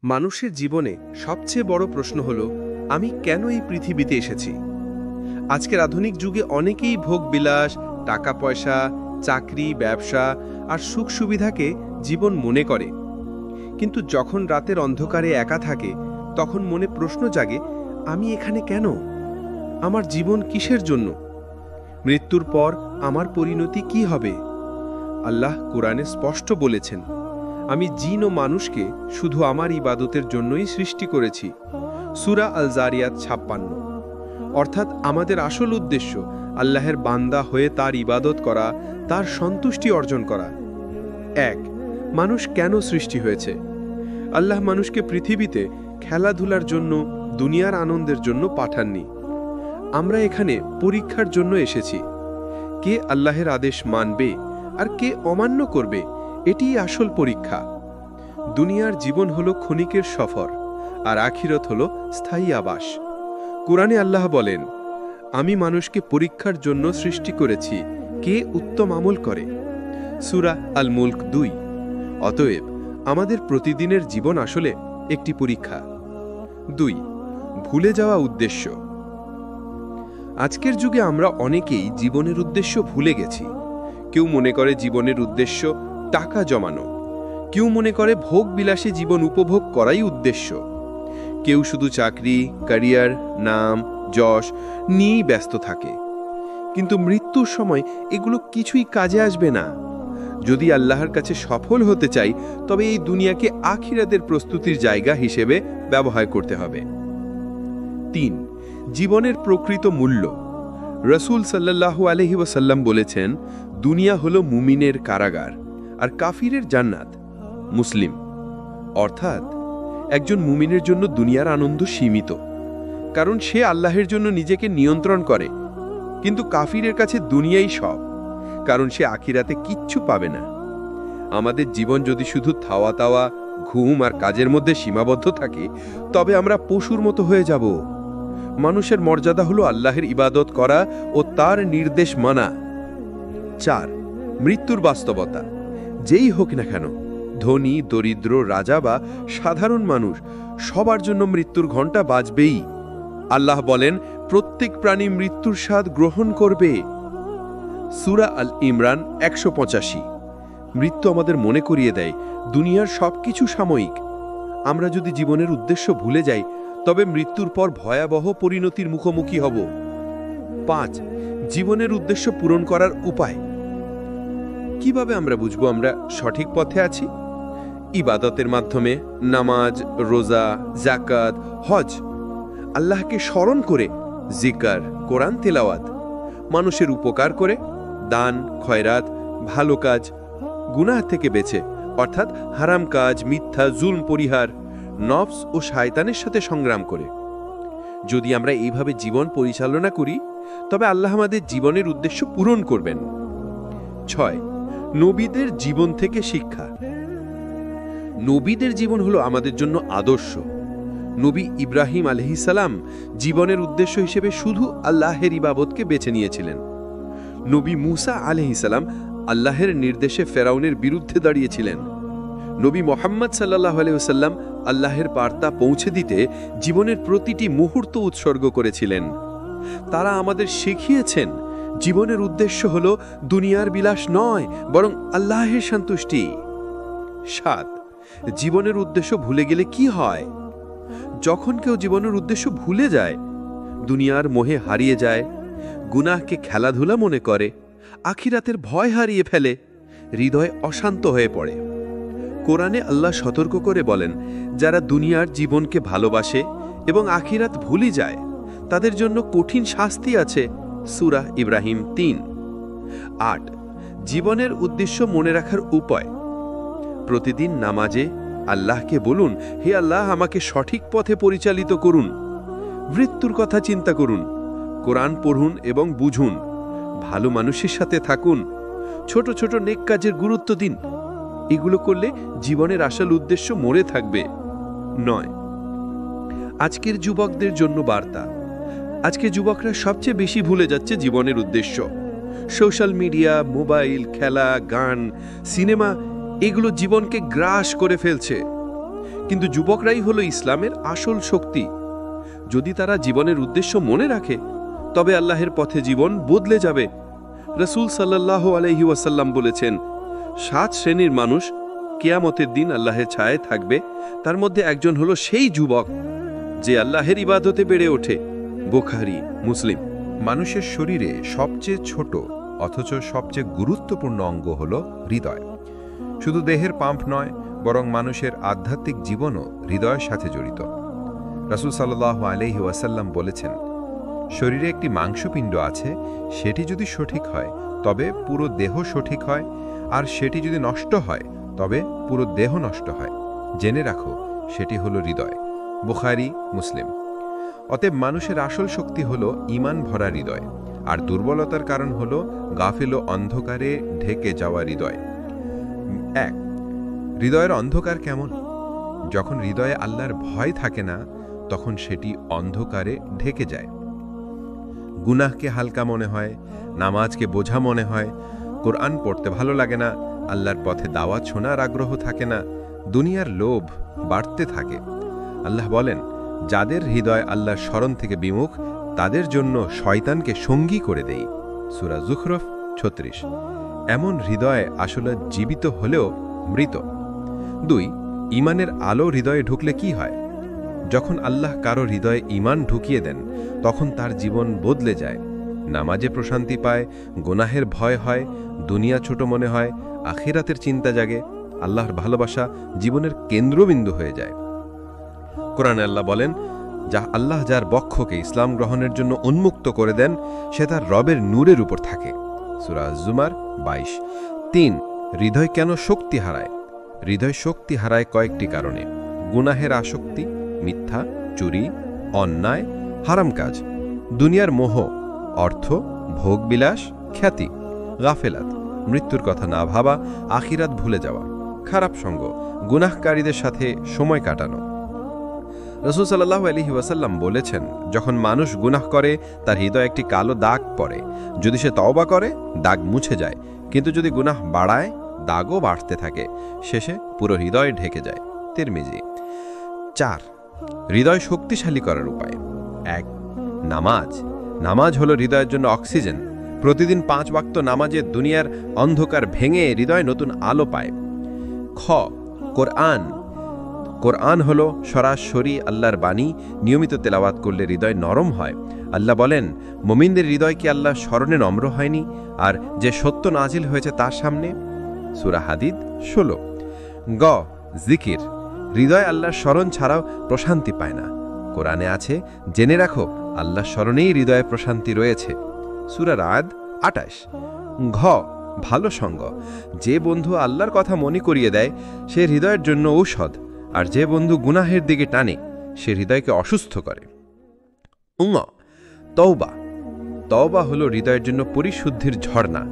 মানুষের জীবনে সবচেয়ে বড় প্রশ্ন হলো আমি কেন এই পৃথিবীতে এসেছি। আজকের আধুনিক যুগে অনেকেই ভোগবিলাস, টাকা পয়সা, চাকরি, ব্যবসা আর সুখ সুবিধাকে জীবন মনে করে। কিন্তু যখন রাতের অন্ধকারে একা থাকে তখন মনে প্রশ্ন জাগে, আমি এখানে কেন? আমার জীবন কিসের জন্য? মৃত্যুর পর আমার পরিণতি কি হবে? আল্লাহ কোরআনে স্পষ্ট বলেছেন, আমি জিন ও মানুষকে শুধু আমার ইবাদতের জন্যই সৃষ্টি করেছি। সূরা আল জারিয়াত 56। অর্থাৎ আমাদের আসল উদ্দেশ্য আল্লাহের বান্দা হয়ে তার ইবাদত করা, তার সন্তুষ্টি অর্জন করা। 1. মানুষ কেন সৃষ্টি হয়েছে? আল্লাহ মানুষকে পৃথিবীতে খেলাধুলার জন্য, দুনিয়ার আনন্দের জন্য পাঠাননি। আমরা এখানে পরীক্ষার জন্য এসেছি। কে আল্লাহের আদেশ মানবে আর কে অমান্য করবে, এটিই আসল পরীক্ষা। দুনিয়ার জীবন হলো ক্ষণিকের সফর, আর আখিরত হলো স্থায়ী আবাস। কোরআনে আল্লাহ বলেন, আমি মানুষকে পরীক্ষার জন্য সৃষ্টি করেছি, কে উত্তম আমল করে। সূরা আল মুলক 2। অতএব আমাদের প্রতিদিনের জীবন আসলে একটি পরীক্ষা। 2. ভুলে যাওয়া উদ্দেশ্য। আজকের যুগে আমরা অনেকেই জীবনের উদ্দেশ্য ভুলে গেছি। কেউ মনে করে জীবনের উদ্দেশ্য টাকা জমানো, কেউ মনে করে ভোগ বিলাসে জীবন উপভোগ করাই উদ্দেশ্য, কেউ শুধু চাকরি, ক্যারিয়ার, নাম, যশ নিয়েই ব্যস্ত থাকে। কিন্তু মৃত্যুর সময় এগুলো কিছুই কাজে আসবে না। যদি আল্লাহর কাছে সফল হতে চাই তবে এই দুনিয়াকে আখিরাতের প্রস্তুতির জায়গা হিসেবে ব্যবহার করতে হবে। 3. জীবনের প্রকৃত মূল্য। রাসূল সাল্লাল্লাহু আলাইহি ওয়াসাল্লাম বলেছেন, দুনিয়া হলো মুমিনের কারাগার আর কাফিরের জান্নাত। মুসলিম। অর্থাৎ একজন মুমিনের জন্য দুনিয়ার আনন্দ সীমিত, কারণ সে আল্লাহের জন্য নিজেকে নিয়ন্ত্রণ করে। কিন্তু কাফিরের কাছে দুনিয়াই সব, কারণ সে আখিরাতে কিচ্ছু পাবে না। আমাদের জীবন যদি শুধু খাওয়া দাওয়া, ঘুম আর কাজের মধ্যে সীমাবদ্ধ থাকে তবে আমরা পশুর মতো হয়ে যাব। মানুষের মর্যাদা হলো আল্লাহের ইবাদত করা ও তার নির্দেশ মানা। 4. মৃত্যুর বাস্তবতা। যেই হোক না কেন, ধনী, দরিদ্র, রাজা বা সাধারণ মানুষ, সবার জন্য মৃত্যুর ঘণ্টা বাজবেই। আল্লাহ বলেন, প্রত্যেক প্রাণী মৃত্যুর স্বাদ গ্রহণ করবে। সূরা আল ইমরান 185। মৃত্যু আমাদের মনে করিয়ে দেয় দুনিয়ার সবকিছু সাময়িক। আমরা যদি জীবনের উদ্দেশ্য ভুলে যাই তবে মৃত্যুর পর ভয়াবহ পরিণতির মুখোমুখি হব। 5. জীবনের উদ্দেশ্য পূরণ করার উপায়। কিভাবে আমরা বুঝবো আমরা সঠিক পথে আছি? ইবাদতের মাধ্যমে, নামাজ, রোজা, যাকাত, হজ, আল্লাহকে স্মরণ করে, জিকার, কোরআন তেলাওয়াত, মানুষের উপকার করে, দান, খয়রাত, ভালো কাজ, গুনাহ থেকে বেঁচে অর্থাৎ হারাম কাজ, মিথ্যা, জুলম পরিহার, নফস ও শয়তানের সাথে সংগ্রাম করে। যদি আমরা এইভাবে জীবন পরিচালনা করি তবে আল্লাহ আমাদের জীবনের উদ্দেশ্য পূরণ করবেন। 6. নবীদের জীবন থেকে শিক্ষা। নবীদের জীবন হলো আমাদের জন্য আদর্শ। নবী ইব্রাহিম আলাইহিস সালাম জীবনের উদ্দেশ্য হিসেবে শুধু আল্লাহের ইবাদতকে বেছে নিয়েছিলেন। নবী মুসা আলাইহিস সালাম আল্লাহের নির্দেশে ফেরাউনের বিরুদ্ধে দাঁড়িয়েছিলেন। নবী মুহাম্মদ সাল্লাল্লাহু আলাইহি ওয়াসাল্লাম আল্লাহের বার্তা পৌঁছে দিতে জীবনের প্রতিটি মুহূর্ত উৎসর্গ করেছিলেন। তারা আমাদের শিখিয়েছেন জীবনের উদ্দেশ্য হলো দুনিয়ার বিলাস নয়, বরং আল্লাহের সন্তুষ্টি। 7. জীবনের উদ্দেশ্য ভুলে গেলে কি হয়? যখন কেউ জীবনের উদ্দেশ্য ভুলে যায়, দুনিয়ার মোহে হারিয়ে যায়, গুনাহকে খেলাধুলা মনে করে, আখিরাতের ভয় হারিয়ে ফেলে, হৃদয় অশান্ত হয়ে পড়ে। কোরআনে আল্লাহ সতর্ক করে বলেন, যারা দুনিয়ার জীবনকে ভালোবাসে এবং আখিরাত ভুলে যায় তাদের জন্য কঠিন শাস্তি আছে। সূরা ইব্রাহিম 3। 8. জীবনের উদ্দেশ্য মনে রাখার উপায়। প্রতিদিন নামাজে আল্লাহকে বলুন, হে আল্লাহ, আমাকে সঠিক পথে পরিচালিত করুন। মৃত্যুর কথা চিন্তা করুন, কোরআন পড়ুন এবং বুঝুন, ভালো মানুষের সাথে থাকুন, ছোট ছোট নেক কাজের গুরুত্ব দিন। এগুলো করলে জীবনের আসল উদ্দেশ্য মরে থাকবে। 9. আজকের যুবকদের জন্য বার্তা। আজকে যুবকরা সবচেয়ে বেশি ভুলে যাচ্ছে জীবনের উদ্দেশ্য। সোশ্যাল মিডিয়া, মোবাইল, খেলা, গান, সিনেমা এগুলো জীবনকে গ্রাস করে ফেলছে। কিন্তু যুবকরাই হলো ইসলামের আসল শক্তি। যদি তারা জীবনের উদ্দেশ্য মনে রাখে, তবে আল্লাহের পথে জীবন বদলে যাবে। রাসূল সাল্লাল্লাহু আলাইহি ওয়াসাল্লাম বলেছেন, 7 শ্রেণীর মানুষ কিয়ামতের দিন আল্লাহের ছায়ায় থাকবে। তার মধ্যে একজন হলো সেই যুবক যে আল্লাহের ইবাদতে বেড়ে ওঠে। বুখারী, মুসলিম। মানুষের শরীরে সবচেয়ে ছোট অথচ সবচেয়ে গুরুত্বপূর্ণ অঙ্গ হল হৃদয়। শুধু দেহের পাম্প নয়, বরং মানুষের আধ্যাত্মিক জীবনও হৃদয়ের সাথে জড়িত। রাসূল সাল্লাল্লাহু আলাইহি ওয়াসাল্লাম বলেছেন, শরীরে একটি মাংসপিণ্ড আছে, সেটি যদি সঠিক হয় তবে পুরো দেহ সঠিক হয়, আর সেটি যদি নষ্ট হয় তবে পুরো দেহ নষ্ট হয়। জেনে রাখো, সেটি হলো হৃদয়। বুখারী, মুসলিম। অতএব মানুষের আসল শক্তি হল ঈমান ভরা হৃদয়, আর দুর্বলতার কারণ হল গাফিল ও অন্ধকারে ঢেকে যাওয়া হৃদয়। 1. হৃদয়ের অন্ধকার কেমন? যখন হৃদয়ে আল্লাহর ভয় থাকে না, তখন সেটি অন্ধকারে ঢেকে যায়। গুনাহকে হালকা মনে হয়, নামাজকে বোঝা মনে হয়, কোরআন পড়তে ভালো লাগে না, আল্লাহর পথে দাওয়াত শোনার আগ্রহ থাকে না, দুনিয়ার লোভ বাড়তে থাকে। আল্লাহ বলেন, যাদের হৃদয় আল্লাহর স্মরণ থেকে বিমুখ, তাদের জন্য শয়তানকে সঙ্গী করে দেই। সূরা যুখরুফ 36। এমন হৃদয় আসলে জীবিত হলেও মৃত। 2. ঈমানের আলো হৃদয়ে ঢুকলে কি হয়? যখন আল্লাহ কারো হৃদয়ে ঈমান ঢুকিয়ে দেন, তখন তার জীবন বদলে যায়। নামাজে প্রশান্তি পায়, গুনাহের ভয় হয়, দুনিয়া ছোট মনে হয়, আখিরাতের চিন্তা জাগে, আল্লাহর ভালোবাসা জীবনের কেন্দ্রবিন্দু হয়ে যায়। কোরআনে আল্লাহ বলেন, আল্লাহ যার বক্ষকে ইসলাম গ্রহণের জন্য উন্মুক্ত করে দেন, সে তার রবের নূরের উপর থাকে। সূরা জুমার 22। 3. হৃদয় কেন শক্তি হারায়? হৃদয় শক্তি হারায় কয়েকটি কারণে। গুনাহের আসক্তি, মিথ্যা, চুরি, অন্যায়, হারাম কাজ, দুনিয়ার মোহ, অর্থ, ভোগবিলাস, খ্যাতি, গাফেলাত, মৃত্যুর কথা না ভাবা, আখিরাত ভুলে যাওয়া, খারাপ সঙ্গ, গুনাহকারীদের সাথে সময় কাটানো। রাসূল সাল্লাল্লাহু আলাইহি ওয়াসাল্লাম বলেছেন, যখন মানুষ গুনাহ করে তার হৃদয়ে একটি কালো দাগ পড়ে। যদি সে তওবা করে, দাগ মুছে যায়, কিন্তু যদি গুনাহ বাড়ায়, দাগও বাড়তে থাকে, শেষে পুরো হৃদয় ঢেকে যায়। তিরমিজি। 4. হৃদয় শক্তিশালী করার উপায়। 1. নামাজ। নামাজ হলো হৃদয়ের জন্য অক্সিজেন। প্রতিদিন 5 ওয়াক্ত নামাজে দুনিয়ার অন্ধকার ভেঙে হৃদয় নতুন আলো পায়। খ. কোরআন। কোরআন হলো সরাসরি আল্লাহর বাণী। নিয়মিত তেলাওয়াত করলে হৃদয় নরম হয়। আল্লাহ বলেন, মুমিনদের হৃদয় কি আল্লাহ স্মরণে নম্র হয়নি, আর যে সত্য নাজিল হয়েছে তার সামনে? সূরা হাদিদ 16। গ. জিকির। হৃদয় আল্লাহর স্মরণ ছাড়াও প্রশান্তি পায় না। কোরআনে আছে, জেনে রাখো, আল্লাহর স্মরণেই হৃদয়ে প্রশান্তি রয়েছে। সূরা রাদ 28। ঘ. ভালো সঙ্গ। যে বন্ধু আল্লাহর কথা মনে করিয়ে দেয়, সে হৃদয়ের জন্য ঔষধ, আর যে বন্ধু গুনাহের দিকে টানে, সে হৃদয়কে অসুস্থ করে। তওবা। তওবা হলো হৃদয়ের জন্য পরিশুদ্ধির ঝর্ণা।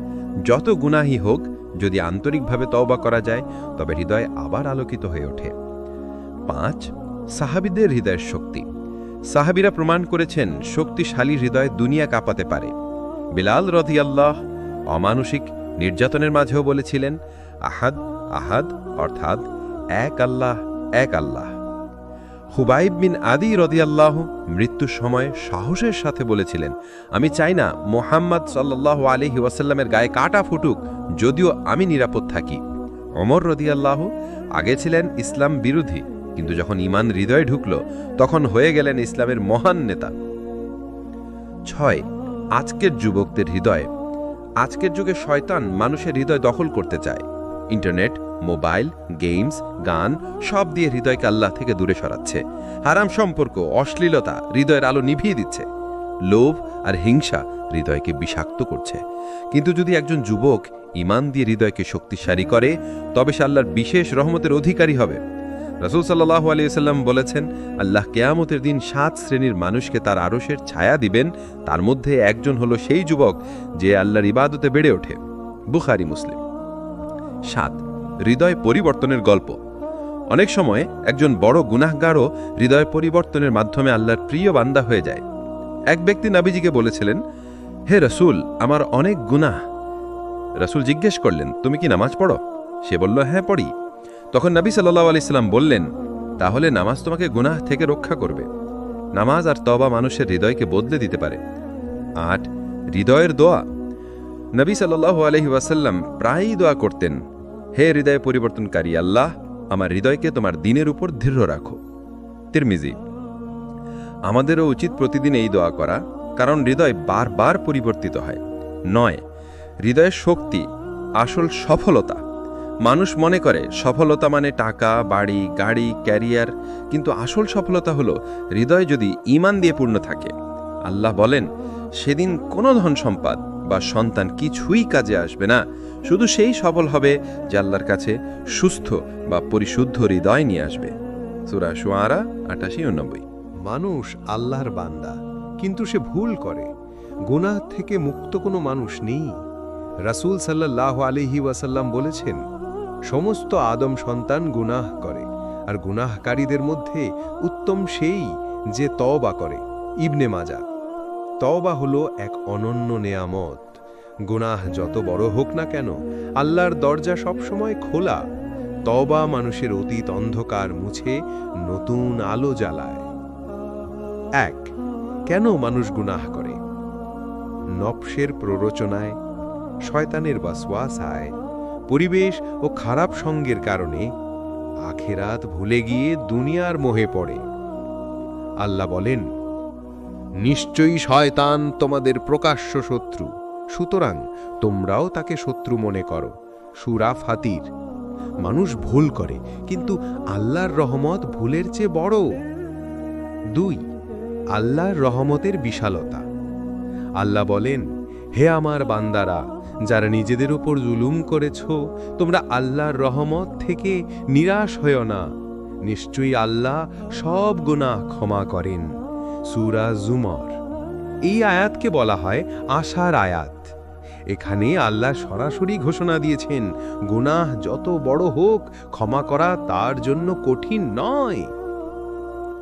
যত গুনাহই হোক, যদি আন্তরিকভাবে তওবা করা যায়, তবে হৃদয় আবার আলোকিত হয়ে ওঠে। 5. সাহাবীদের হৃদয়ের শক্তি। সাহাবীরা প্রমাণ করেছেন, শক্তিশালী হৃদয় দুনিয়া কাঁপাতে পারে। বিলাল রাদিয়াল্লাহু অমানুষিক নির্যাতনের মাঝেও বলেছিলেন, আহাদ আহাদ, অর্থাৎ এক আল্লাহ, এক আল্লাহ। হুবাইব বিন আদি রাদিয়াল্লাহু মৃত্যুর সময় সাহসের সাথে বলেছিলেন, আমি চাই না মুহাম্মদ সাল্লাল্লাহু আলাইহি ওয়াসাল্লামের গায়ে কাঁটা ফুটুক, যদিও আমি নিরাপদ থাকি। ওমর রাদিয়াল্লাহু আগে ছিলেন ইসলাম বিরোধী, কিন্তু যখন ঈমান হৃদয়ে ঢুকল, তখন হয়ে গেলেন ইসলামের মহান নেতা। 6. আজকের যুবকদের হৃদয়। আজকের যুগে শয়তান মানুষের হৃদয় দখল করতে চায়। ইন্টারনেট, মোবাইল, গেমস, গান সব দিয়ে হৃদয়কে আল্লাহ থেকে দূরে সরাচ্ছে। হারাম সম্পর্ক, অশ্লীলতা হৃদয়ের আলো নিভিয়ে দিচ্ছে। লোভ আর হিংসা হৃদয়কে বিষাক্ত করছে। কিন্তু যদি একজন যুবক ঈমান দিয়ে হৃদয়কে শক্তিশালী করে, তবে সে আল্লাহর বিশেষ রহমতের অধিকারী হবে। রাসূল সাল্লাল্লাহু আলাইহি ওয়াসাল্লাম বলেছেন, আল্লাহ কিয়ামতের দিন 7 শ্রেণীর মানুষকে তার আরশের ছায়া দিবেন। তার মধ্যে একজন হলো সেই যুবক যে আল্লাহর ইবাদতে বেড়ে ওঠে। বুখারী, মুসলিম। 7. হৃদয় পরিবর্তনের গল্প। অনেক সময় একজন বড় গুনাহগারও হৃদয় পরিবর্তনের মাধ্যমে আল্লাহর প্রিয় বান্দা হয়ে যায়। এক ব্যক্তি নবীজিকে বলেছিলেন, হে রাসূল, আমার অনেক গুনাহ। রাসূল জিজ্ঞেস করলেন, তুমি কি নামাজ পড়ো? সে বলল, হ্যাঁ পড়ি। তখন নবী সাল্লাল্লাহু আলাইহি সাল্লাম বললেন, তাহলে নামাজ তোমাকে গুনাহ থেকে রক্ষা করবে। নামাজ আর তওবা মানুষের হৃদয়কে বদলে দিতে পারে। 8 হৃদয়ের দোয়া। নবী সাল্লাল্লাহু আলাইহি ওয়াসাল্লাম প্রায়ই দোয়া করতেন, হে হৃদয় পরিবর্তনকারী আল্লাহ, আমার হৃদয়কে তোমার দ্বীনের উপর দৃঢ় রাখো। তিরমিজি। আমাদেরও উচিত প্রতিদিন এই দোয়া করা, কারণ হৃদয় বারবার পরিবর্তিত হয়। 9 হৃদয়ের শক্তি, আসল সফলতা। মানুষ মনে করে সফলতা মানে টাকা, বাড়ি, গাড়ি, ক্যারিয়ার, কিন্তু আসল সফলতা হলো হৃদয় যদি ঈমান দিয়ে পূর্ণ থাকে। আল্লাহ বলেন, সেদিন কোনো ধন সম্পদ বা সন্তান কিছুই কাজে আসবে না, শুধু সেই সফল হবে যে আল্লাহর কাছে সুস্থ বা পরিশুদ্ধ হৃদয় নিয়ে আসবে। সূরা শুআরা 88-89। মানুষ আল্লাহর বান্দা, কিন্তু সে ভুল করে। গুনাহ থেকে মুক্ত কোনো মানুষ নেই। রাসূল সাল্লাল্লাহু আলাইহি ওয়াসাল্লাম বলেছেন, সমস্ত আদম সন্তান গুনাহ করে, আর গুনাহকারীদের মধ্যে উত্তম সেই যে তওবা করে। ইবনে মাজাহ। তওবা হলো এক অনন্য নেয়ামত। গুনাহ যত বড় হোক না কেন, আল্লাহর দরজা সবসময় খোলা। তওবা মানুষের অতীত অন্ধকার মুছে নতুন আলো জ্বালায়। 1 কেন মানুষ গুনাহ করে? নফসের প্ররোচনায়, শয়তানের ওয়াসওয়াসায়, পরিবেশ ও খারাপ সঙ্গের কারণে, আখিরাত ভুলে গিয়ে দুনিয়ার মোহে পড়ে। আল্লাহ বলেন, নিশ্চয়ই শয়তান তোমাদের প্রকাশ্য শত্রু, সুতরাং তোমরাও তাকে শত্রু মনে করো। সূরা ফাতির। মানুষ ভুল করে, কিন্তু আল্লাহর রহমত ভুলের চেয়ে বড়। 2 আল্লাহর রহমতের বিশালতা। আল্লাহ বলেন, হে আমার বান্দারা, যারা নিজেদের উপর জুলুম করেছ, তোমরা আল্লাহর রহমত থেকে নিরাশ হয়ো না। নিশ্চয়ই আল্লাহ সব গুনাহ ক্ষমা করেন। সূরা জুমর। এই আয়াতকে বলা হয় আশার আয়াত। এখানে আল্লাহ সরাসরি ঘোষণা দিয়েছেন, গুনাহ যত বড় হোক, ক্ষমা করা তার জন্য কঠিন নয়।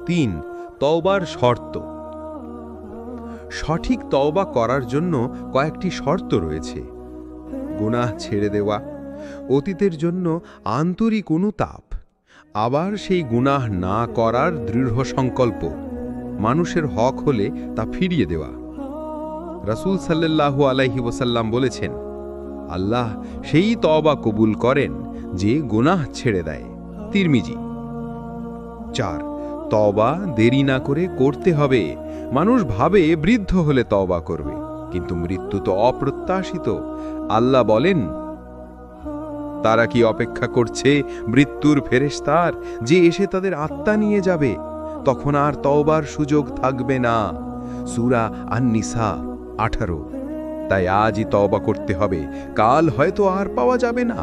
3 তওবার শর্ত। সঠিক তওবা করার জন্য কয়েকটি শর্ত রয়েছে। গুনাহ ছেড়ে দেওয়া, অতীতের জন্য আন্তরিক অনুতাপ, আবার সেই গুনাহ না করার দৃঢ় সংকল্প, মানুষের হক হলে তা ফিরিয়ে দেওয়া। রাসূল সাল্লাল্লাহু আলাইহি ওয়াসাল্লাম বলেছেন, আল্লাহ সেই তওবা কবুল করেন যে গুনাহ ছেড়ে দেয়। তিরমিজি। 4 তওবা দেরি না করে করতে হবে। মানুষ ভাবে বৃদ্ধ হলে তওবা করবে, কিন্তু মৃত্যু তো অপ্রত্যাশিত। আল্লাহ বলেন, তারা কি অপেক্ষা করছে মৃত্যুর ফেরেশতার, যে এসে তাদের আত্মা নিয়ে যাবে? তখন আর তওবার সুযোগ থাকবে না। সূরা আন-নিসা 18। তাই আজই তওবা করতে হবে, কাল হয়তো আর পাওয়া যাবে না।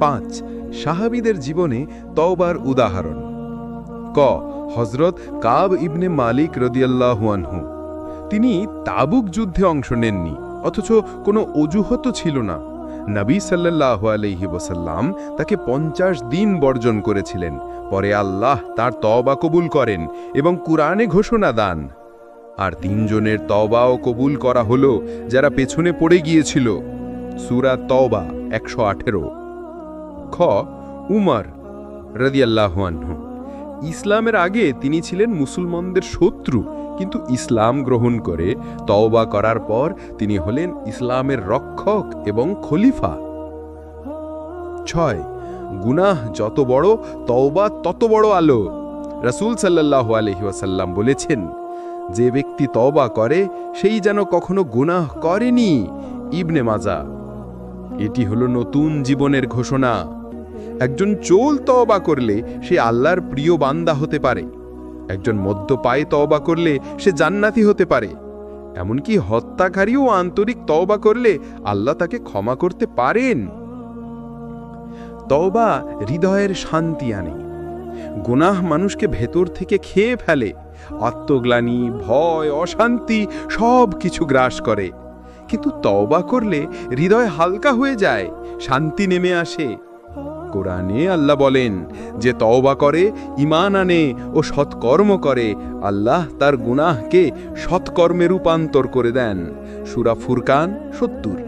5 সাহাবীদের জীবনে তওবার উদাহরণ। ক হযরত কাব ইবনে মালিক রাদিয়াল্লাহু আনহু। তিনি তাবুক যুদ্ধে অংশ নেননি, অথচ কোনো অজুহাতও ছিল না। নবী সাল্লাল্লাহু আলাইহি ওয়াসাল্লাম তাকে 50 দিন বর্জন করেছিলেন। পরে আল্লাহ তার তওবা কবুল করেন এবং কুরআনে ঘোষণা দেন। আর 3 জনের তওবাও কবুল করা হলো যারা পেছনে পড়ে গিয়েছিল। সূরা তওবা 118। খ উমর রাদিয়াল্লাহু আনহু। ইসলামের আগে তিনি ছিলেন মুসলমানদের শত্রু, কিন্তু ইসলাম গ্রহণ করে তওবা করার পর তিনি হলেন ইসলামের রক্ষক এবং খলিফা। 6 গুনাহ যত বড়, তওবা তত বড় আলো। রাসূল সাল্লাল্লাহু আলাইহি ওয়াসাল্লাম বলেছেন, যে ব্যক্তি তওবা করে সেই যেন কখনো গুনাহ করেনি। ইবনে মাজাহ। এটি হলো নতুন জীবনের ঘোষণা। একজন চোর তওবা করলে সে আল্লাহর প্রিয় বান্দা হতে পারে। একজন মদ্যপায়ী তওবা করলে সে জান্নাতি হতে পারে। এমনকি হত্যাকারীও আন্তরিক তওবা করলে আল্লাহ তাকে ক্ষমা করতে পারেন। তওবা হৃদয়ের শান্তি আনে। গুনাহ মানুষকে ভেতর থেকে খেয়ে ফেলে। আত্মগ্লানি, ভয়, অশান্তি সব কিছু গ্রাস করে। কিন্তু তওবা করলে হৃদয় হালকা হয়ে যায়, শান্তি নেমে আসে। কোরআনে আল্লাহ বলেন, যে তওবা করে, ঈমান আনে ও সৎকর্ম করে, আল্লাহ তার গুনাহকে সৎকর্মে রূপান্তর করে দেন। সূরা ফুরকান 70।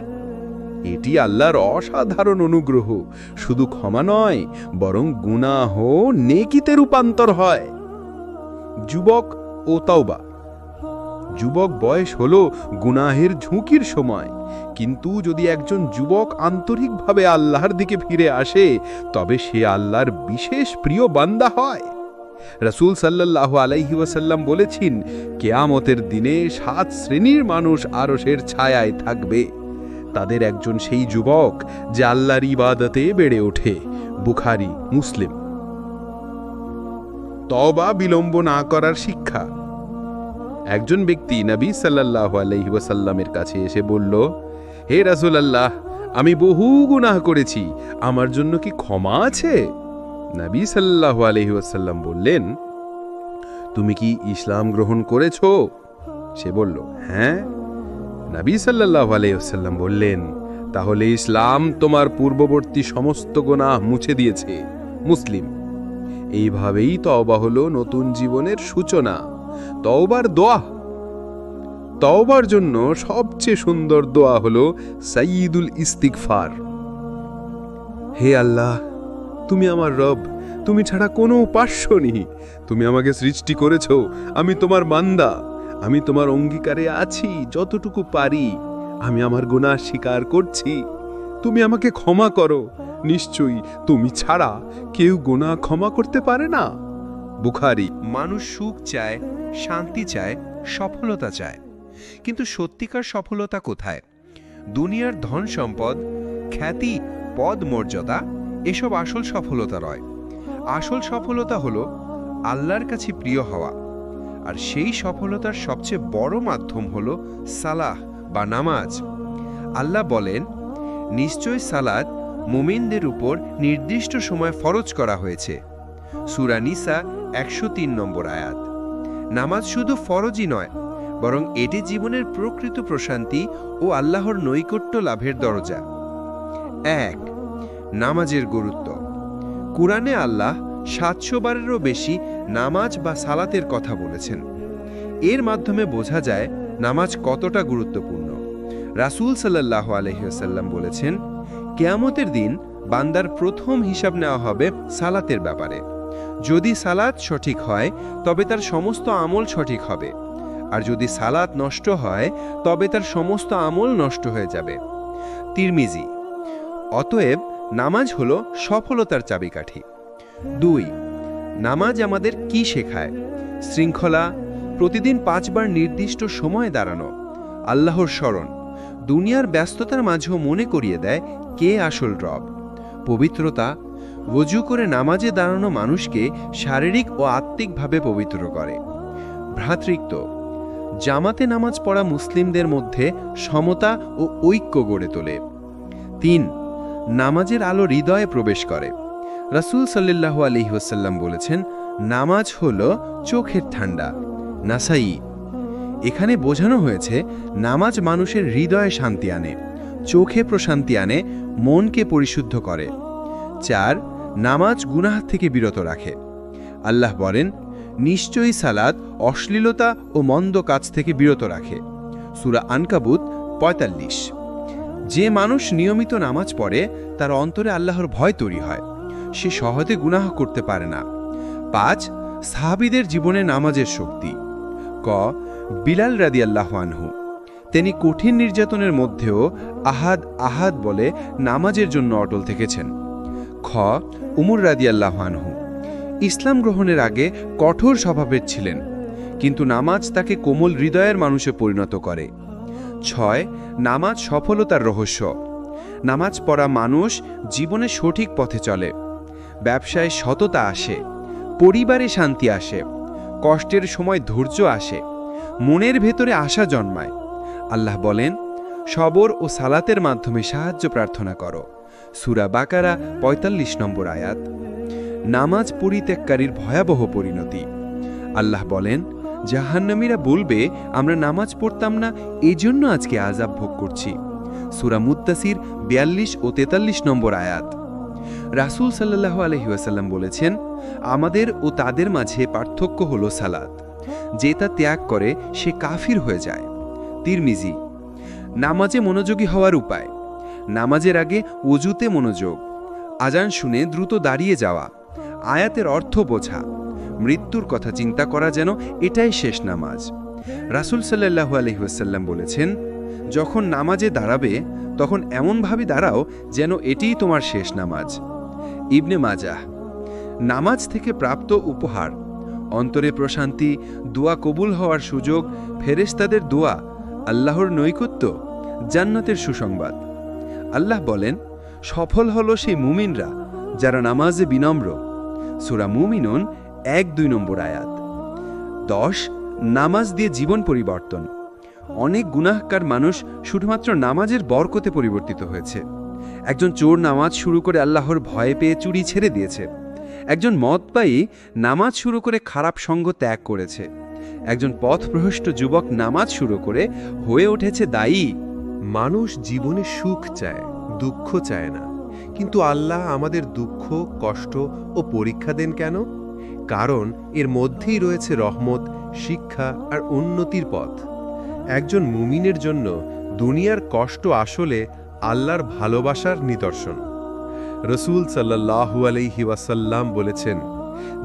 এটি আল্লাহর অসাধারণ অনুগ্রহ। শুধু ক্ষমা নয়, বরং গুনাহ নেকিতে রূপান্তর হয়। যুবক ও তাওবা। যুবক বয়স হলো গুনাহের ঝুঁকির সময়, কিন্তু যদি একজন যুবক আন্তরিকভাবে আল্লাহর দিকে ফিরে আসে, তবে সে আল্লাহর বিশেষ প্রিয় বান্দা হয়। রাসূল সাল্লাল্লাহু আলাইহি ওয়াসাল্লাম বলেছেন, কিয়ামতের দিনে 7 শ্রেণীর মানুষ আরশের ছায়ায় থাকবে। তাদের একজন সেই যুবক যে আল্লাহর ইবাদতে বেড়ে ওঠে। বুখারী, মুসলিম। তওবা বিলম্ব না করার শিক্ষা। একজন ব্যক্তি নবী সাল্লাল্লাহু আলাইহি ওয়াসাল্লামের কাছে এসে বলল, হে রাসূলুল্লাহ, আমি বহু গুনাহ করেছি, আমার জন্য কি ক্ষমা আছে? নবী সাল্লাল্লাহু আলাইহি ওয়াসাল্লাম বললেন, তুমি কি ইসলাম গ্রহণ করেছো? সে বলল, হ্যাঁ। নবী সাল্লাল্লাহু আলাইহি ওয়াসাল্লাম বললেন, তাহলে ইসলাম তোমার পূর্ববর্তী সমস্ত গুনাহ মুছে দিয়েছে। মুসলিম। এইভাবেই তওবা হলো নতুন জীবনের সূচনা। তওবার দোয়া। তওবার জন্য সবচেয়ে সুন্দর দোয়া হলো সাইয়্যিদুল ইস্তিগফার। হে আল্লাহ, তুমি আমার রব, তুমি ছাড়া কোনো উপাস্য নেই। তুমি আমাকে সৃষ্টি করেছো, আমি তোমার বান্দা। আমি তোমার অঙ্গীকারে আছি যতটুকু পারি। আমি আমার গুনাহ স্বীকার করছি। তুমি আমাকে ক্ষমা করো। নিশ্চয়ই তুমি ছাড়া কেউ গুনাহ ক্ষমা করতে পারে না। বুখারী। মানুষ সুখ চায়, শান্তি চায়, সফলতা চায়, কিন্তু সত্যিকার সফলতা কোথায়? দুনিয়ার ধন সম্পদ, খ্যাতি, পদ মর্যাদা এসব আসল সফলতা নয়। আসল সফলতা হলো আল্লাহর কাছে প্রিয় হওয়া। আর সেই সফলতার সবচেয়ে বড় মাধ্যম হলো সালাহ বা নামাজ। আল্লাহ বলেন, নিশ্চয় সালাত মুমিনদের উপর নির্দিষ্ট সময় ফরজ করা হয়েছে। সূরা নিসা 103 নম্বর আয়াত। নামাজ শুধু ফরজই নয়, বরং এটি জীবনের প্রকৃত প্রশান্তি ও আল্লাহর নৈকট্য লাভের দরজা। 1. নামাজের গুরুত্ব। কুরআনে আল্লাহ 700 বারেরও বেশি নামাজ বা সালাতের কথা বলেছেন। এর মাধ্যমে বোঝা যায় নামাজ কতটা গুরুত্বপূর্ণ। রাসূল সাল্লাল্লাহু আলাইহি ওয়াসাল্লাম বলেছেন, কিয়ামতের দিন বান্দার প্রথম হিসাব নেওয়া হবে সালাতের ব্যাপারে। যদি সালাত সঠিক হয়, তবে তার সমস্ত আমল সঠিক হবে, আর যদি সালাত নষ্ট হয়, তবে তার সমস্ত আমল নষ্ট হয়ে যাবে। তিরমিজি। অতএব নামাজ হলো সফলতার চাবিকাঠি। 2. নামাজ আমাদের কি শেখায়? শৃঙ্খলা, প্রতিদিন 5 বার নির্দিষ্ট সময়ে দাঁড়ানো, আল্লাহর স্মরণ, দুনিয়ার ব্যস্ততার মাঝেও মনে করিয়ে দেয় কে আসল রব। পবিত্রতা, ওযু করে নামাজে দাঁড়ানো মানুষকে শারীরিক ও আত্মিকভাবে পবিত্র করে। ভ্রাতৃত্ব, জামাতে নামাজ পড়া মুসলিমদের মধ্যে সমতা ও ঐক্য গড়ে তোলে। 3. নামাজের আলো হৃদয়ে প্রবেশ করে। রাসূল সাল্লাল্লাহু আলাইহি ওয়াসাল্লাম বলেছেন, নামাজ হলো চোখের ঠান্ডা। নাসাই। এখানে বোঝানো হয়েছে নামাজ মানুষের হৃদয়ে শান্তি আনে, চোখে প্রশান্তি আনে, মনকে পরিশুদ্ধ করে। 4. নামাজ গুনাহ থেকে বিরত রাখে। আল্লাহ বলেন, নিশ্চয়ই সালাত অশ্লীলতা ও মন্দ কাজ থেকে বিরত রাখে। সূরা আনকাবুত 45। যে মানুষ নিয়মিত নামাজ পড়ে, তার অন্তরে আল্লাহর ভয় তৈরি হয়। সে সহজে গুনাহ করতে পারে না। 5. সাহাবীদের জীবনে নামাজের শক্তি। ক. বিলাল রাদিয়াল্লাহু আনহু। তিনি কঠিন নির্যাতনের মধ্যেও আহাদ আহাদ বলে নামাজের জন্য অটল থেকেছেন। খ. উমর রাদিয়াল্লাহু আনহু। ইসলাম গ্রহণের আগে কঠোর স্বভাবের ছিলেন, কিন্তু নামাজ তাকে কোমল হৃদয়ের মানুষে পরিণত করে। 6. নামাজ সফলতার রহস্য। নামাজ পড়া মানুষ জীবনে সঠিক পথে চলে। ব্যবসায় সততা আসে, পরিবারে শান্তি আসে, কষ্টের সময় ধৈর্য আসে, মনের ভেতরে আশা জন্মায়। আল্লাহ বলেন, সবর ও সালাতের মাধ্যমে সাহায্য প্রার্থনা করো। সূরা বাকারা 45 নম্বর আয়াত। নামাজ পরিত্যাগকারীর ভয়াবহ পরিণতি। আল্লাহ বলেন, জাহান্নামীরা বলবে, আমরা নামাজ পড়তাম না, এজন্য আজকে আযাব ভোগ করছি। সূরা মুত্তাসির 42 ও 43 নম্বর আয়াত। রাসূল সাল্লাল্লাহু আলাইহি ওয়াসাল্লাম বলেছেন, আমাদের ও তাদের মাঝে পার্থক্য হলো সালাত। যে তা ত্যাগ করে সে কাফির হয়ে যায়। তিরমিজি। নামাজে মনোযোগী হওয়ার উপায়। নামাজের আগে ওযুতে মনোযোগ, আজান শুনে দ্রুত দাঁড়িয়ে যাওয়া, আয়াতের অর্থ বোঝা, মৃত্যুর কথা চিন্তা করা যেন এটাই শেষ নামাজ। রাসূল সাল্লাল্লাহু আলাইহি ওয়াসাল্লাম বলেছেন, যখন নামাজে দাঁড়াবে তখন এমনভাবে দাঁড়াও যেন এটিই তোমার শেষ নামাজ। ইবনে মাজাহ। নামাজ থেকে প্রাপ্ত উপহার, অন্তরে প্রশান্তি, দোয়া কবুল হওয়ার সুযোগ, ফেরেশতাদের দোয়া, আল্লাহর নৈকট্য, জান্নাতের সুসংবাদ। আল্লাহ বলেন, সফল হলো সেই মুমিনরা যারা নামাজে বিনম্র। সূরা মুমিনুন 1-2 নম্বর আয়াত। 10 নামাজ দিয়ে জীবন পরিবর্তন। অনেক গুনাহগার মানুষ শুধুমাত্র নামাজের বরকতে পরিবর্তিত হয়েছে। একজন চোর নামাজ শুরু করে আল্লাহর ভয় পেয়ে চুরি ছেড়ে দিয়েছে। একজন মদপায়ী নামাজ শুরু করে খারাপ সঙ্গ ত্যাগ করেছে। একজন পথভ্রষ্ট যুবক নামাজ শুরু করে হয়ে উঠেছে দায়ী। মানুষ জীবনে সুখ চায়, দুঃখ চায় না। কিন্তু আল্লাহ আমাদের দুঃখ, কষ্ট ও পরীক্ষা দেন কেন? কারণ এর মধ্যেই রয়েছে রহমত, শিক্ষা আর উন্নতির পথ। একজন মুমিনের জন্য দুনিয়ার কষ্ট আসলে আল্লাহর ভালোবাসার নিদর্শন। রসূল সাল্লাল্লাহু আলাইহি ওয়াসাল্লাম বলেছেন,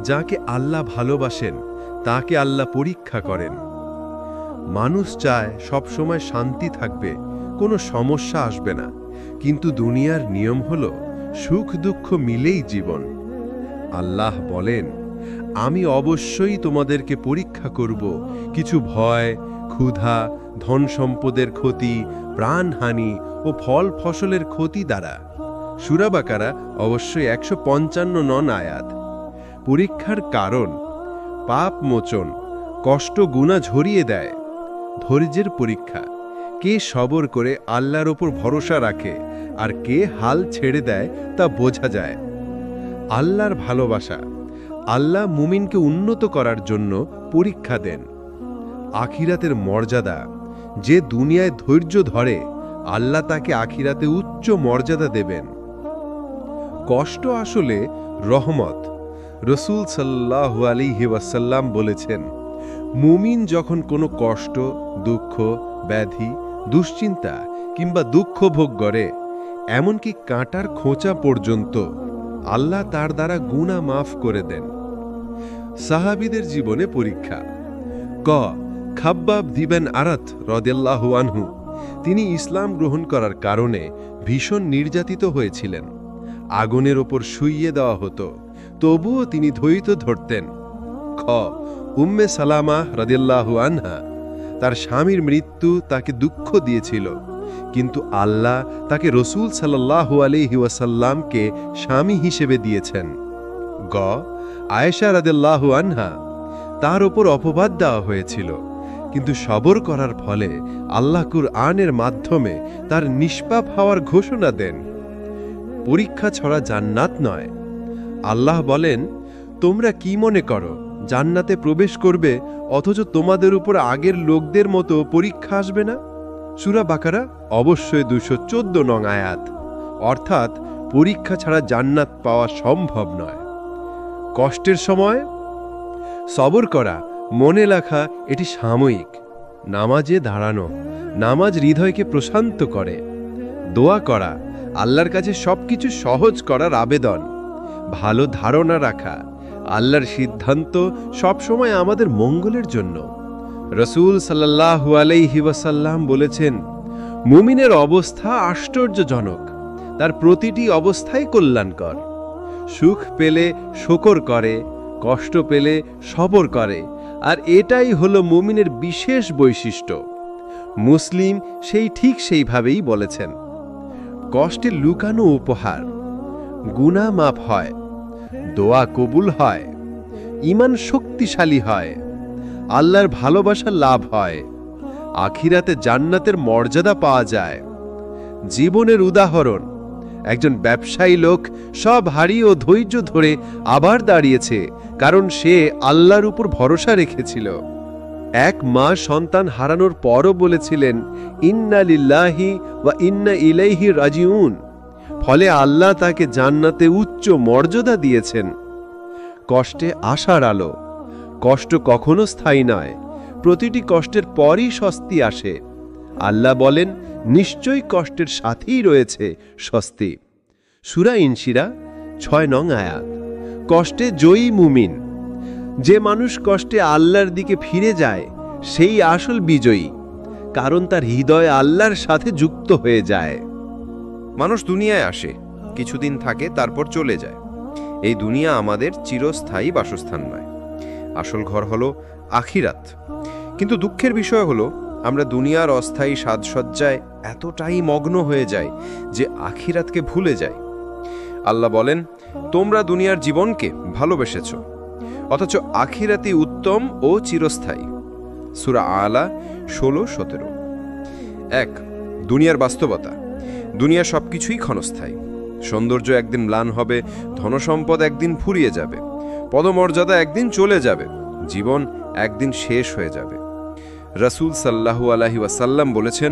যাকে আল্লাহ ভালোবাসেন তাকে আল্লাহ পরীক্ষা করেন। মানুষ চায় সবসময় শান্তি থাকবে, কোনো সমস্যা আসবে না। কিন্তু দুনিয়ার নিয়ম হল সুখ দুঃখ মিলেই জীবন। আল্লাহ বলেন, আমি অবশ্যই তোমাদেরকে পরীক্ষা করব কিছু ভয়, ক্ষুধা, ধন সম্পদের ক্ষতি, প্রাণহানি ও ফল ফসলের ক্ষতি দ্বারা। সূরা বাকারা অবশ্যই 155 আয়াত। পরীক্ষার কারণ পাপ মোচন, কষ্ট গুনাহ ঝরিয়ে দেয়। ধৈর্যের পরীক্ষা, কে সবর করে আল্লাহর ওপর ভরসা রাখে আর কে হাল ছেড়ে দেয় তা বোঝা যায়। আল্লাহর ভালোবাসা, আল্লাহ মুমিনকে উন্নত করার জন্য পরীক্ষা দেন। আখিরাতের মর্যাদা, যে দুনিয়ায় ধৈর্য ধরে আল্লাহ তাকে আখিরাতে উচ্চ মর্যাদা দেবেন। কষ্ট আসলে রহমত। রসূল সাল্লাল্লাহু আলাইহি ওয়াসাল্লাম বলেছেন, মুমিন যখন কোনো কষ্ট, দুঃখ, ব্যাধি, দুশ্চিন্তা কিংবা দুঃখ ভোগ করে, এমনকি কাঁটার খোঁচা পর্যন্ত, আল্লাহ তার দ্বারা গুনাহ মাফ করে দেন। সাহাবীদের জীবনে পরীক্ষা। খাব্বাব বিন আরাত রাদিয়াল্লাহু আনহু, তিনি ইসলাম গ্রহণ করার কারণে ভীষণ নির্যাতিত হয়েছিলেন। আগুনের ওপর শুইয়ে দেওয়া হতো, তবুও তিনি ধৈর্য ধরতেন। উম্মে সালামা রাদিয়াল্লাহু আনহা, তার স্বামীর মৃত্যু তাকে দুঃখ দিয়েছিল, কিন্তু আল্লাহ তাকে রসূল সাল্লাল্লাহু আলাইহি ওয়াসাল্লামকে স্বামী হিসেবে দিয়েছেন। আয়েশা রাদিয়াল্লাহু আনহা, তার ওপর অপবাদ দেওয়া হয়েছিল, কিন্তু সবর করার ফলে আল্লাহ কুরআনের মাধ্যমে তার নিষ্পাপ হওয়ার ঘোষণা দেন। পরীক্ষা ছড়া জান্নাত নয়। আল্লাহ বলেন, তোমরা কি মনে করো জান্নাতে প্রবেশ করবে অথচ তোমাদের উপর আগের লোকদের মতো পরীক্ষা আসবে না? সূরা বাকারা অবশ্যই 214 আয়াত। অর্থাৎ পরীক্ষা ছাড়া জান্নাত পাওয়া সম্ভব নয়। কষ্টের সময় সবর করা, মনে রাখা এটি সাময়িক। নামাজে দাঁড়ানো, নামাজ হৃদয়কে প্রশান্ত করে। দোয়া করা, আল্লাহর কাছে সবকিছু সহজ করার আবেদন। ভালো ধারণা রাখা, আল্লাহর সিদ্ধান্ত সবসময় আমাদের মঙ্গলের জন্য। রসূল সাল্লাল্লাহু আলাইহি ওয়াসাল্লাম বলেছেন, মুমিনের অবস্থা আশ্চর্যজনক, তার প্রতিটি অবস্থাই কল্যাণকর। সুখ পেলে শকর করে, কষ্ট পেলে সবর করে, আর এটাই হলো মুমিনের বিশেষ বৈশিষ্ট্য। মুসলিম সেইভাবেই বলেছেন। কষ্টে লুকানো উপহার, গুনাহ মাফ হয়, দোয়া কবুল হয়, ঈমান শক্তিশালী হয়, আল্লাহর ভালোবাসা লাভ হয়, আখিরাতে জান্নাতের মর্যাদা পাওয়া যায়। জীবনের উদাহরণ, একজন ব্যবসায়ী লোক সব হারিয়ে ও ধৈর্য ধরে আবার দাঁড়িয়েছে, কারণ সে আল্লাহর উপর ভরসা রেখেছিল। এক মা সন্তান হারানোর পরও বলেছিলেন, ইন্না লিল্লাহি ওয়া ইন্না ইলাইহি রাজিউন। ফলে আল্লাহ তাকে জান্নাতে উচ্চ মর্যাদা দিয়েছেন। কষ্টে আশার আলো। কষ্ট কখনো স্থায়ী নয়, প্রতিটি কষ্টের পরই স্বস্তি আসে। আল্লাহ বলেন, নিশ্চয়ই কষ্টের সাথেই রয়েছে স্বস্তি। সূরা ইনশিরা 6 নং আয়াত। কষ্টে জয়ী মুমিন। যে মানুষ কষ্টে আল্লাহর দিকে ফিরে যায় সেই আসল বিজয়ী, কারণ তার হৃদয় আল্লাহর সাথে যুক্ত হয়ে যায়। মানুষ দুনিয়ায় আসে, কিছুদিন থাকে, তারপর চলে যায়। এই দুনিয়া আমাদের চিরস্থায়ী বাসস্থান নয়। আসল ঘর হলো আখিরাত। কিন্তু দুঃখের বিষয় হলো আমরা দুনিয়ার অস্থায়ী সাজসজ্জায় এতটাই মগ্ন হয়ে যাই যে আখিরাতকে ভুলে যাই। আল্লাহ বলেন, তোমরা দুনিয়ার জীবনকে ভালোবেসেছ, অথচ আখিরাতই উত্তম ও চিরস্থায়ী। সূরা আলা 16-17। 1. দুনিয়ার বাস্তবতা। দুনিয়া সবকিছুই ক্ষণস্থায়ী। সৌন্দর্য একদিন ম্লান হবে, ধনসম্পদ একদিন ফুরিয়ে যাবে, পদমর্যাদা একদিন চলে যাবে, জীবন একদিন শেষ হয়ে যাবে। রাসূল সাল্লাল্লাহু আলাইহি ওয়াসাল্লাম বলেছেন,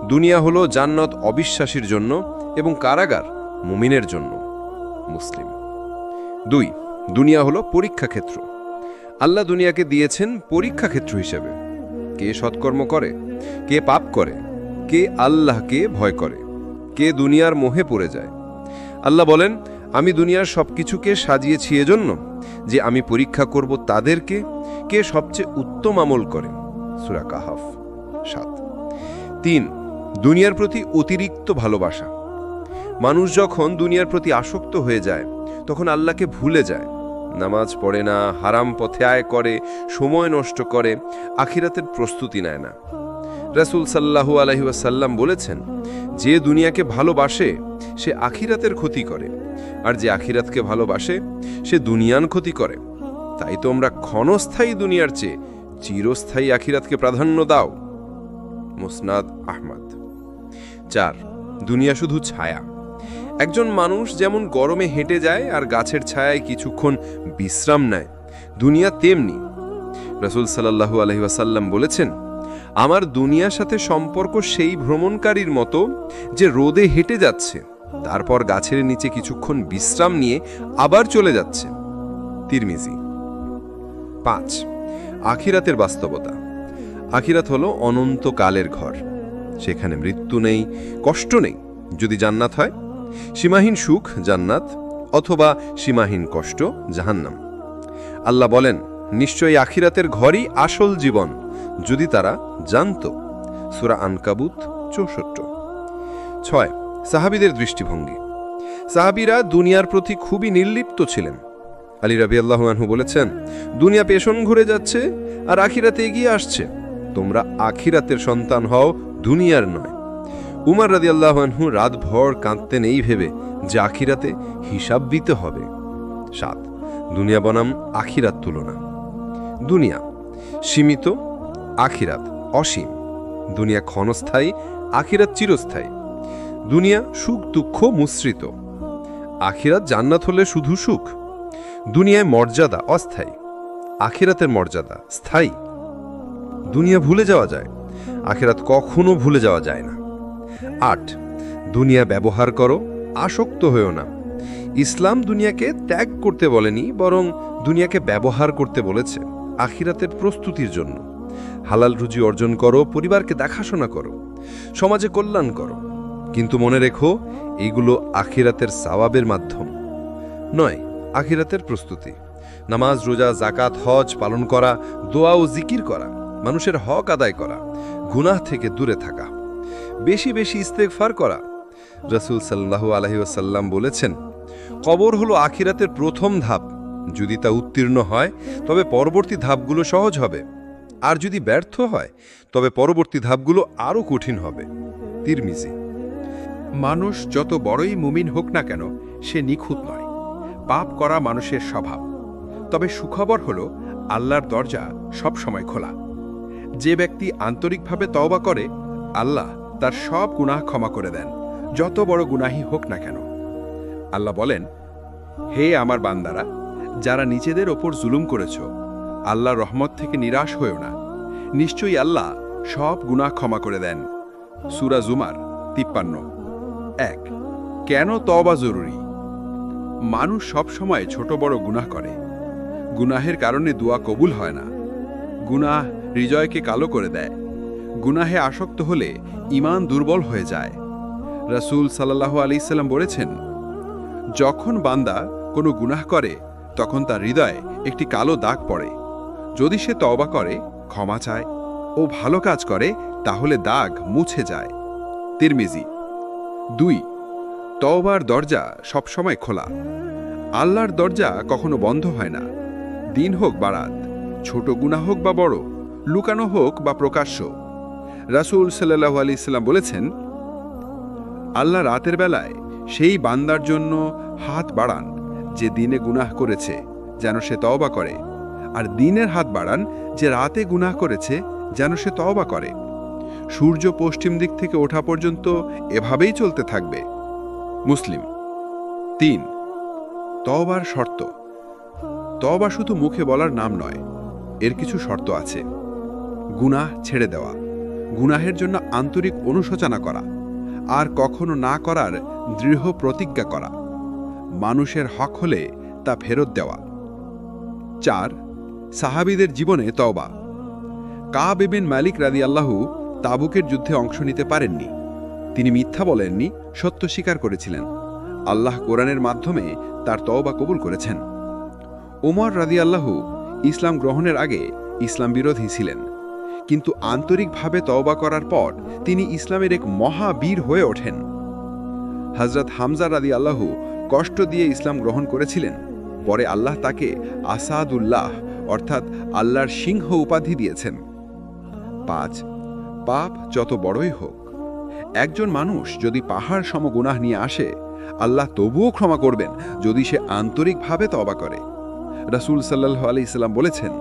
দুনিয়া হলো জান্নাত অবিশ্বাসীর জন্য এবং কারাগার মুমিনের জন্য। মুসলিম। 2. দুনিয়া হলো পরীক্ষা ক্ষেত্র। আল্লাহ দুনিয়াকে দিয়েছেন পরীক্ষা ক্ষেত্র হিসেবে। কে সৎকর্ম করে, কে পাপ করে, কে আল্লাহকে ভয় করে, কে দুনিয়ার মোহে পড়ে যায়। আল্লাহ বলেন, আমি দুনিয়ার সবকিছুকে সাজিয়েছি এজন্য যে আমি পরীক্ষা করব তাদেরকে কে সবচেয়ে উত্তম আমল করে। সূরা কাহাফ 7। 3. দুনিয়ার প্রতি অতিরিক্ত ভালোবাসা। মানুষ যখন দুনিয়ার প্রতি আসক্ত হয়ে যায় তখন আল্লাহকে ভুলে যায়, নামাজ পড়ে না, হারাম পথে আয় করে, সময় নষ্ট করে, আখিরাতের প্রস্তুতি নেয় না। রাসূল সাল্লাল্লাহু আলাইহি ওয়াসাল্লাম বলেছেন, যে দুনিয়াকে ভালোবাসে সে আখিরাতের ক্ষতি করে, আর যে আখিরাতকে ভালোবাসে সে দুনিয়ার ক্ষতি করে। তাই তোমরা ক্ষণস্থায়ী দুনিয়ার চেয়ে চিরস্থায়ী আখিরাতকে প্রাধান্য দাও। মুসনাদ আহমদ। 4. দুনিয়া শুধু ছায়া। একজন মানুষ যেমন গরমে হেঁটে যায় আর গাছের ছায়ায় কিছুক্ষণ বিশ্রাম নেয়, দুনিয়া তেমনি। রাসূল সাল্লাল্লাহু আলাইহি ওয়াসাল্লাম বলেছেন, আমার দুনিয়ার সাথে সম্পর্ক সেই ভ্রমণকারীর মতো যে রোদে হেঁটে যাচ্ছে, তারপর গাছের নিচে কিছুক্ষণ বিশ্রাম নিয়ে আবার চলে যাচ্ছে। তিরমিজি। 5. আখিরাতের বাস্তবতা। আখিরাত হলো অনন্তকালের ঘর। সেখানে মৃত্যু নেই, কষ্ট নেই। যদি জান্নাত হয়, সীমাহীন সুখ জান্নাত, অথবা সীমাহীন কষ্ট জাহান্নাম। আল্লাহ বলেন, নিশ্চয়ই আখিরাতের ঘরই আসল জীবন, যদি তারা জানত। সূরা আনকাবুত 64। 6. সাহাবীদের দৃষ্টিভঙ্গি। সাহাবীরা দুনিয়ার প্রতি খুবই নির্লিপ্ত ছিলেন। আলী রাদিয়াল্লাহু আনহু বলেছেন, দুনিয়া পেছন ঘুরে যাচ্ছে আর আখিরাতে এগিয়ে আসছে, তোমরা আখিরাতের সন্তান হও, দুনিয়ার নয়। উমর রাদিয়াল্লাহু আনহু রাতভর কাঁদতেন এই ভেবে যে আখিরাতে হিসাব দিতে হবে। 7. দুনিয়া বনাম আখিরাত তুলনা। দুনিয়া সীমিত, আখিরাত অসীম। দুনিয়া ক্ষণস্থায়ী, আখিরাত চিরস্থায়ী। দুনিয়া সুখ দুঃখ মুশ্রিত, আখিরাত জান্নাত হলে শুধু সুখ। দুনিয়ায় মর্যাদা অস্থায়ী, আখিরাতের মর্যাদা স্থায়ী। দুনিয়া ভুলে যাওয়া যায়, আখিরাত কখনো ভুলে যাওয়া যায় না। 8. দুনিয়া ব্যবহার করো, আসক্ত হয়েও না। ইসলাম দুনিয়াকে ত্যাগ করতে বলেনি, বরং দুনিয়াকে ব্যবহার করতে বলেছে আখিরাতের প্রস্তুতির জন্য। হালাল রুজি অর্জন করো, পরিবারকে দেখাশোনা করো, সমাজে কল্যাণ করো, কিন্তু মনে রেখো এইগুলো আখিরাতের সওয়াবের মাধ্যম নয়, আখিরাতের প্রস্তুতি। নামাজ, রোজা, যাকাত, হজ পালন করা, দোয়া ও জিকির করা, মানুষের হক আদায় করা, গুনাহ থেকে দূরে থাকা, বেশি বেশি ইস্তেগফার করা। রাসূল সাল্লাল্লাহু আলাইহি ওয়াসাল্লাম বলেছেন, কবর হলো আখিরাতের প্রথম ধাপ। যদি তা উত্তীর্ণ হয় তবে পরবর্তী ধাপগুলো সহজ হবে, আর যদি ব্যর্থ হয় তবে পরবর্তী ধাপগুলো আরও কঠিন হবে। তিরমিজি। মানুষ যত বড়ই মুমিন হোক না কেন, সে নিখুঁত নয়। পাপ করা মানুষের স্বভাব। তবে সুখবর হল, আল্লাহর দরজা সব সময় খোলা। যে ব্যক্তি আন্তরিকভাবে তওবা করে, আল্লাহ তার সব গুনাহ ক্ষমা করে দেন, যত বড় গুনাহী হোক না কেন। আল্লাহ বলেন, হে আমার বান্দারা, যারা নিজেদের ওপর জুলুম করেছ, আল্লাহর রহমত থেকে নিরাশ হয়েও না। নিশ্চয়ই আল্লাহ সব গুনাহ ক্ষমা করে দেন। সূরা জুমার 53। 1. কেন তওবা জরুরি? মানুষ সব সময় ছোট বড় গুনাহ করে। গুনাহের কারণে দোয়া কবুল হয় না। গুনাহ হৃদয়কে কালো করে দেয়। গুনাহে আসক্ত হলে ঈমান দুর্বল হয়ে যায়। রাসূল সাল্লাল্লাহু আলাইহি সাল্লাম বলেছেন, যখন বান্দা কোনো গুনাহ করে তখন তার হৃদয়ে একটি কালো দাগ পড়ে। যদি সে তওবা করে, ক্ষমা চায় ও ভালো কাজ করে তাহলে দাগ মুছে যায়। তিরমিজি। 2, তওবার দরজা সবসময় খোলা। আল্লাহর দরজা কখনো বন্ধ হয় না। দিন হোক বা রাত, ছোট গুনাহ হোক বা বড়, লুকানো হোক বা প্রকাশ্য। রাসূল সাল্লাল্লাহু আলাইহি সাল্লাম বলেছেন, আল্লাহ রাতের বেলায় সেই বান্দার জন্য হাত বাড়ান যে দিনে গুনাহ করেছে, যেন সে তওবা করে, আর দিনের হাত বাড়ান যে রাতে গুনাহ করেছে, যেন সে তওবা করে। সূর্য পশ্চিম দিক থেকে ওঠা পর্যন্ত এভাবেই চলতে থাকবে। মুসলিম। 3, তওবার শর্ত। তওবা শুধু মুখে বলার নাম নয়, এর কিছু শর্ত আছে। গুনাহ ছেড়ে দেওয়া, গুনাহের জন্য আন্তরিক অনুশোচনা করা, আর কখনো না করার দৃঢ় প্রতিজ্ঞা করা। মানুষের হক হলে তা ফেরত দেওয়া। 4, সাহাবীদের জীবনে তওবা। কাব ইবনে মালিক রাদিয়াল্লাহু তাবুকের যুদ্ধে অংশ নিতে পারেননি। তিনি মিথ্যা বলেননি, সত্য স্বীকার করেছিলেন। আল্লাহ কোরআনের মাধ্যমে তার তওবা কবুল করেছেন। ওমর রাদিয়াল্লাহু ইসলাম গ্রহণের আগে ইসলাম বিরোধী ছিলেন, কিন্তু আন্তরিকভাবে তওবা করার পর তিনি ইসলামের এক মহাবীর হয়ে ওঠেন। হযরত হামজা রাদিয়াল্লাহু কষ্ট দিয়ে ইসলাম গ্রহণ করেছিলেন। পরে আল্লাহ তাকে আসাদুল্লাহ অর্থাৎ আল্লাহর সিংহ উপাধি দিয়েছেন। 5, পাপ যত বড়ই হোক। একজন মানুষ যদি পাহাড় সম গুনাহ নিয়ে আসে, আল্লাহ তবুও ক্ষমা করবেন যদি সে আন্তরিকভাবে তওবা করে। রাসূল সাল্লাল্লাহু আলাইহি সাল্লাম বলেছেন,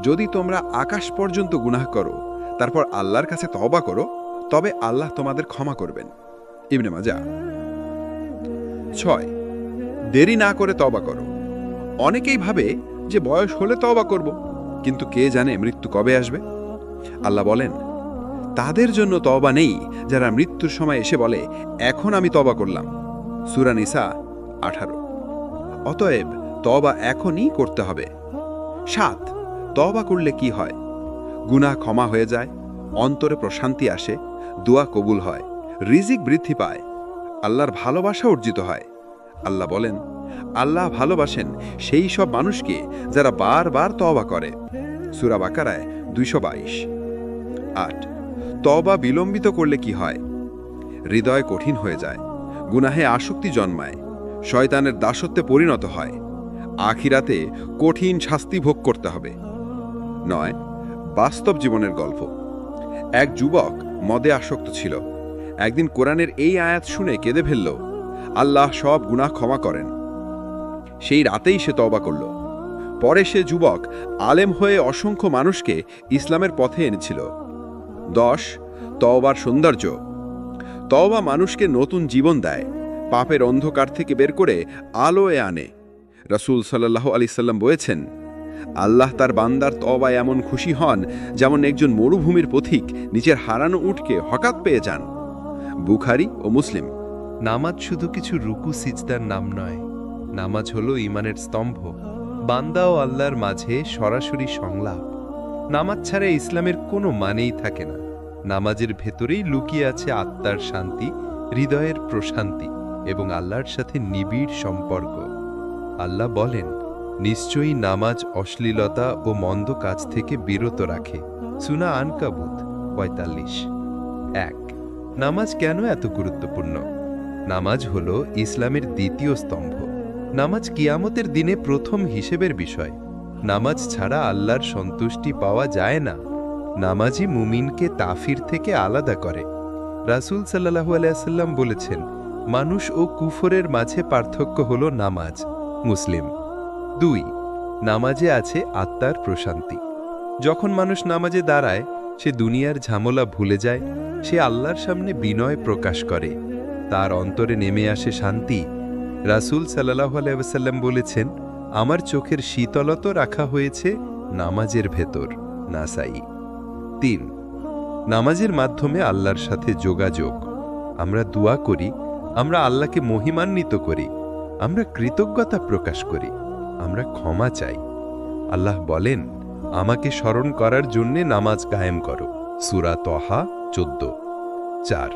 যদি তোমরা আকাশ পর্যন্ত গুনাহ করো, তারপর আল্লাহর কাছে তওবা করো, তবে আল্লাহ তোমাদের ক্ষমা করবেন। ইবনে মাজাহ। 6, দেরি না করে তওবা করো। অনেকেই ভাবে যে বয়স হলে তওবা করব, কিন্তু কে জানে মৃত্যু কবে আসবে। আল্লাহ বলেন, তাদের জন্য তওবা নেই যারা মৃত্যুর সময় এসে বলে, এখন আমি তওবা করলাম। সূরা নিসা 18। অতএব তওবা এখনই করতে হবে। 7, তওবা করলে কি হয়? গুনাহ ক্ষমা হয়ে যায়, অন্তরে প্রশান্তি আসে, দোয়া কবুল হয়, রিজিক বৃদ্ধি পায়, আল্লাহর ভালোবাসা অর্জিত হয়। আল্লাহ বলেন, আল্লাহ ভালোবাসেন সেই সব মানুষকে যারা বারবার তওবা করে। সূরা বাকারায় 222। 8, তওবা বিলম্বিত করলে কি হয়? হৃদয় কঠিন হয়ে যায়, গুনাহে আসক্তি জন্মায়, শয়তানের দাসত্বে পরিণত হয়, আখিরাতে কঠিন শাস্তি ভোগ করতে হবে। 9, বাস্তব জীবনের গল্প। এক যুবক মদে আসক্ত ছিল। একদিন কোরআনের এই আয়াত শুনে কেঁদে ফেলল, আল্লাহ সব গুনাহ ক্ষমা করেন। সেই রাতেই সে তওবা করল। পরে সে যুবক আলেম হয়ে অসংখ্য মানুষকে ইসলামের পথে এনেছিল। 10, তওবার সৌন্দর্য। তওবা মানুষকে নতুন জীবন দেয়, পাপের অন্ধকার থেকে বের করে আলোয় আনে। রাসূল সাল্লাল্লাহু আলাইহি সাল্লাম বলেছেন, আল্লাহ তার বান্দার তওবায় এমন খুশি হন যেমন একজন মরুভূমির পথিক নিজের হারানো উটকে হঠাৎ পেয়ে যান। বুখারী ও মুসলিম। নামাজ শুধু কিছু রুকু সিজদার নাম নয়, নামাজ হলো ঈমানের স্তম্ভ, বান্দা ও আল্লাহর মাঝে সরাসরি সংলাপ। নামাজ ছাড়া ইসলামের কোনো মানেই থাকে না। নামাজের ভেতরেই লুকিয়ে আছে আত্মার শান্তি, হৃদয়ের প্রশান্তি এবং আল্লাহর সাথে নিবিড় সম্পর্ক। আল্লাহ বলেন, নিশ্চয়ই নামাজ অশ্লীলতা ও মন্দ কাজ থেকে বিরত রাখে। সূরা আনকাবুত 45। 1, নামাজ কেন এত গুরুত্বপূর্ণ? নামাজ হলো ইসলামের দ্বিতীয় স্তম্ভ। নামাজ কিয়ামতের দিনে প্রথম হিসেবের বিষয়। নামাজ ছাড়া আল্লাহর সন্তুষ্টি পাওয়া যায় না। নামাজই মুমিনকে তাফির থেকে আলাদা করে। রাসূল সাল্লাল্লাহু আলাইহি ওয়াসাল্লাম বলেছেন, মানুষ ও কুফরের মাঝে পার্থক্য হলো নামাজ। মুসলিম। 2, নামাজে আছে আত্মার প্রশান্তি। যখন মানুষ নামাজে দাঁড়ায়, সে দুনিয়ার ঝামেলা ভুলে যায়, সে আল্লাহর সামনে বিনয় প্রকাশ করে, তার অন্তরে নেমে আসে শান্তি। রাসূল সাল্লাল্লাহু আলাইহি ওয়াসাল্লাম বলেছেন, আমার চোখের শীতলতা রাখা হয়েছে নামাজের ভেতর। নাসাই। 3, নামাজের মাধ্যমে আল্লাহর সাথে যোগাযোগ। আমরা দোয়া করি, আমরা আল্লাহকে মহিমান্বিত করি, আমরা কৃতজ্ঞতা প্রকাশ করি, আমরা ক্ষমা চাই। আল্লাহ বলেন, আমাকে স্মরণ করার জন্যে নামাজ কায়েম করো। সূরা তহা 14। 4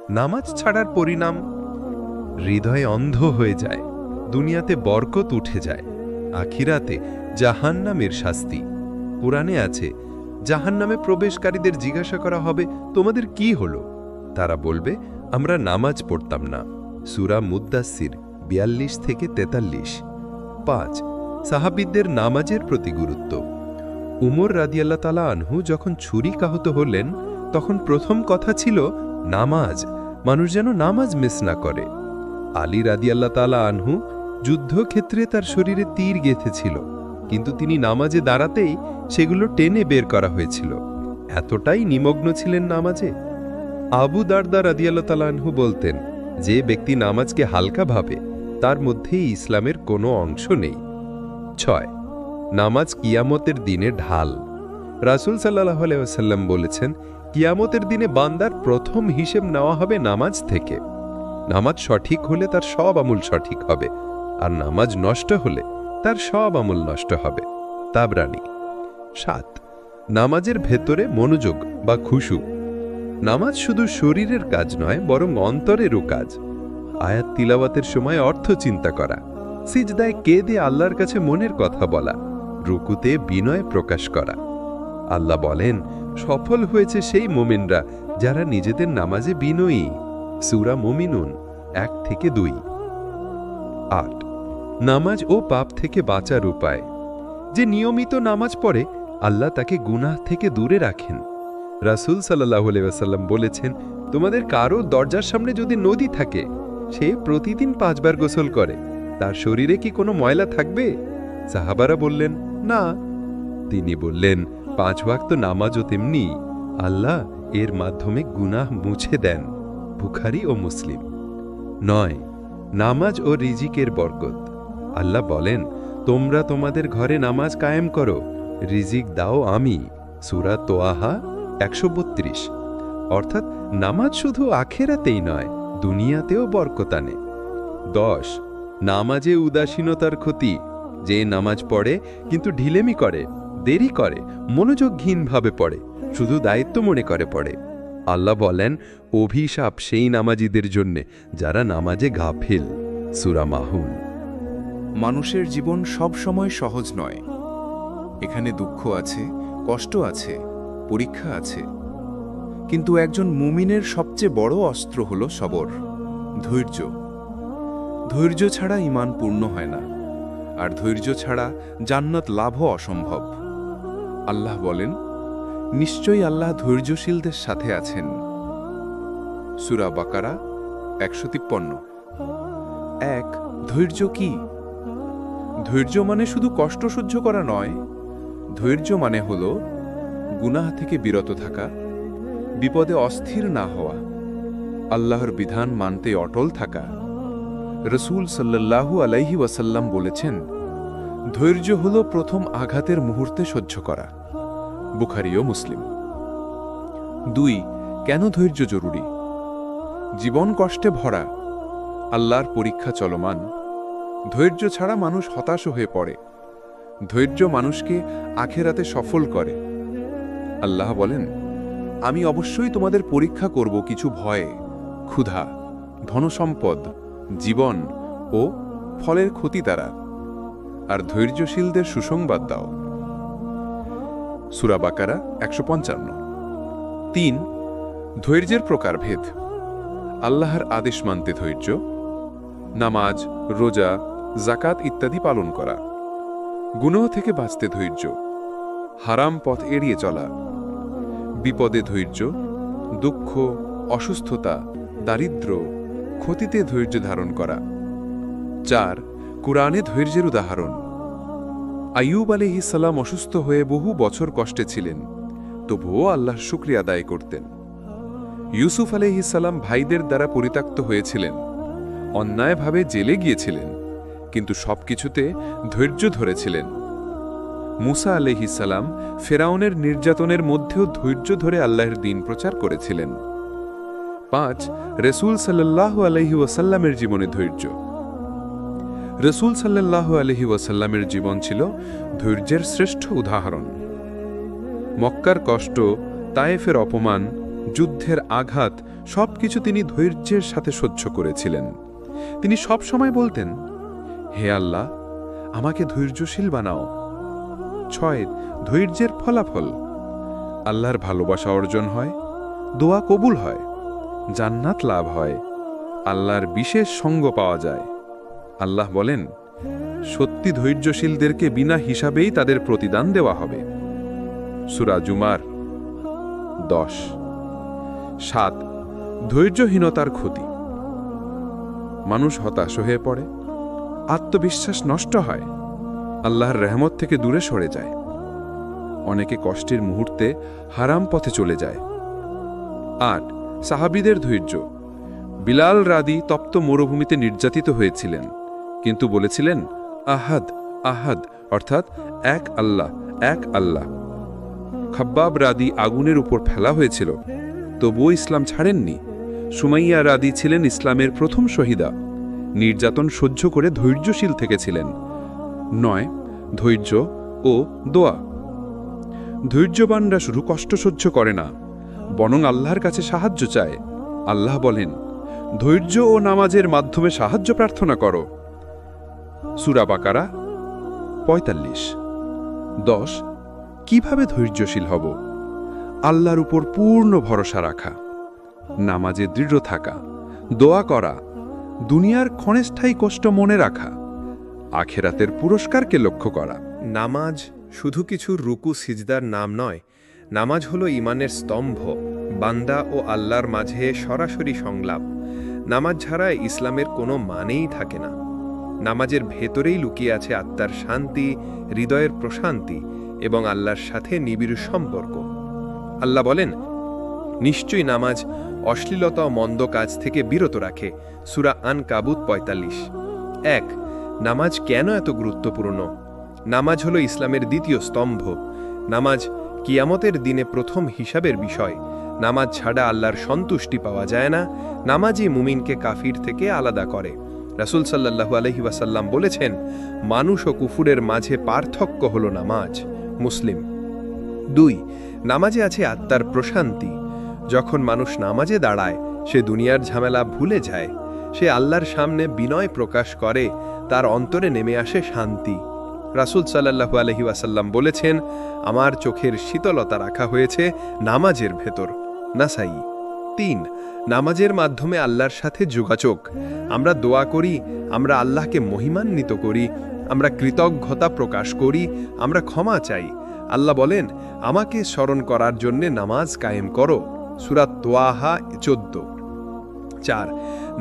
নামাজ ছাড়ার পরিণাম হৃদয় অন্ধ হয়ে যায়, দুনিয়াতে বরকত উঠে যায়, আখিরাতে জাহান্নামের শাস্তি। কুরআনে আছে, জাহান্নামে প্রবেশকারীদের জিজ্ঞাসা করা হবে, তোমাদের কি হলো? তারা বলবে, আমরা নামাজ পড়তাম না। সূরা মুদ্দাসসির 42 থেকে 43। 5 সাহাবীদের নামাজের প্রতি গুরুত্ব। উমর রাদিয়াল্লাহু তাআলা আনহু যখন ছুরিকাহত হলেন, তখন প্রথম কথা ছিল নামাজ, মানুষ যেন নামাজ মিস না করে। আলী রাদিয়াল্লাহু তাআলা আনহু যুদ্ধক্ষেত্রে তার শরীরে তীর গেঁথেছিল, কিন্তু তিনি নামাজে দাঁড়াতেই সেগুলো টেনে বের করা হয়েছিল। এতটাই নিমগ্ন ছিলেন নামাজে। আবু দারদা রাদিয়াল্লাহু তাআলা আনহু বলতেন, যে ব্যক্তি নামাজকে হালকা ভাবে তার মধ্যেই ইসলামের কোনো অংশ নেই। 6 নামাজ কিয়ামতের দিনে ঢাল। রাসূল সাল্লাল্লাহু আলাইহি ওয়াসাল্লাম বলেছেন, কিয়ামতের দিনে বান্দার প্রথম হিসেব নেওয়া হবে নামাজ থেকে। নামাজ সঠিক হলে তার সব আমল সঠিক হবে, আর নামাজ নষ্ট হলে তার সব আমল নষ্ট হবে। তাবরানী। 7 নামাজের ভেতরে মনোযোগ বা খুশু। নামাজ শুধু শরীরের কাজ নয়, বরং অন্তরেরও কাজ। আয়াত তিলাওয়াতের সময় অর্থ চিন্তা করা, সিজদায় কেঁদে আল্লাহর কাছে মনের কথা বলা, রুকুতে বিনয় প্রকাশ করা। আল্লাহ বলেন, সফল হয়েছে সেই মুমিনরা যারা নিজেদের নামাজে বিনয়ী। সূরা মুমিনুন 1 থেকে 2। 8 নামাজ ও পাপ থেকে বাঁচার উপায়। যে নিয়মিত নামাজ পড়ে, আল্লাহ তাকে গুনাহ থেকে দূরে রাখেন। রাসূল সাল্লাল্লাহু আলাইহি ওয়াসাল্লাম বলেছেন, তোমাদের কারো দরজার সামনে যদি নদী থাকে, সে প্রতিদিন 5 বার গোসল করে, তার শরীরে কি কোনো ময়লা থাকবে? সাহাবারা বললেন, না। তিনি বললেন, 5 ওয়াক্ত নামাজও তেমনি, আল্লাহ এর মাধ্যমে গুনাহ মুছে দেন। বুখারী ও মুসলিম। 9 নামাজ ও রিজিকের বরকত। আল্লাহ বলেন, তোমরা তোমাদের ঘরে নামাজ কায়েম করো, রিজিক দাও আমি। সূরা তোয়াহা 132। অর্থাৎ নামাজ শুধু আখেরাতেই নয়, দুনিয়াতেও বরকত আনে। 10 নামাজে উদাসীনতার ক্ষতি। যে নামাজ পড়ে কিন্তু ঢিলেমি করে, দেরি করে, মনোযোগহীনভাবে পড়ে, শুধু দায়িত্ব মনে করে পড়ে, আল্লাহ বলেন, অভিশাপ সেই নামাজীদের জন্যে যারা নামাজে গাফিল। সূরা মাহুন। মানুষের জীবন সব সময় সহজ নয়। এখানে দুঃখ আছে, কষ্ট আছে, পরীক্ষা আছে। কিন্তু একজন মুমিনের সবচেয়ে বড় অস্ত্র হল সবর, ধৈর্য। ধৈর্য ছাড়া ঈমান পূর্ণ হয় না, আর ধৈর্য ছাড়া জান্নাত লাভও অসম্ভব। আল্লাহ বলেন, নিশ্চয়ই আল্লাহ ধৈর্যশীলদের সাথে আছেন। সূরা বাকারা 153। 1 ধৈর্য কি? ধৈর্য মানে শুধু কষ্ট সহ্য করা নয়। ধৈর্য মানে হল গুনাহ থেকে বিরত থাকা, বিপদে অস্থির না হওয়া, আল্লাহর বিধান মানতে অটল থাকা। রাসূল সাল্লাল্লাহু আলাইহি ওয়াসাল্লাম বলেছেন, ধৈর্য হল প্রথম আঘাতের মুহূর্তে সহ্য করা। বুখারী ও মুসলিম। 2 কেন ধৈর্য জরুরি? জীবন কষ্টে ভরা, আল্লাহর পরীক্ষা চলমান। ধৈর্য ছাড়া মানুষ হতাশ হয়ে পড়ে। ধৈর্য মানুষকে আখেরাতে সফল করে। আল্লাহ বলেন, আমি অবশ্যই তোমাদের পরীক্ষা করব কিছু ভয়ে, ক্ষুধা, ধনসম্পদ, জীবন ও ফলের ক্ষতি দ্বারা, আর ধৈর্যশীলদের সুসংবাদ দাও। সূরা বাকারা 155। 3 ধৈর্যের প্রকারভেদ। আল্লাহর আদেশ মানতে ধৈর্য, নামাজ, রোজা, যাকাত ইত্যাদি পালন করা। গুনাহ থেকে বাঁচতে ধৈর্য, হারাম পথ এড়িয়ে চলা। বিপদে ধৈর্য, দুঃখ, অসুস্থতা, দারিদ্র্য, ক্ষতিতে ধৈর্য ধারণ করা। 4 কুরআনে ধৈর্যের উদাহরণ। আইয়ুব আলাইহিস সালাম অসুস্থ হয়ে বহু বছর কষ্টে ছিলেন, তবুও আল্লাহর শুকরিয়া আদায় করতেন। ইউসুফ আলাইহিস সালাম ভাইদের দ্বারা পরিত্যক্ত হয়েছিলেন, অন্যায়ভাবে জেলে গিয়েছিলেন, কিন্তু সবকিছুতে ধৈর্য ধরেছিলেন। মুসা আলাইহিস সালাম ফেরাউনের নির্যাতনের মধ্যেও ধৈর্য ধরে আল্লাহর দ্বীন প্রচার করেছিলেন। 5 রাসূল সাল্লাল্লাহু আলাইহি ওয়াসাল্লামের জীবনে ধৈর্য। রাসূল সাল্লাল্লাহু আলাইহি ওয়াসাল্লামের জীবন ছিল ধৈর্যের শ্রেষ্ঠ উদাহরণ। মক্কার কষ্ট, তায়েফের অপমান, যুদ্ধের আঘাত সবকিছু তিনি ধৈর্যের সাথে সহ্য করেছিলেন। তিনি সব সময় বলতেন, হে আল্লাহ, আমাকে ধৈর্যশীল বানাও। 6 ধৈর্যের ফলাফল: আল্লাহর ভালোবাসা অর্জন হয়, দোয়া কবুল হয়, জান্নাত লাভ হয়, আল্লাহর বিশেষ সঙ্গ পাওয়া যায়। আল্লাহ বলেন, সত্যি ধৈর্যশীলদেরকে বিনা হিসাবেই তাদের প্রতিদান দেওয়া হবে। সূরা জুমার 10। 7 ধৈর্যহীনতার ক্ষতি: মানুষ হতাশ হয়ে পড়ে, আত্মবিশ্বাস নষ্ট হয়, আল্লাহর রহমত থেকে দূরে সরে যায়। অনেকে কষ্টের মুহূর্তে হারাম পথে চলে যায়। 8 সাহাবীদের ধৈর্য: বিলাল রাদি তপ্ত মরুভূমিতে নির্যাতিত হয়েছিলেন, কিন্তু বলেছিলেন, আহাদ আহাদ, অর্থাৎ এক আল্লাহ, এক আল্লাহ। খাব্বাব রাদি আগুনের উপর ফেলা হয়েছিল, তবুও ইসলাম ছাড়েননি। সুমাইয়া রাদি ছিলেন ইসলামের প্রথম শহীদা, নির্যাতন সহ্য করে ধৈর্যশীল থেকেছিলেন। 9 ধৈর্য ও দোয়া: ধৈর্যবানরা শুধু কষ্ট সহ্য করে না, বরং আল্লাহর কাছে সাহায্য চায়। আল্লাহ বলেন, ধৈর্য ও নামাজের মাধ্যমে সাহায্য প্রার্থনা করো। সূরা বাকারা 45। 10 কিভাবে ধৈর্যশীল হব? আল্লাহর উপর পূর্ণ ভরসা রাখা, নামাজে দৃঢ় থাকা, দোয়া করা, দুনিয়ার ক্ষণস্থায়ী কষ্ট মনে রাখা, আখেরাতের পুরস্কারকে লক্ষ্য করা। নামাজ শুধু কিছু রুকু সিজদার নাম নয়, নামাজ হলো ঈমানের স্তম্ভ, বান্দা ও আল্লাহর মাঝে সরাসরি সংলাপ। নামাজ ছাড়া ইসলামের কোনো মানেই থাকে না। নামাজের ভেতরেই লুকিয়ে আছে আত্মার শান্তি, হৃদয়ের প্রশান্তি এবং আল্লাহর সাথে নিবিড় সম্পর্ক। আল্লাহ বলেন, নিশ্চয়ই নামাজ অশ্লীলতা ও মন্দ কাজ থেকে বিরত রাখে। সূরা আনকাবুত 45। 1 নামাজ কেন এত গুরুত্বপূর্ণ? নামাজ হলো ইসলামের দ্বিতীয় স্তম্ভ। নামাজ কিয়ামতের দিনে প্রথম হিসাবের বিষয়। নামাজ ছাড়া আল্লাহর সন্তুষ্টি পাওয়া যায় না। নামাজই মুমিনকে কাফির থেকে আলাদা করে। রাসূল সাল্লাল্লাহু আলাইহি ওয়াসাল্লাম বলেছেন, মানুষ ও কুফুরের মাঝে পার্থক্য হলো নামাজ। মুসলিম। 2 নামাজে আছে আত্মার প্রশান্তি। যখন মানুষ নামাজে দাঁড়ায়, সে দুনিয়ার ঝামেলা ভুলে যায়। সে আল্লাহর সামনে বিনয় প্রকাশ করে, তার অন্তরে নেমে আসে শান্তি। রাসূল সাল্লাল্লাহু আলাইহি ওয়াসাল্লাম বলেছেন, আমার চোখের শীতলতা রাখা হয়েছে নামাজের ভেতর। নাসাই। 3 নামাজের মাধ্যমে আল্লাহর সাথে যোগাযোগ। আমরা দোয়া করি, আমরা আল্লাহকে মহিমান্বিত করি, আমরা কৃতজ্ঞতা প্রকাশ করি, আমরা ক্ষমা চাই। আল্লাহ বলেন, আমাকে স্মরণ করার জন্য নামাজ কায়েম করো। সূরা তোয়াহা 14। 4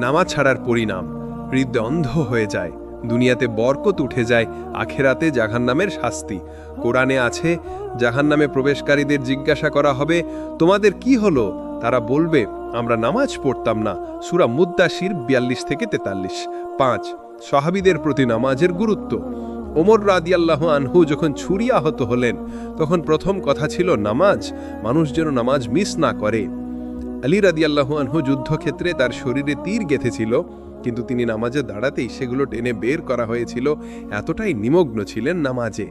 নামাজ ছাড়ার পরিণাম: হৃদয় অন্ধ হয়ে যায়, দুনিয়াতে বরকত উঠে যায়, আখেরাতে জাহান্নামের শাস্তি। কোরআনে আছে, জাহান্নামে প্রবেশকারীদের জিজ্ঞাসা করা হবে, তোমাদের কি হলো? তারা বলবে, আমরা নামাজ পড়তাম না। সূরা মুদ্দাশির 42 থেকে 43। 5 সাহাবীদের প্রতি নামাজের গুরুত্ব। ওমর রাদিয়াল্লাহু আনহু যখন ছুরি আহত হলেন, তখন প্রথম কথা ছিল নামাজ, মানুষ যেন নামাজ মিস না করে। আলী রাদিয়াল্লাহু আনহু যুদ্ধক্ষেত্রে তার শরীরে তীর গেঁথেছিল, কিন্তু তিনি নামাজে দাঁড়াতেই সেগুলো টেনে বের করা হয়েছিল, এতটাই নিমগ্ন ছিলেন নামাজে।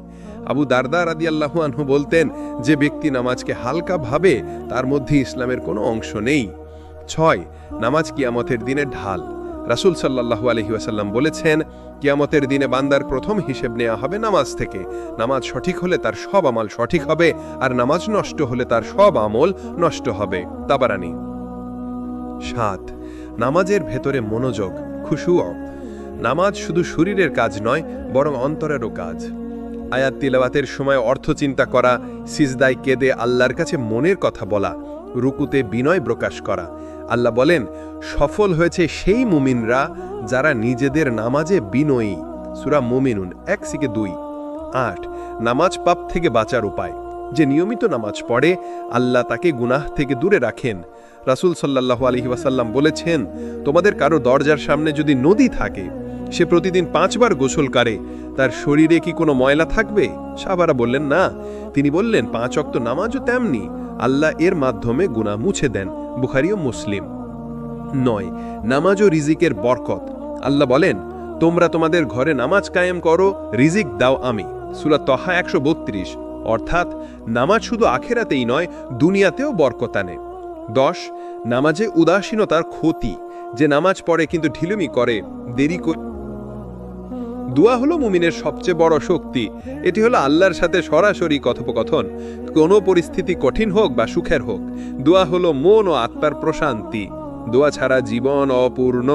আবু দারদা রাদিয়াল্লাহু আনহু বলতেন, যে ব্যক্তি নামাজকে হালকা ভাবে, তার মধ্যে ইসলামের কোনো অংশ নেই। 6 নামাজ কিয়ামতের দিনে ঢাল। রাসূল সাল্লাল্লাহু আলাইহি ওয়াসাল্লাম বলেছেন, কিয়ামতের দিনে বান্দার প্রথম হিসেব নেওয়া হবে নামাজ থেকে। নামাজ সঠিক হলে তার সব আমল সঠিক হবে, আর নামাজ নষ্ট হলে তার সব আমল নষ্ট হবে। তাবারানী। 7 নামাজের ভেতরে মনোযোগ, খুশুউ। নামাজ শুধু শরীরের কাজ নয়, বরং অন্তরেরও কাজ। আয়াত তিলাওয়াতের সময় অর্থ চিন্তা করা, সিজদায় কেঁদে আল্লাহর কাছে মনের কথা বলা, রুকুতে বিনয় প্রকাশ করা। আল্লাহ বলেন, সফল হয়েছে সেই মুমিনরা যারা নিজেদের নামাজে বিনয়ী। সূরা মুমিনুন 1-2। 8 নামাজ পাপ থেকে বাঁচার উপায়। যে নিয়মিত নামাজ পড়ে, আল্লাহ তাকে গুনাহ থেকে দূরে রাখেন। রাসূল সাল্লাল্লাহু আলাইহি ওয়াসাল্লাম বলেছেন, তোমাদের কারো দরজার সামনে যদি নদী থাকে, সে প্রতিদিন 5 বার গোসল করে, তার শরীরে কি কোনো ময়লা থাকবে? সাহাবারা বললেন, না। তিনি বললেন, 5 ওয়াক্ত নামাজও তেমনি, আল্লাহ এর মাধ্যমে গুনাহ মুছে দেন। বুখারী ও মুসলিম। 9 নামাজ ও রিজিকের বরকত। আল্লাহ বলেন, তোমরা তোমাদের ঘরে নামাজ কায়েম করো, রিজিক দাও আমি। সূরা তাহা 132। অর্থাৎ নামাজ শুধু আখেরাতেই নয়, দুনিয়াতেও বরকত আনে। 10 নামাজে উদাসীনতার ক্ষতি, যে নামাজ পড়ে কিন্তু ঢিলুমি করে, দেরি করে। দোয়া হলো মুমিনের সবচেয়ে বড় শক্তি। এটি হলো আল্লাহর সাথে সরাসরি কথোপকথন, কোনো পরিস্থিতি কঠিন হোক বা সুখের হোক। দোয়া হলো মন ও আত্মার প্রশান্তি। দোয়া ছাড়া জীবন অপূর্ণ।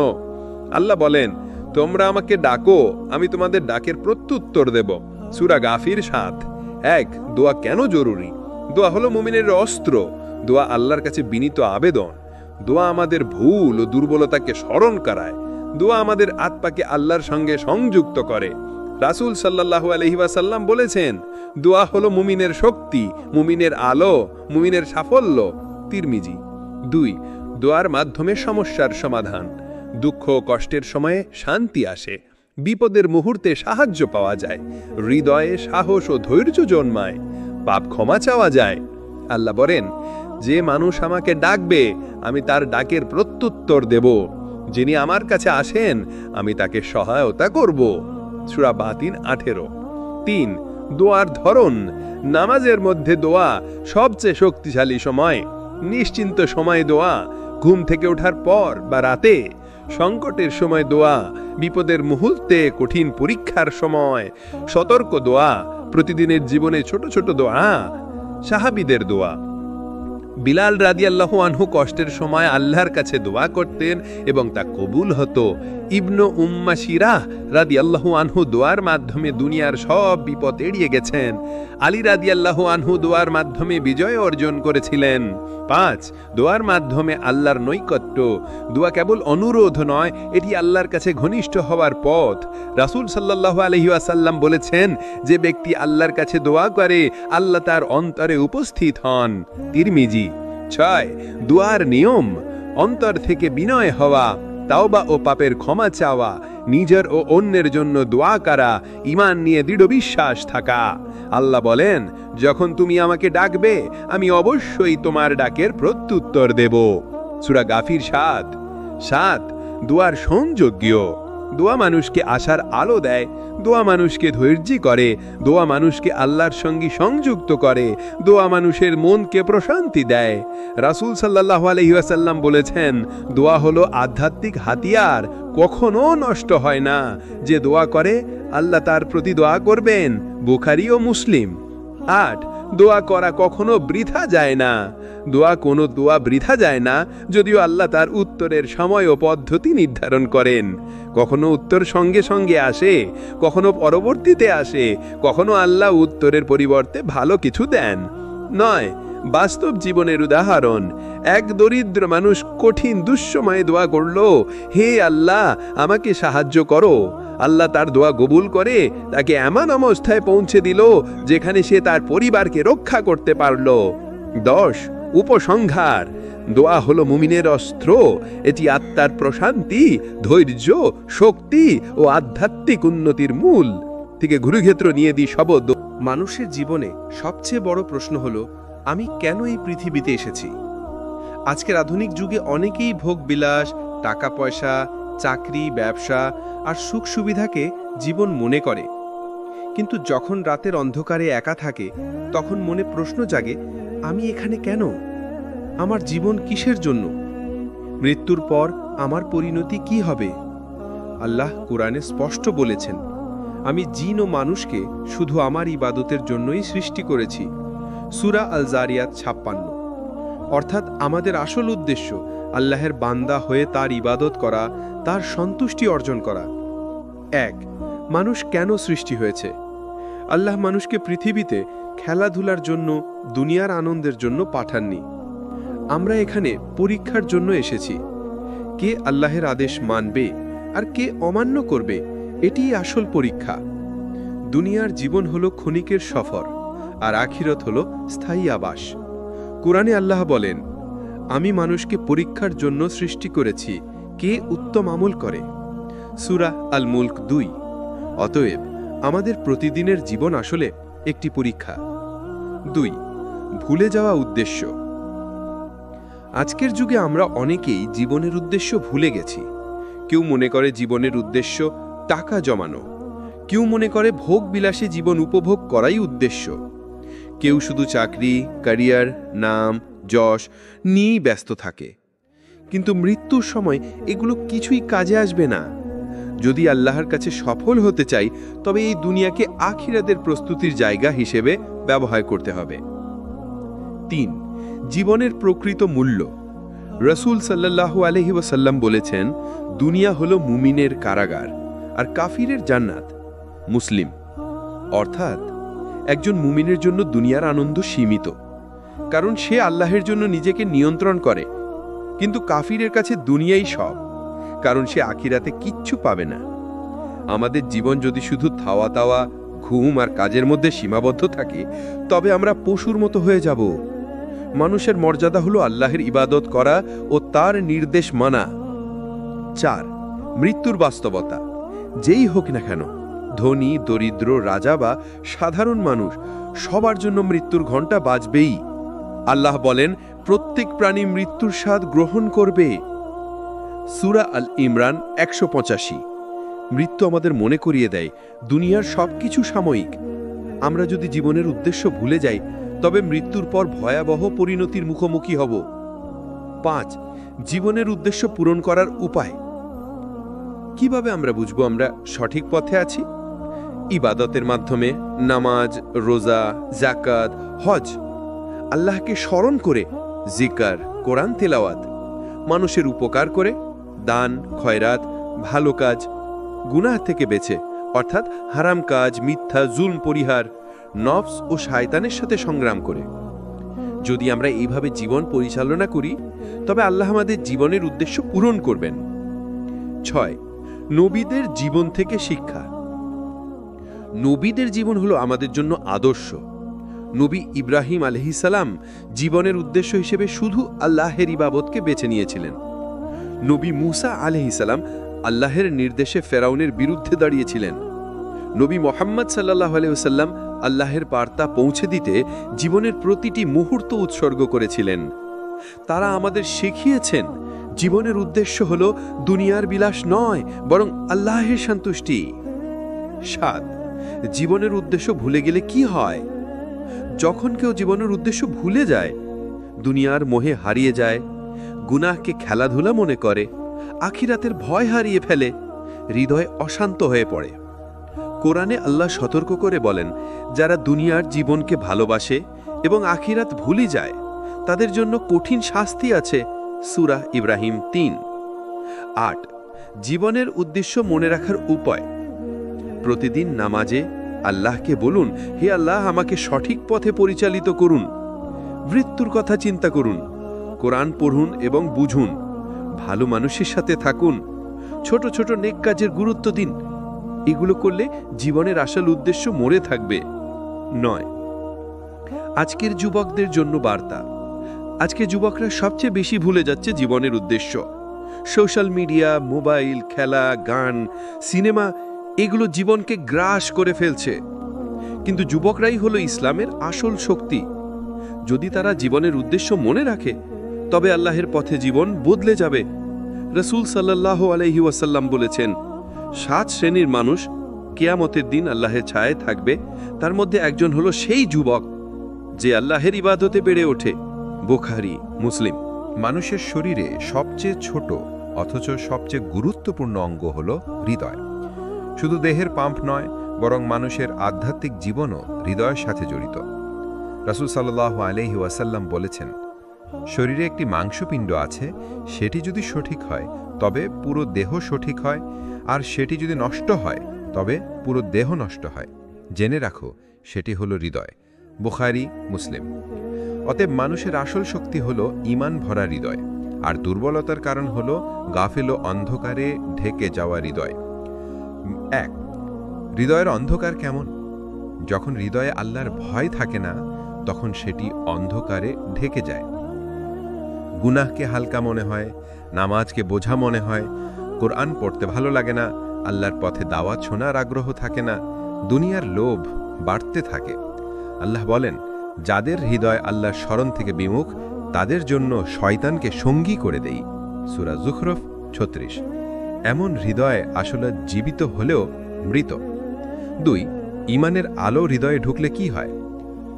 আল্লাহ বলেন, তোমরা আমাকে ডাকো, আমি তোমাদের ডাকের প্রত্যুত্তর দেব। সূরা গাফির 7। দোয়া কেন জরুরি? দোয়া হলো মুমিনের অস্ত্র। দোয়া আল্লাহর কাছে বিনীত আবেদন। দোয়া আমাদের ভুল ও দুর্বলতাকে স্মরণ করায়। দোয়া আমাদের আত্মাকে আল্লাহর সঙ্গে সংযুক্ত করে। রাসূল সাল্লাল্লাহু আলাইহি ওয়াসাল্লাম বলেছেন, দোয়া হলো মুমিনের শক্তি, মুমিনের আলো, মুমিনের সাফল্য। তিরমিজি। 2 দোয়ার মাধ্যমে সমস্যার সমাধান। দুঃখ ও কষ্টের সময়ে শান্তি আসে, বিপদের মুহূর্তে সাহায্য পাওয়া যায়, হৃদয়ে সাহস ও ধৈর্য জন্মায়, পাপ ক্ষমা চাওয়া যায়। আল্লাহ বলেন, যে মানুষ আমাকে ডাকবে আমি তার ডাকের প্রত্যুত্তর দেব। যিনি আমার কাছে আসেন আমি তাকে সহায়তা করব। সূরা বাতিন 18। 3 দোয়ার ধরন। নামাজের মধ্যে দোয়া সবচেয়ে শক্তিশালী সময়। নিশ্চিন্ত সময় দোয়া, ঘুম থেকে ওঠার পর বা রাতে। সংকটের সময় দোয়া, বিপদের মুহূর্তে, কঠিন পরীক্ষার সময়। সতর্ক দোয়া, প্রতিদিনের জীবনে ছোট ছোট দোয়া। সাহাবীদের দোয়া। বিলাল রাদিয়াল্লাহু আনহু কষ্টের সময় আল্লাহর কাছে দোয়া করতেন এবং তা কবুল হতো। ইবনু উম্মা শিরাহ রাদিয়াল্লাহু আনহু দোয়ার মাধ্যমে দুনিয়ার সব বিপদ এড়িয়ে গেছেন। আলী রাদিয়াল্লাহু আনহু দোয়ার মাধ্যমে বিজয় অর্জন করেছিলেন। 5 দোয়ার মাধ্যমে আল্লাহর নৈকট্য। দোয়া কেবল অনুরোধ নয়, এটি আল্লাহর কাছে ঘনিষ্ঠ হওয়ার পথ। রাসূল সাল্লাল্লাহু আলাইহি ওয়াসাল্লাম বলেছেন, যে ব্যক্তি আল্লাহর কাছে দোয়া করে আল্লাহ তার অন্তরে উপস্থিত হন। তিরমিজি। 6 দোয়ার নিয়ম। অন্তর থেকে বিনয় হওয়া, তাওবা ও পাপের ক্ষমা চাওয়া, নিজের ও অন্যের জন্য দোয়া করা, ঈমান নিয়ে দৃঢ় বিশ্বাস থাকা। আল্লাহ বলেন, যখন তুমি আমাকে ডাকবে আমি অবশ্যই তোমার ডাকের প্রত্যুত্তর দেব। সূরা গাফির 7। দোয়ার সংযোগ্য। দোয়া মানুষকে আশার আলো দেয়, দোয়া মানুষকে ধৈর্য করে, দোয়া মানুষকে আল্লাহর সঙ্গে সংযুক্ত করে, দোয়া মানুষের মনকে প্রশান্তি দেয়। রাসূল সাল্লাল্লাহু আলাইহি ওয়াসাল্লাম বলেছেন, দোয়া হলো আধ্যাত্মিক হাতিয়ার, কখনো নষ্ট হয় না। যে দোয়া করে আল্লাহ তার প্রতি দোয়া করবেন। বুখারী ও মুসলিম। 8 দোয়া করা কখনো বৃথা যায় না। কোনো দোয়া বৃথা যায় না, যদিও আল্লাহ তার উত্তরের সময় ও পদ্ধতি নির্ধারণ করেন। কখনো উত্তর সঙ্গে সঙ্গে আসে, কখনো পরবর্তীতে আসে, কখনো আল্লাহ উত্তরের পরিবর্তে ভালো কিছু দেন। 9 বাস্তব জীবনের উদাহরণ। এক দরিদ্র মানুষ কঠিন দুঃসময়ে দোয়া করল, হে আল্লাহ আমাকে সাহায্য করো। আল্লাহ তার দোয়া কবুল করে তাকে এমন অবস্থায় পৌঁছে দিল যেখানে সে তার পরিবারকে রক্ষা করতে পারল। 10 উপসংহার। দোয়া হলো মুমিনের অস্ত্র। এটি আত্মার প্রশান্তি, ধৈর্য, শক্তি ও আধ্যাত্মিক উন্নতির মূল। থেকে গুরুক্ষেত্র নিয়ে দি শব্দ। মানুষের জীবনে সবচেয়ে বড় প্রশ্ন হলো, আমি কেন এই পৃথিবীতে এসেছি? আজকের আধুনিক যুগে অনেকেই ভোগ বিলাস, টাকা পয়সা, চাকরি, ব্যবসা আর সুখ সুবিধাকে জীবন মনে করে। কিন্তু যখন রাতের অন্ধকারে একা থাকে তখন মনে প্রশ্ন জাগে, আমি এখানে কেন? আমার জীবন কিসের জন্য? মৃত্যুর পর আমার পরিণতি কি হবে? আল্লাহ কুরআনে স্পষ্ট বলেছেন, আমি জিন ও মানুষকে শুধু আমার ইবাদতের জন্যই সৃষ্টি করেছি। সূরা আল জারিয়াত 56। অর্থাৎ আমাদের আসল উদ্দেশ্য আল্লাহের বান্দা হয়ে তার ইবাদত করা, তার সন্তুষ্টি অর্জন করা। 1 মানুষ কেন সৃষ্টি হয়েছে? আল্লাহ মানুষকে পৃথিবীতে খেলাধুলার জন্য, দুনিয়ার আনন্দের জন্য পাঠাননি। আমরা এখানে পরীক্ষার জন্য এসেছি। কে আল্লাহের আদেশ মানবে আর কে অমান্য করবে, এটিই আসল পরীক্ষা। দুনিয়ার জীবন হলো ক্ষণিকের সফর, আর আখিরত হলো স্থায়ী আবাস। কুরআনে আল্লাহ বলেন, আমি মানুষকে পরীক্ষার জন্য সৃষ্টি করেছি, কে উত্তম আমল করে। সূরা আল মুলক 2। অতএব আমাদের প্রতিদিনের জীবন আসলে একটি পরীক্ষা। 2 ভুলে যাওয়া উদ্দেশ্য। আজকের যুগে আমরা অনেকেই জীবনের উদ্দেশ্য ভুলে গেছি। কেউ মনে করে জীবনের উদ্দেশ্য টাকা জমানো, কেউ মনে করে ভোগ বিলাসে জীবন উপভোগ করাই উদ্দেশ্য, কেউ শুধু চাকরি, ক্যারিয়ার, নাম, যশ নিয়েই ব্যস্ত থাকে। কিন্তু মৃত্যুর সময় এগুলো কিছুই কাজে আসবে না। যদি আল্লাহর কাছে সফল হতে চাই, তবে এই দুনিয়াকে আখিরাতের প্রস্তুতির জায়গা হিসেবে ব্যবহার করতে হবে। ৩. জীবনের প্রকৃত মূল্য। রসুল সাল্লাল্লাহু আলাইহি ওয়াসাল্লাম বলেছেন, দুনিয়া হলো মুমিনের কারাগার আর কাফিরের জান্নাত। মুসলিম। অর্থাৎ একজন মুমিনের জন্য দুনিয়ার আনন্দ সীমিত, কারণ সে আল্লাহের জন্য নিজেকে নিয়ন্ত্রণ করে। কিন্তু কাফিরের কাছে দুনিয়াই সব, কারণ সে আখিরাতে কিচ্ছু পাবে না। আমাদের জীবন যদি শুধু খাওয়া দাওয়া, ঘুম আর কাজের মধ্যে সীমাবদ্ধ থাকে, তবে আমরা পশুর মতো হয়ে যাব। মানুষের মর্যাদা হলো আল্লাহের ইবাদত করা ও তার নির্দেশ মানা। ৪. মৃত্যুর বাস্তবতা। যেই হোক না কেন, ধনী, দরিদ্র, রাজা বা সাধারণ মানুষ, সবার জন্য মৃত্যুর ঘণ্টা বাজবেই। আল্লাহ বলেন, প্রত্যেক প্রাণী মৃত্যুর স্বাদ গ্রহণ করবে। সূরা আল ইমরান ১৮৫। মৃত্যু আমাদের মনে করিয়ে দেয়, দুনিয়ার সবকিছু সাময়িক। আমরা যদি জীবনের উদ্দেশ্য ভুলে যাই, তবে মৃত্যুর পর ভয়াবহ পরিণতির মুখোমুখি হব। ৫. জীবনের উদ্দেশ্য পূরণ করার উপায়। কিভাবে আমরা বুঝব আমরা সঠিক পথে আছি? ইবাদতের মাধ্যমে, নামাজ, রোজা, যাকাত, হজ, আল্লাহকে স্মরণ করে, জিকার, কোরআন তেলাওয়াত, মানুষের উপকার করে, দান, খয়রাত, ভালো কাজ, গুনাহ থেকে বেঁচে, অর্থাৎ হারাম কাজ, মিথ্যা, জুলম পরিহার, নফস ও শয়তানের সাথে সংগ্রাম করে। যদি আমরা এইভাবে জীবন পরিচালনা করি, তবে আল্লাহ আমাদের জীবনের উদ্দেশ্য পূরণ করবেন। ৬. নবীদের জীবন থেকে শিক্ষা। নবীদের জীবন হলো আমাদের জন্য আদর্শ। নবী ইব্রাহিম আলাইহিস সালাম জীবনের উদ্দেশ্য হিসেবে শুধু আল্লাহের ইবাদতকে বেছে নিয়েছিলেন। নবী মুসা আলাইহিস সালাম আল্লাহের নির্দেশে ফেরাউনের বিরুদ্ধে দাঁড়িয়েছিলেন। নবী মুহাম্মদ সাল্লাল্লাহু আলাইহি ওয়াসাল্লাম আল্লাহের বার্তা পৌঁছে দিতে জীবনের প্রতিটি মুহূর্ত উৎসর্গ করেছিলেন। তারা আমাদের শিখিয়েছেন, জীবনের উদ্দেশ্য হলো দুনিয়ার বিলাস নয়, বরং আল্লাহের সন্তুষ্টি। ৭. জীবনের উদ্দেশ্য ভুলে গেলে কি হয়? যখন কেউ জীবনের উদ্দেশ্য ভুলে যায়, দুনিয়ার মোহে হারিয়ে যায়, গুনাহকে খেলাধুলা মনে করে, আখিরাতের ভয় হারিয়ে ফেলে, হৃদয় অশান্ত হয়ে পড়ে। কোরআনে আল্লাহ সতর্ক করে বলেন, যারা দুনিয়ার জীবনকে ভালোবাসে এবং আখিরাত ভুলে যায়, তাদের জন্য কঠিন শাস্তি আছে। সূরা ইব্রাহিম ৩। ৮. জীবনের উদ্দেশ্য মনে রাখার উপায়। প্রতিদিন নামাজে আল্লাহকে বলুন, হে আল্লাহ, আমাকে সঠিক পথে পরিচালিত করুন। মৃত্যুর কথা চিন্তা করুন, কোরআন পড়ুন এবং বুঝুন, ভালো মানুষের সাথে থাকুন, ছোট ছোট নেক কাজের গুরুত্ব দিন। এগুলো করলে জীবনের আসল উদ্দেশ্য মরে থাকবে। ৯. আজকের যুবকদের জন্য বার্তা। আজকে যুবকরা সবচেয়ে বেশি ভুলে যাচ্ছে জীবনের উদ্দেশ্য। সোশ্যাল মিডিয়া, মোবাইল, খেলা, গান, সিনেমা, এগুলো জীবনকে গ্রাস করে ফেলছে। কিন্তু যুবকরাই হলো ইসলামের আসল শক্তি। যদি তারা জীবনের উদ্দেশ্য মনে রাখে, তবে আল্লাহের পথে জীবন বদলে যাবে। রাসূল সাল্লাল্লাহু আলাইহি ওয়াসাল্লাম বলেছেন, ৭ শ্রেণীর মানুষ কিয়ামতের দিন আল্লাহের ছায়ায় থাকবে। তার মধ্যে একজন হলো সেই যুবক যে আল্লাহের ইবাদতে বেড়ে ওঠে। বুখারী, মুসলিম। মানুষের শরীরে সবচেয়ে ছোট অথচ সবচেয়ে গুরুত্বপূর্ণ অঙ্গ হল হৃদয়। শুধু দেহের পাম্প নয়, বরং মানুষের আধ্যাত্মিক জীবনও হৃদয়ের সাথে জড়িত। রাসূল সাল্লাল্লাহু আলাইহি ওয়াসাল্লাম বলেছেন, শরীরে একটি মাংসপিণ্ড আছে, সেটি যদি সঠিক হয় তবে পুরো দেহ সঠিক হয়, আর সেটি যদি নষ্ট হয় তবে পুরো দেহ নষ্ট হয়। জেনে রাখো, সেটি হলো হৃদয়। বুখারী, মুসলিম। অতএব মানুষের আসল শক্তি হল ঈমান ভরা হৃদয়, আর দুর্বলতার কারণ হল গাফিল ও অন্ধকারে ঢেকে যাওয়া হৃদয়। ১. হৃদয়ের অন্ধকার কেমন? যখন হৃদয়ে আল্লাহর ভয় থাকে না, তখন সেটি অন্ধকারে ঢেকে যায়। গুনাহকে হালকা মনে হয়, নামাজকে বোঝা মনে হয়, কোরআন পড়তে ভালো লাগে না, আল্লাহর পথে দাওয়াত শোনার আগ্রহ থাকে না, দুনিয়ার লোভ বাড়তে থাকে। আল্লাহ বলেন, যাদের হৃদয় আল্লাহর স্মরণ থেকে বিমুখ, তাদের জন্য শয়তানকে সঙ্গী করে দেই। সূরা যুখরুফ ৩৬। এমন হৃদয় আসলে জীবিত হলেও মৃত। ২. ঈমানের আলো হৃদয়ে ঢুকলে কি হয়?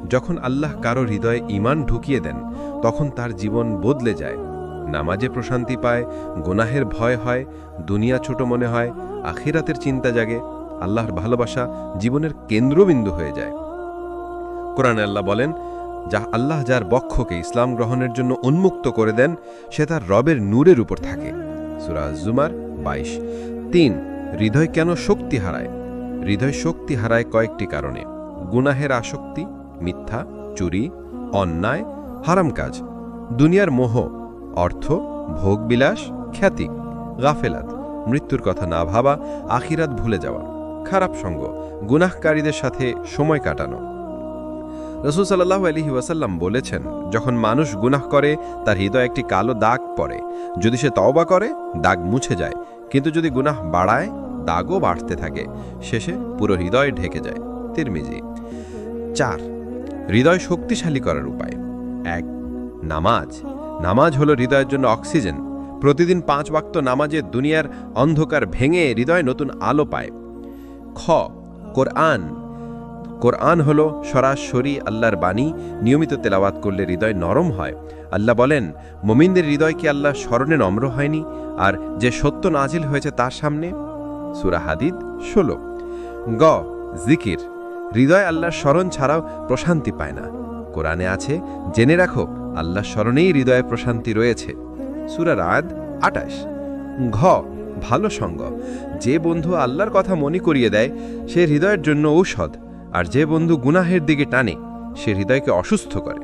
যখন আল্লাহ কারো হৃদয়ে ঈমান ঢুকিয়ে দেন তখন তার জীবন বদলে যায়। নামাজে প্রশান্তি পায়, গুনাহের ভয় হয়, দুনিয়া ছোট মনে হয়, আখিরাতের চিন্তা জাগে, আল্লাহর ভালোবাসা জীবনের কেন্দ্রবিন্দু হয়ে যায়। কোরআনে আল্লাহ বলেন, আল্লাহ যার বক্ষকে ইসলাম গ্রহণের জন্য উন্মুক্ত করে দেন সে তার রবের নূরের উপর থাকে। সূরা আজ-জুমার 22। 3. হৃদয় কেন শক্তি হারায়? হৃদয় শক্তি হারায় কয়েকটি কারণে। গুনাহের আসক্তি, মিথ্যা, চুরি, অন্যায়, হারাম কাজ, দুনিয়ার মোহ, অর্থ, ভোগবিলাস, খ্যাতি, গাফেলাত, মৃত্যুর কথা না ভাবা, আখিরাত ভুলে যাওয়া, খারাপ সঙ্গ, গুনাহকারীদের সাথে সময় কাটানো। রাসূল সাল্লাল্লাহু আলাইহি ওয়াসাল্লাম বলেছেন, যখন মানুষ গুনাহ করে তার হৃদয়ে একটি কালো দাগ পড়ে। যদি সে তওবা করে দাগ মুছে যায়, কিন্তু যদি গুনাহ বাড়ায় দাগও বাড়তে থাকে, শেষে পুরো হৃদয় ঢেকে যায়। তিরমিজি। 4. হৃদয় শক্তিশালী করার উপায়। 1. নামাজ। নামাজ হলো হৃদয়ের জন্য অক্সিজেন। প্রতিদিন 5 ওয়াক্ত নামাজে দুনিয়ার অন্ধকার ভেঙে হৃদয় নতুন আলো পায়। খ. কোরআন। কোরআন হলো সরাসরি আল্লাহর বাণী। নিয়মিত তেলাওয়াত করলে হৃদয় নরম হয়। আল্লাহ বলেন, মুমিনদের হৃদয় কি আল্লাহ স্মরণে নম্র হয়নি, আর যে সত্য নাজিল হয়েছে তার সামনে? সূরা হাদিদ 16। গ. জিকির। হৃদয় আল্লাহর স্মরণ ছাড়াও প্রশান্তি পায় না। কোরআনে আছে, জেনে রাখো আল্লাহর স্মরণেই হৃদয়ে প্রশান্তি রয়েছে। সূরা রাদ 28। ঘ. ভালো সঙ্গ। যে বন্ধু আল্লাহর কথা মনে করিয়ে দেয় সে হৃদয়ের জন্য ঔষধ, আর যে বন্ধু গুনাহের দিকে টানে সে হৃদয়কে অসুস্থ করে।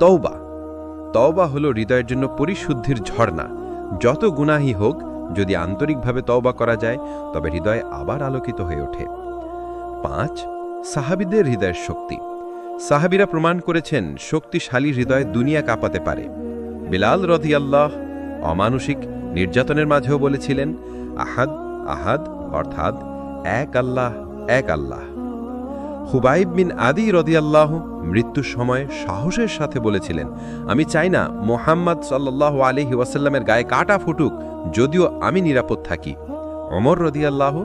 তওবা। তওবা হলো হৃদয়ের জন্য পরিশুদ্ধির ঝর্ণা। যত গুনাহই হোক, যদি আন্তরিকভাবে তওবা করা যায় তবে হৃদয় আবার আলোকিত হয়ে ওঠে। 5. সাহাবীদের হৃদয়ের শক্তি। সাহাবীরা প্রমাণ করেছেন শক্তিশালী হৃদয় দুনিয়া কাঁপাতে পারে। বিলাল রাদিয়াল্লাহু অমানুষিক নির্যাতনের মাঝেও বলেছিলেন, আহাদ আহাদ, অর্থাৎ এক আল্লাহ এক আল্লাহ। হুবাইব বিন আদি রাদিয়াল্লাহু মৃত্যুর সময় সাহসের সাথে বলেছিলেন, আমি চাই না মুহাম্মদ সাল্লাল্লাহু আলাইহি ওয়াসাল্লামের গায়ে কাঁটা ফুটুক, যদিও আমি নিরাপদ থাকি। ওমর রাদিয়াল্লাহু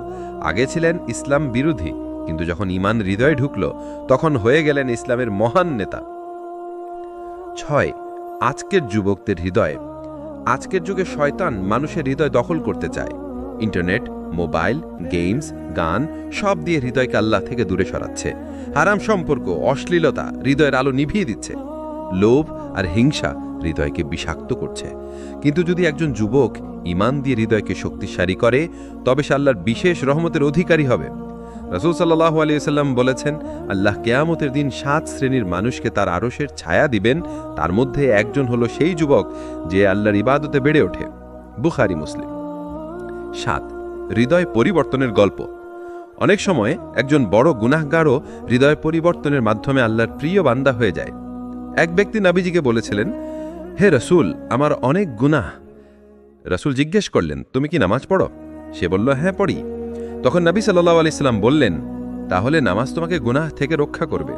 আগে ছিলেন ইসলাম বিরোধী, কিন্তু যখন ঈমান হৃদয়ে ঢুকল তখন হয়ে গেলেন ইসলামের মহান নেতা। 6. আজকের যুবকদের হৃদয়। আজকের যুগে শয়তান মানুষের হৃদয় দখল করতে চায়। ইন্টারনেট, মোবাইল, গেমস, গান সব দিয়ে হৃদয়কে আল্লাহ থেকে দূরে সরাচ্ছে। হারাম সম্পর্ক, অশ্লীলতা হৃদয়ের আলো নিভিয়ে দিচ্ছে। লোভ আর হিংসা হৃদয়কে বিষাক্ত করছে। কিন্তু যদি একজন যুবক ঈমান দিয়ে হৃদয়কে শক্তিশালী করে তবে সে আল্লাহর বিশেষ রহমতের অধিকারী হবে। রাসূল সাল্লাল্লাহু আলাইহি ওয়াসাল্লাম বলেছেন, আল্লাহ কিয়ামতের দিন 7 শ্রেণীর মানুষকে তার আরশের ছায়া দিবেন, তার মধ্যে একজন হলো সেই যুবক যে আল্লাহর ইবাদতে বেড়ে ওঠে। বুখারী, মুসলিম। 7. হৃদয় পরিবর্তনের গল্প। অনেক সময় একজন বড় গুনাহগারও হৃদয় পরিবর্তনের মাধ্যমে আল্লাহর প্রিয় বান্দা হয়ে যায়। এক ব্যক্তি নবীজিকে বলেছিলেন, হে রাসূল, আমার অনেক গুনাহ। রাসূল জিজ্ঞেস করলেন, তুমি কি নামাজ পড়ো? সে বলল, হ্যাঁ পড়ি। তখন নবী সাল্লাল্লাহু আলাইহি সাল্লাম বললেন, তাহলে নামাজ তোমাকে গুনাহ থেকে রক্ষা করবে।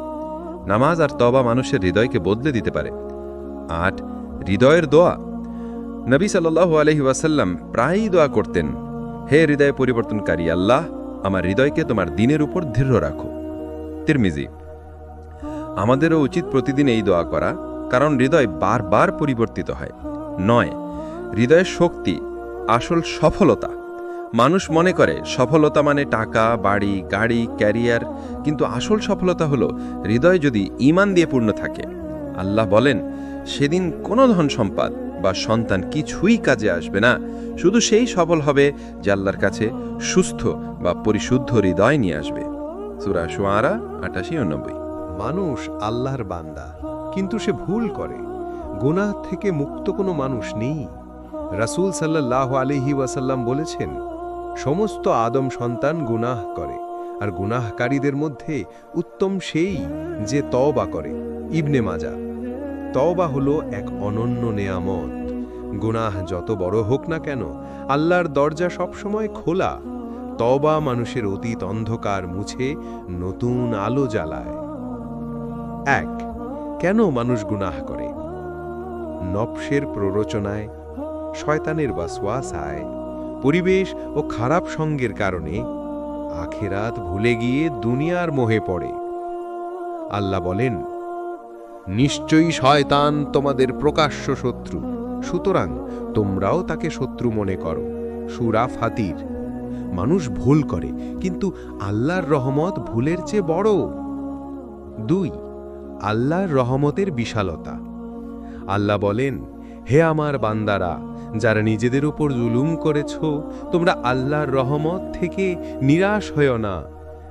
নামাজ আর তওবা মানুষের হৃদয়কে বদলে দিতে পারে। 8. হৃদয়ের দোয়া। নবী সাল্লাল্লাহু আলাইহি ওয়াসাল্লাম প্রায়ই দোয়া করতেন, হে হৃদয় পরিবর্তনকারী আল্লাহ, আমার হৃদয়কে তোমার দ্বীনের উপর দৃঢ় রাখো। তিরমিজি। আমাদেরও উচিত প্রতিদিন এই দোয়া করা, কারণ হৃদয় বারবার পরিবর্তিত হয়। 9. হৃদয়ের শক্তি, আসল সফলতা। মানুষ মনে করে সফলতা মানে টাকা, বাড়ি, গাড়ি, ক্যারিয়ার, কিন্তু আসল সফলতা হলো হৃদয় যদি ঈমান দিয়ে পূর্ণ থাকে। আল্লাহ বলেন, সেদিন কোনো ধন সম্পদ বা সন্তান কিছুই কাজে আসবে না, শুধু সেই সফল হবে যে আল্লাহর কাছে সুস্থ বা পরিশুদ্ধ হৃদয় নিয়ে আসবে। সূরা শুআরা 88-90। মানুষ আল্লাহর বান্দা, কিন্তু সে ভুল করে। গুনাহ থেকে মুক্ত কোনো মানুষ নেই। রাসূল সাল্লাল্লাহু আলাইহি ওয়াসাল্লাম বলেছেন, সমস্ত আদম সন্তান গুনাহ করে, আর গুনাহকারীদের মধ্যে উত্তম সেই যে তওবা করে। ইবনে মাজাহ। তওবা হলো এক অনন্য নেয়ামত। গুনাহ যত বড় হোক না কেন, আল্লাহর দরজা সবসময় খোলা। তওবা মানুষের অতীত অন্ধকার মুছে নতুন আলো জ্বালায়। 1. কেন মানুষ গুনাহ করে? নফসের প্ররোচনায়, শয়তানের ওয়াসওয়াসায়, পরিবেশ ও খারাপ সঙ্গের কারণে, আখিরাত ভুলে গিয়ে দুনিয়ার মোহে পড়ে। আল্লাহ বলেন, নিশ্চয়ই শয়তান তোমাদের প্রকাশ্য শত্রু, সুতরাং তোমরাও তাকে শত্রু মনে করো। সূরা ফাতির। মানুষ ভুল করে, কিন্তু আল্লাহর রহমত ভুলের চেয়ে বড়। 2. আল্লাহর রহমতের বিশালতা। আল্লাহ বলেন, হে আমার বান্দারা, যারা নিজেদের উপর জুলুম করেছ, তোমরা আল্লাহর রহমত থেকে নিরাশ হও না।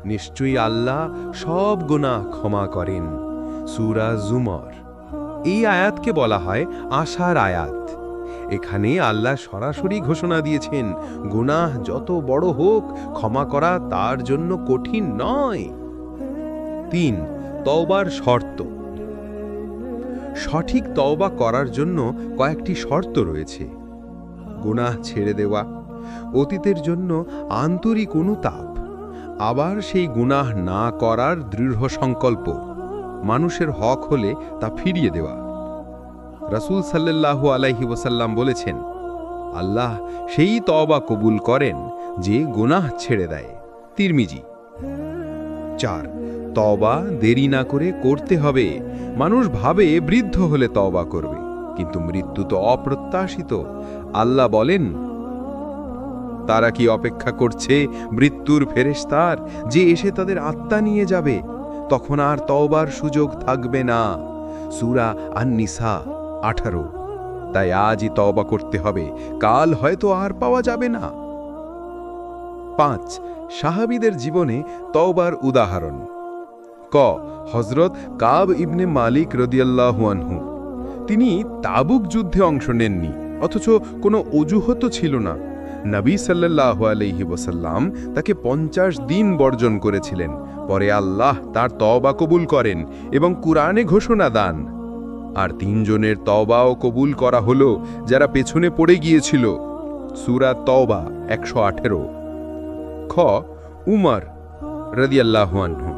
নিশ্চয়ই আল্লাহ সব গুনাহ ক্ষমা করেন। সূরা জুমর। এই আয়াতকে বলা হয় আশার আয়াত। এখানে আল্লাহ সরাসরি ঘোষণা দিয়েছেন, গুনাহ যত বড় হোক, ক্ষমা করা তার জন্য কঠিন নয়। 3. তওবার শর্ত। সঠিক তওবা করার জন্য কয়েকটি শর্ত রয়েছে। গুনাহ ছেড়ে দেওয়া, অতীতের জন্য আন্তরিক অনুতাপ, আবার সেই গুনাহ না করার দৃঢ় সংকল্প, মানুষের হক হলে তা ফিরিয়ে দেওয়া। রাসূল সাল্লাল্লাহু আলাইহি ওয়াসাল্লাম বলেছেন, আল্লাহ সেই তওবা কবুল করেন যে গুনাহ ছেড়ে দেয়। তিরমিজি। 4. তওবা দেরি না করে করতে হবে। মানুষ ভাবে বৃদ্ধ হলে তওবা করবে, কিন্তু মৃত্যু তো অপ্রত্যাশিত। আল্লাহ বলেন, তারা কি অপেক্ষা করছে মৃত্যুর ফেরেশতার, যে এসে তাদের আত্মা নিয়ে যাবে? তখন আর তওবার সুযোগ থাকবে না। সূরা আন-নিসা 18। তাই আজই তওবা করতে হবে, কাল হয়তো আর পাওয়া যাবে না। 5. সাহাবীদের জীবনে তওবার উদাহরণ। ক. হযরত কাব ইবনে মালিক রাদিয়াল্লাহু আনহু। তিনি তাবুক যুদ্ধে অংশ নেননি, অথচ কোনো অজুহাত ছিল না। নবী সাল্লাল্লাহু আলাইহি ওয়াসাল্লাম তাকে 50 দিন বর্জন করেছিলেন। পরে আল্লাহ তার তওবা কবুল করেন এবং কুরআনে ঘোষণা দেন। আর 3 জনের তওবাও কবুল করা হলো যারা পেছনে পড়ে গিয়েছিল। সূরা তওবা 118। খ. উমর রাদিয়াল্লাহু আনহু।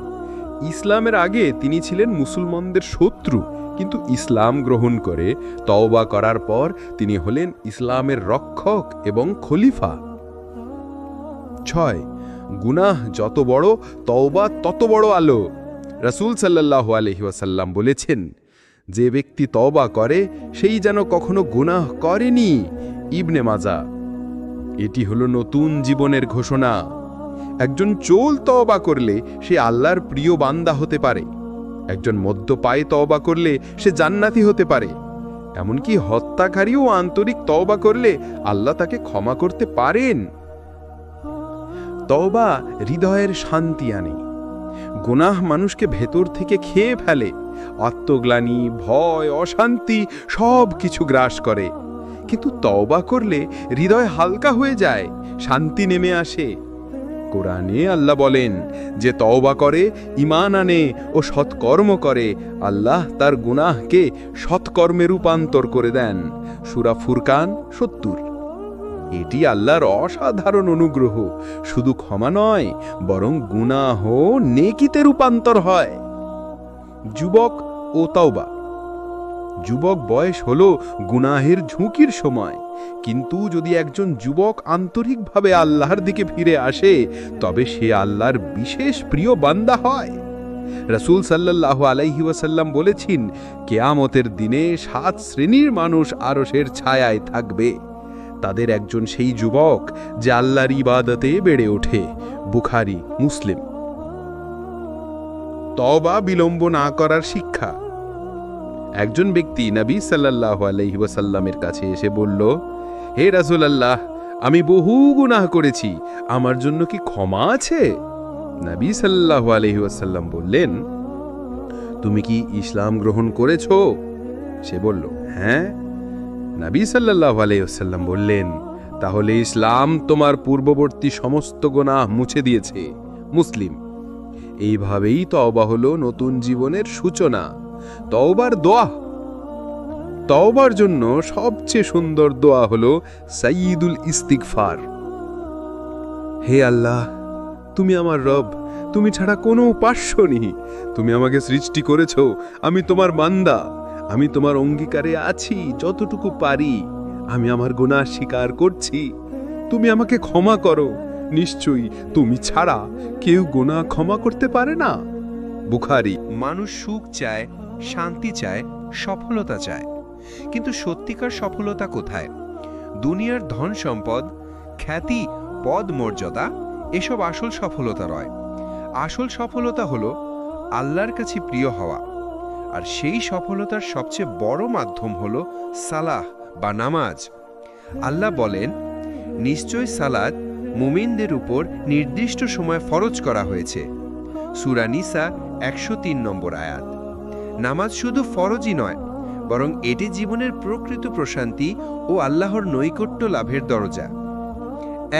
ইসলামের আগে তিনি ছিলেন মুসলমানদের শত্রু, কিন্তু ইসলাম গ্রহণ করে তওবা করার পর তিনি হলেন ইসলামের রক্ষক এবং খলিফা। 6. গুনাহ যত বড়, তওবা তত বড় আলো। রাসূল সাল্লাল্লাহু আলাইহি ওয়াসাল্লাম বলেছেন, যে ব্যক্তি তওবা করে সেই যেন কখনো গুনাহ করেনি। ইবনে মাজাহ। এটি হলো নতুন জীবনের ঘোষণা। একজন চোর তওবা করলে সে আল্লাহর প্রিয় বান্দা হতে পারে। একজন মদ্যপায়ী তওবা করলে সে জান্নাতি হতে পারে। এমনকি হত্যাকারীও আন্তরিক তওবা করলে আল্লাহ তাকে ক্ষমা করতে পারেন। তওবা হৃদয়ের শান্তি আনে। গুনাহ মানুষকে ভেতর থেকে খেয়ে ফেলে। আত্মগ্লানি, ভয়, অশান্তি সব কিছু গ্রাস করে। কিন্তু তওবা করলে হৃদয় হালকা হয়ে যায়, শান্তি নেমে আসে। কোরআনে আল্লাহ বলেন, যে তওবা করে, ঈমান আনে ও সৎকর্ম করে, আল্লাহ তার গুনাহকে সৎকর্মে রূপান্তর করে দেন। সূরা ফুরকান 70। এটি আল্লাহর অসাধারণ অনুগ্রহ। শুধু ক্ষমা নয়, বরং গুনাহ নেকিতে রূপান্তর হয়। যুবক ও তওবা। যুবক বয়স হলো গুনাহের ঝুঁকির সময়, কিন্তু যদি একজন যুবক আন্তরিকভাবে আল্লাহর দিকে ফিরে আসে, তবে সে আল্লাহর বিশেষ প্রিয় বান্দা হয়। রাসূল সাল্লাল্লাহু আলাইহি ওয়াসাল্লাম বলেছেন, কিয়ামতের দিনে 7 শ্রেণীর মানুষ আরশের ছায়ায় থাকবে। তাদের একজন সেই যুবক যে আল্লাহর ইবাদতে বেড়ে ওঠে। বুখারী, মুসলিম। তওবা বিলম্ব না করার শিক্ষা। একজন ব্যক্তি নবী সাল্লাল্লাহু আলাইহি ওয়াসাল্লামের কাছে এসে বলল, হে রাসূলুল্লাহ, আমি বহু গুনাহ করেছি, আমার জন্য কি ক্ষমা আছে? নবী সাল্লাল্লাহু আলাইহি ওয়াসাল্লাম বললেন, তুমি কি ইসলাম গ্রহণ করেছো? সে বলল, হ্যাঁ। নবী সাল্লাল্লাহু আলাইহি ওয়াসাল্লাম বললেন, তাহলে ইসলাম তোমার পূর্ববর্তী সমস্ত গুনাহ মুছে দিয়েছে। মুসলিম। এইভাবেই তওবা হলো নতুন জীবনের সূচনা। তওবার দোয়া। তওবার জন্য সবচেয়ে সুন্দর দোয়া হলো সাইয়্যিদুল ইস্তিগফার। হে আল্লাহ, তুমি আমার রব, তুমি ছাড়া কোনো উপাস্য নেই। তুমি আমাকে সৃষ্টি করেছো, আমি তোমার বান্দা। আমি তোমার অঙ্গীকারে আছি যতটুকু পারি। আমি আমার গুনাহ স্বীকার করছি। তুমি আমাকে ক্ষমা করো। নিশ্চয়ই তুমি ছাড়া কেউ গুনাহ ক্ষমা করতে পারে না। বুখারী। মানুষ সুখ চায়, শান্তি চায়, সফলতা চায়, কিন্তু সত্যিকার সফলতা কোথায়? দুনিয়ার ধন সম্পদ, খ্যাতি, পদ মর্যাদা এসব আসল সফলতা নয়। আসল সফলতা হলো আল্লাহর কাছে প্রিয় হওয়া। আর সেই সফলতার সবচেয়ে বড় মাধ্যম হলো সালাহ বা নামাজ। আল্লাহ বলেন, নিশ্চয় সালাত মুমিনদের উপর নির্দিষ্ট সময় ফরজ করা হয়েছে। সূরা নিসা 103 নম্বর আয়াত। নামাজ শুধু ফরজই নয়, বরং এটি জীবনের প্রকৃত প্রশান্তি ও আল্লাহর নৈকট্য লাভের দরজা।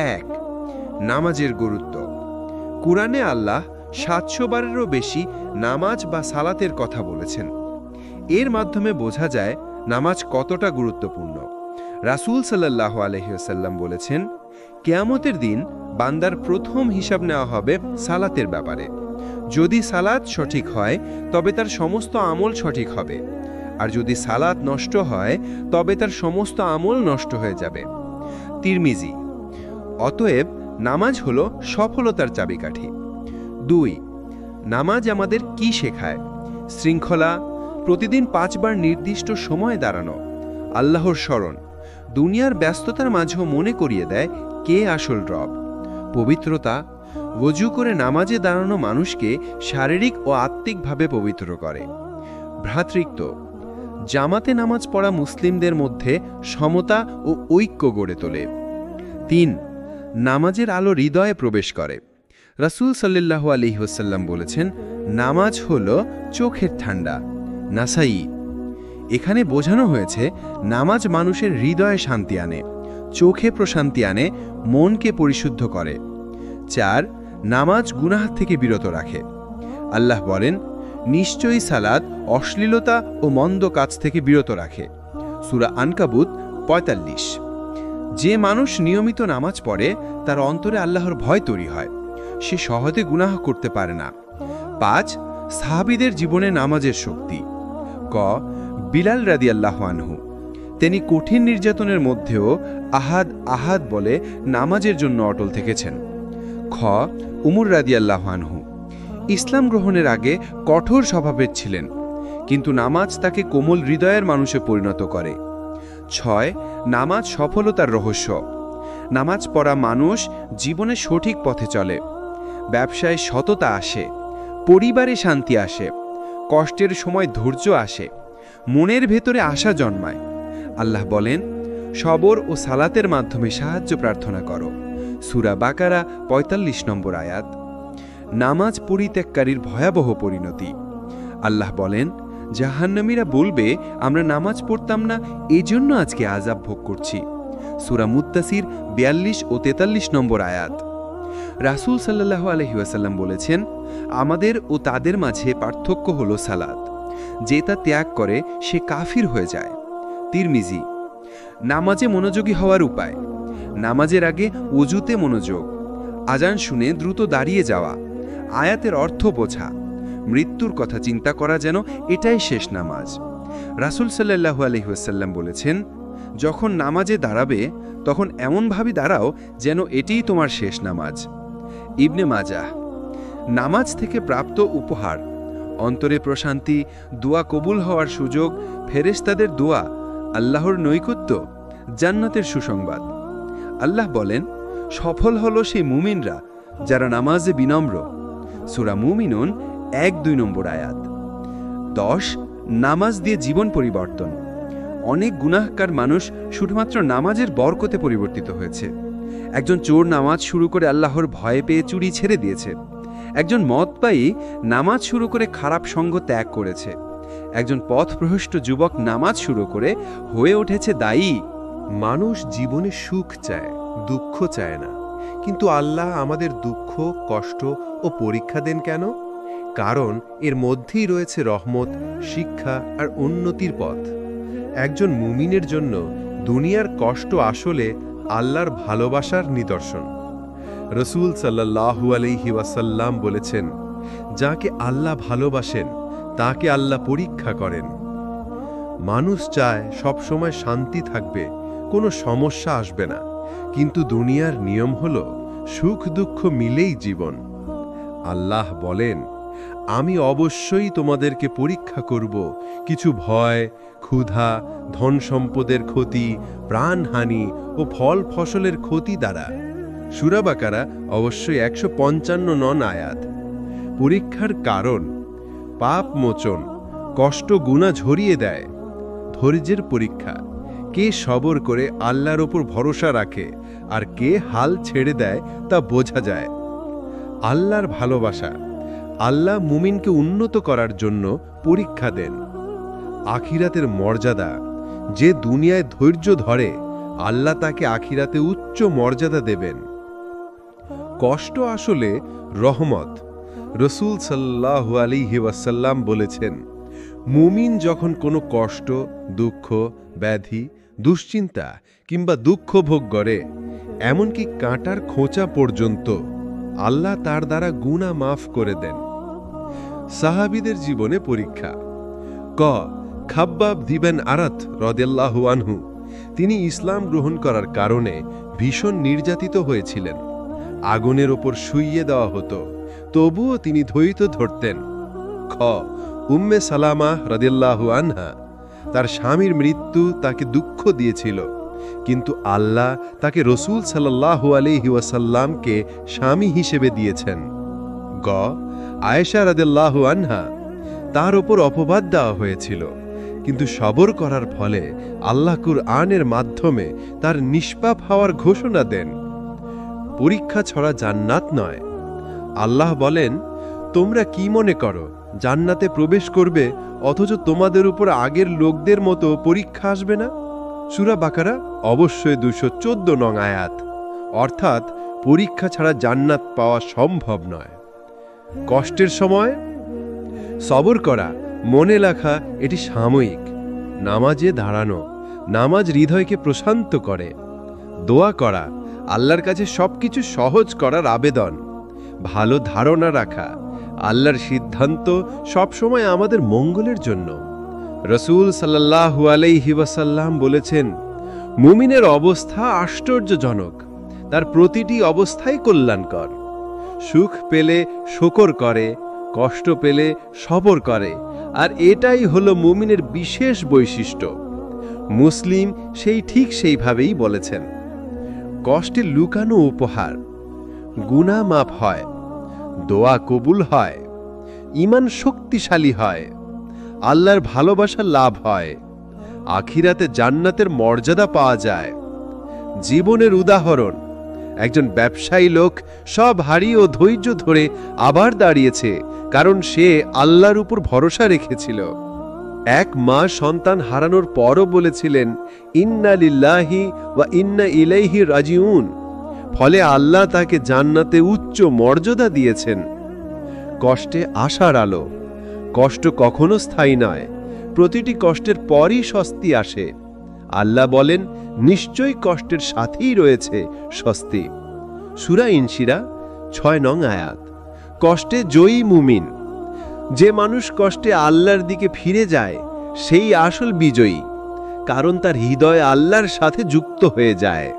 1. নামাজের গুরুত্ব। কুরআনে আল্লাহ 700 বারেরও বেশি নামাজ বা সালাতের কথা বলেছেন। এর মাধ্যমে বোঝা যায় নামাজ কতটা গুরুত্বপূর্ণ। রাসূল সাল্লাল্লাহু আলাইহি ওয়াসাল্লাম বলেছেন, কিয়ামতের দিন বান্দার প্রথম হিসাব নেওয়া হবে সালাতের ব্যাপারে। যদি সালাত সঠিক হয় তবে তার সমস্ত আমল সঠিক হবে, আর যদি সালাত নষ্ট হয় তবে তার সমস্ত আমল নষ্ট হয়ে যাবে। তিরমিজি। অতএব নামাজ হলো সফলতার চাবিকাঠি। 2. নামাজ আমাদের কি শেখায়? শৃঙ্খলা, প্রতিদিন 5 বার নির্দিষ্ট সময়ে দাঁড়ানো, আল্লাহর স্মরণ, দুনিয়ার ব্যস্ততার মাঝেও মনে করিয়ে দেয় কে আসল রব। পবিত্রতা, ওযু করে নামাজে দাঁড়ানো মানুষকে শারীরিক ও আত্মিকভাবে পবিত্র করে। ভ্রাতৃত্ব, জামাতে নামাজ পড়া মুসলিমদের মধ্যে সমতা ও ঐক্য গড়ে তোলে। 3. নামাজের আলো হৃদয়ে প্রবেশ করে। রাসূল সাল্লাল্লাহু আলাইহি ওয়াসাল্লাম বলেছেন, নামাজ হলো চোখের ঠান্ডা। নাসাই। এখানে বোঝানো হয়েছে নামাজ মানুষের হৃদয়ে শান্তি আনে, চোখে প্রশান্তি আনে, মনকে পরিশুদ্ধ করে। 4. নামাজ গুনাহ থেকে বিরত রাখে। আল্লাহ বলেন, নিশ্চয়ই সালাত অশ্লীলতা ও মন্দ কাজ থেকে বিরত রাখে। সূরা আনকাবুত 45। যে মানুষ নিয়মিত নামাজ পড়ে তার অন্তরে আল্লাহর ভয় তৈরি হয়, সে সহজে গুনাহ করতে পারে না। 5. সাহাবীদের জীবনে নামাজের শক্তি। ক. বিলাল রাদিয়াল্লাহু আনহু। তিনি কঠিন নির্যাতনের মধ্যেও আহাদ আহাদ বলে নামাজের জন্য অটল থেকেছেন। খ. উমর রাদিয়াল্লাহু আনহু। ইসলাম গ্রহণের আগে কঠোর স্বভাবের ছিলেন, কিন্তু নামাজ তাকে কোমল হৃদয়ের মানুষে পরিণত করে। 6. নামাজ সফলতার রহস্য। নামাজ পড়া মানুষ জীবনে সঠিক পথে চলে, ব্যবসায় সততা আসে, পরিবারে শান্তি আসে, কষ্টের সময় ধৈর্য আসে, মনের ভেতরে আশা জন্মায়। আল্লাহ বলেন, সবর ও সালাতের মাধ্যমে সাহায্য প্রার্থনা করো। সূরা বাকারা 45 নম্বর আয়াত। নামাজ পরিত্যাগকারীর ভয়াবহ পরিণতি। আল্লাহ বলেন, জাহান্নামীরা বলবে, আমরা নামাজ পড়তাম না, এজন্য আজকে আযাব ভোগ করছি। সূরা মুত্তাসির 42 ও 43 নম্বর আয়াত। রাসূল সাল্লাল্লাহু আলাইহি ওয়াসাল্লাম বলেছেন, আমাদের ও তাদের মাঝে পার্থক্য হলো সালাত। যে তা ত্যাগ করে সে কাফির হয়ে যায়। তিরমিজি। নামাজে মনোযোগী হওয়ার উপায়। নামাজের আগে ওযুতে মনোযোগ, আজান শুনে দ্রুত দাঁড়িয়ে যাওয়া, আয়াতের অর্থ বোঝা, মৃত্যুর কথা চিন্তা করা যেন এটাই শেষ নামাজ। রাসূল সাল্লাল্লাহু আলাইহি ওয়াসাল্লাম বলেছেন, যখন নামাজে দাঁড়াবে তখন এমনভাবে দাঁড়াও যেন এটিই তোমার শেষ নামাজ। ইবনে মাজাহ। নামাজ থেকে প্রাপ্ত উপহার। অন্তরে প্রশান্তি, দোয়া কবুল হওয়ার সুযোগ, ফেরেশতাদের দোয়া, আল্লাহর নৈকট্য, জান্নাতের সুসংবাদ। আল্লাহ বলেন, সফল হলো সেই মুমিনরা যারা নামাজে বিনম্র। সূরা মুমিনুন 1-2 নম্বর আয়াত। 10. নামাজ দিয়ে জীবন পরিবর্তন। অনেক গুনাহগার মানুষ শুধুমাত্র নামাজের বরকতে পরিবর্তিত হয়েছে। একজন চোর নামাজ শুরু করে আল্লাহর ভয় পেয়ে চুরি ছেড়ে দিয়েছে। একজন মদপায়ী নামাজ শুরু করে খারাপ সঙ্গ ত্যাগ করেছে। একজন পথভ্রষ্ট যুবক নামাজ শুরু করে হয়ে উঠেছে দায়ী। মানুষ জীবনে সুখ চায়, দুঃখ চায় না। কিন্তু আল্লাহ আমাদের দুঃখ, কষ্ট ও পরীক্ষা দেন কেন? কারণ এর মধ্যেই রয়েছে রহমত, শিক্ষা আর উন্নতির পথ। একজন মুমিনের জন্য দুনিয়ার কষ্ট আসলে আল্লাহর ভালোবাসার নিদর্শন। রাসূল সাল্লাল্লাহু আলাইহি ওয়াসাল্লাম বলেছেন, যাকে আল্লাহ ভালোবাসেন তাকে আল্লাহ পরীক্ষা করেন। মানুষ চায় সবসময় শান্তি থাকবে, কোনো সমস্যা আসবে না, কিন্তু দুনিয়ার নিয়ম হলো সুখ দুঃখ মিলেই জীবন। আল্লাহ বলেন, আমি অবশ্যই তোমাদেরকে পরীক্ষা করব কিছু ভয়, ক্ষুধা, ধন সম্পদের ক্ষতি, প্রাণহানি ও ফল ফসলের ক্ষতি দ্বারা। সূরা বাকারা অবশ্যই 155 আয়াত। পরীক্ষার কারণ পাপ মোচন, কষ্ট গুনাহ ঝরিয়ে দেয়। ধৈর্যের পরীক্ষা, কে সবর করে আল্লাহর ওপর ভরসা রাখে আর কে হাল ছেড়ে দেয় তা বোঝা যায়। আল্লাহর ভালোবাসা, আল্লাহ মুমিনকে উন্নত করার জন্য পরীক্ষা দেন। আখিরাতের মর্যাদা, যে দুনিয়ায় ধৈর্য ধরে আল্লাহ তাকে আখিরাতে উচ্চ মর্যাদা দেবেন। কষ্ট আসলে রহমত। রসূল সাল্লাল্লাহু আলাইহি ওয়াসাল্লাম বলেছেন, মুমিন যখন কোনো কষ্ট, দুঃখ, ব্যাধি, দুশ্চিন্তা কিংবা দুঃখ ভোগ করে, এমনকি কাঁটার খোঁচা পর্যন্ত, আল্লাহ তার দ্বারা গুনাহ মাফ করে দেন। সাহাবীদের জীবনে পরীক্ষা। খাব্বাব দিবেন আরাত রাদিয়াল্লাহু আনহু, তিনি ইসলাম গ্রহণ করার কারণে ভীষণ নির্যাতিত হয়েছিলেন। আগুনের ওপর শুইয়ে দেওয়া হতো, তবুও তিনি ধৈর্য ধরতেন। উম্মে সালামা রাদিয়াল্লাহু আনহা, তার স্বামীর মৃত্যু তাকে দুঃখ দিয়েছিল, কিন্তু আল্লাহ তাকে রসূল সাল্লাল্লাহু আলাইহি ওয়াসাল্লামকে স্বামী হিসেবে দিয়েছেন। আয়েশা রাদিয়াল্লাহু আনহা, তার ওপর অপবাদ দেওয়া হয়েছিল, কিন্তু সবর করার ফলে আল্লাহ কুরআনের মাধ্যমে তার নিষ্পাপ হওয়ার ঘোষণা দেন। পরীক্ষা ছড়া জান্নাত নয়। আল্লাহ বলেন, তোমরা কি মনে করো জান্নাতে প্রবেশ করবে অথচ তোমাদের উপর আগের লোকদের মতো পরীক্ষা আসবে না? সূরা বাকারা অবশ্যই 214 আয়াত। অর্থাৎ পরীক্ষা ছাড়া জান্নাত পাওয়া সম্ভব নয়। কষ্টের সময় সবর করা, মনে রাখা এটি সাময়িক। নামাজে দাঁড়ানো, নামাজ হৃদয়কে প্রশান্ত করে। দোয়া করা, আল্লাহর কাছে সবকিছু সহজ করার আবেদন। ভালো ধারণা রাখা, আল্লাহর সিদ্ধান্ত সবসময় আমাদের মঙ্গলের জন্য। রসূল সাল্লাল্লাহু আলাইহি ওয়াসাল্লাম বলেছেন, মুমিনের অবস্থা আশ্চর্যজনক, তার প্রতিটি অবস্থাই কল্যাণকর। সুখ পেলে শকর করে, কষ্ট পেলে সবর করে, আর এটাই হলো মুমিনের বিশেষ বৈশিষ্ট্য। মুসলিম সেইভাবেই বলেছেন। কষ্টে লুকানো উপহার, গুনাহ মাফ হয়, দোয়া কবুল হয়, ঈমান শক্তিশালী হয়, আল্লাহর ভালোবাসা লাভ হয়, আখিরাতে জান্নাতের মর্যাদা পাওয়া যায়। জীবনের উদাহরণ, একজন ব্যবসায়ী লোক সব হারিয়ে ও ধৈর্য ধরে আবার দাঁড়িয়েছে, কারণ সে আল্লাহর উপর ভরসা রেখেছিল। এক মা সন্তান হারানোর পরও বলেছিলেন, ইন্না লিল্লাহি ওয়া ইন্না ইলাইহি রাজিউন। ফলে আল্লাহ তাকে জান্নাতে উচ্চ মর্যাদা দিয়েছেন। কষ্টে আশার আলো, কষ্ট কখনো স্থায়ী নয়, প্রতিটি কষ্টের পরই স্বস্তি আসে। আল্লাহ বলেন, নিশ্চয়ই কষ্টের সাথেই রয়েছে স্বস্তি। সূরা ইনশিরা 6 আয়াত। কষ্টে জয়ী মুমিন, যে মানুষ কষ্টে আল্লাহর দিকে ফিরে যায় সেই আসল বিজয়ী, কারণ তার হৃদয় আল্লাহর সাথে যুক্ত হয়ে যায়।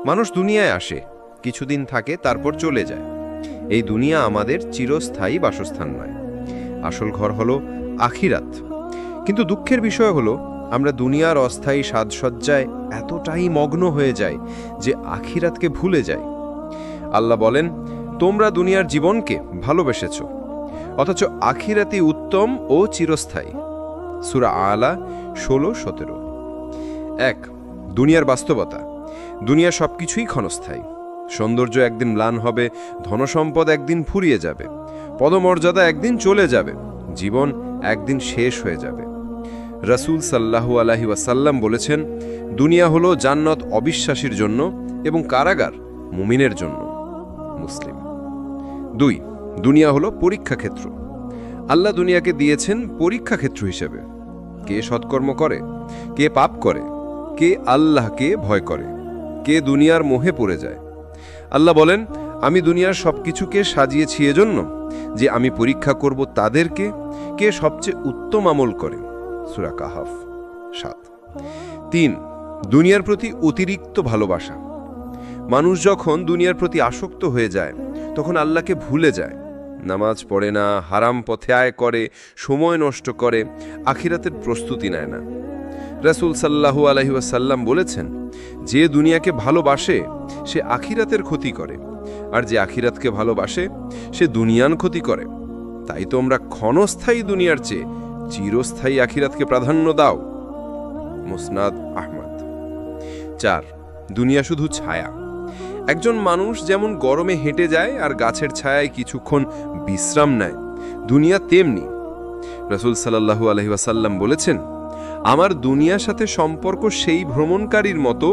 মানুষ দুনিয়ায় আসে, কিছুদিন থাকে, তারপর চলে যায়। এই দুনিয়া আমাদের চিরস্থায়ী বাসস্থান নয়, আসল ঘর হলো আখিরাত। কিন্তু দুঃখের বিষয় হলো, আমরা দুনিয়ার অস্থায়ী সাজসজ্জায় এতটাই মগ্ন হয়ে যাই যে আখিরাতকে ভুলে যাই। আল্লাহ বলেন, তোমরা দুনিয়ার জীবনকে ভালোবেসেছ, অথচ আখিরাতি উত্তম ও চিরস্থায়ী। সূরা আলা 16-17। 1. দুনিয়ার বাস্তবতা। দুনিয়া সবকিছুই ক্ষণস্থায়ী। সৌন্দর্য একদিন ম্লান হবে, ধনসম্পদ একদিন ফুরিয়ে যাবে, পদমর্যাদা একদিন চলে যাবে, জীবন একদিন শেষ হয়ে যাবে। রাসূল সাল্লাল্লাহু আলাইহি ওয়াসাল্লাম বলেছেন, দুনিয়া হলো জান্নাত অবিশ্বাসীর জন্য এবং কারাগার মুমিনের জন্য। মুসলিম। 2. দুনিয়া হলো পরীক্ষা ক্ষেত্র। আল্লাহ দুনিয়াকে দিয়েছেন পরীক্ষা ক্ষেত্র হিসেবে। কে সৎকর্ম করে, কে পাপ করে, কে আল্লাহকে ভয় করে, কে দুনিয়ার মোহে পড়ে যায়। আল্লাহ বলেন, আমি দুনিয়ার সবকিছুকে সাজিয়েছি এজন্য যে আমি পরীক্ষা করব তাদেরকে কে সবচেয়ে উত্তম আমল করে। সূরা কাহাফ 7। 3. দুনিয়ার প্রতি অতিরিক্ত ভালোবাসা। মানুষ যখন দুনিয়ার প্রতি আসক্ত হয়ে যায় তখন আল্লাহকে ভুলে যায়। নামাজ পড়ে না, হারাম পথে আয় করে, সময় নষ্ট করে, আখিরাতের প্রস্তুতি নেয় না। রাসূল সাল্লাল্লাহু আলাইহি ওয়াসাল্লাম বলেছেন, যে দুনিয়াকে ভালোবাসে সে আখিরাতের ক্ষতি করে, আর যে আখিরাতকে ভালোবাসে সে দুনিয়ার ক্ষতি করে। তাই তোমরা ক্ষণস্থায়ী দুনিয়ার চেয়ে চিরস্থায়ী আখিরাতকে প্রাধান্য দাও। মুসনাদ আহমদ। 4, দুনিয়া শুধু ছায়া। একজন মানুষ যেমন গরমে হেঁটে যায় আর গাছের ছায়ায় কিছুক্ষণ বিশ্রাম নেয়, দুনিয়া তেমনি। রাসূল সাল্লাল্লাহু আলাইহি ওয়াসাল্লাম বলেছেন, আমার দুনিয়ার সাথে সম্পর্ক সেই ভ্রমণকারীর মতো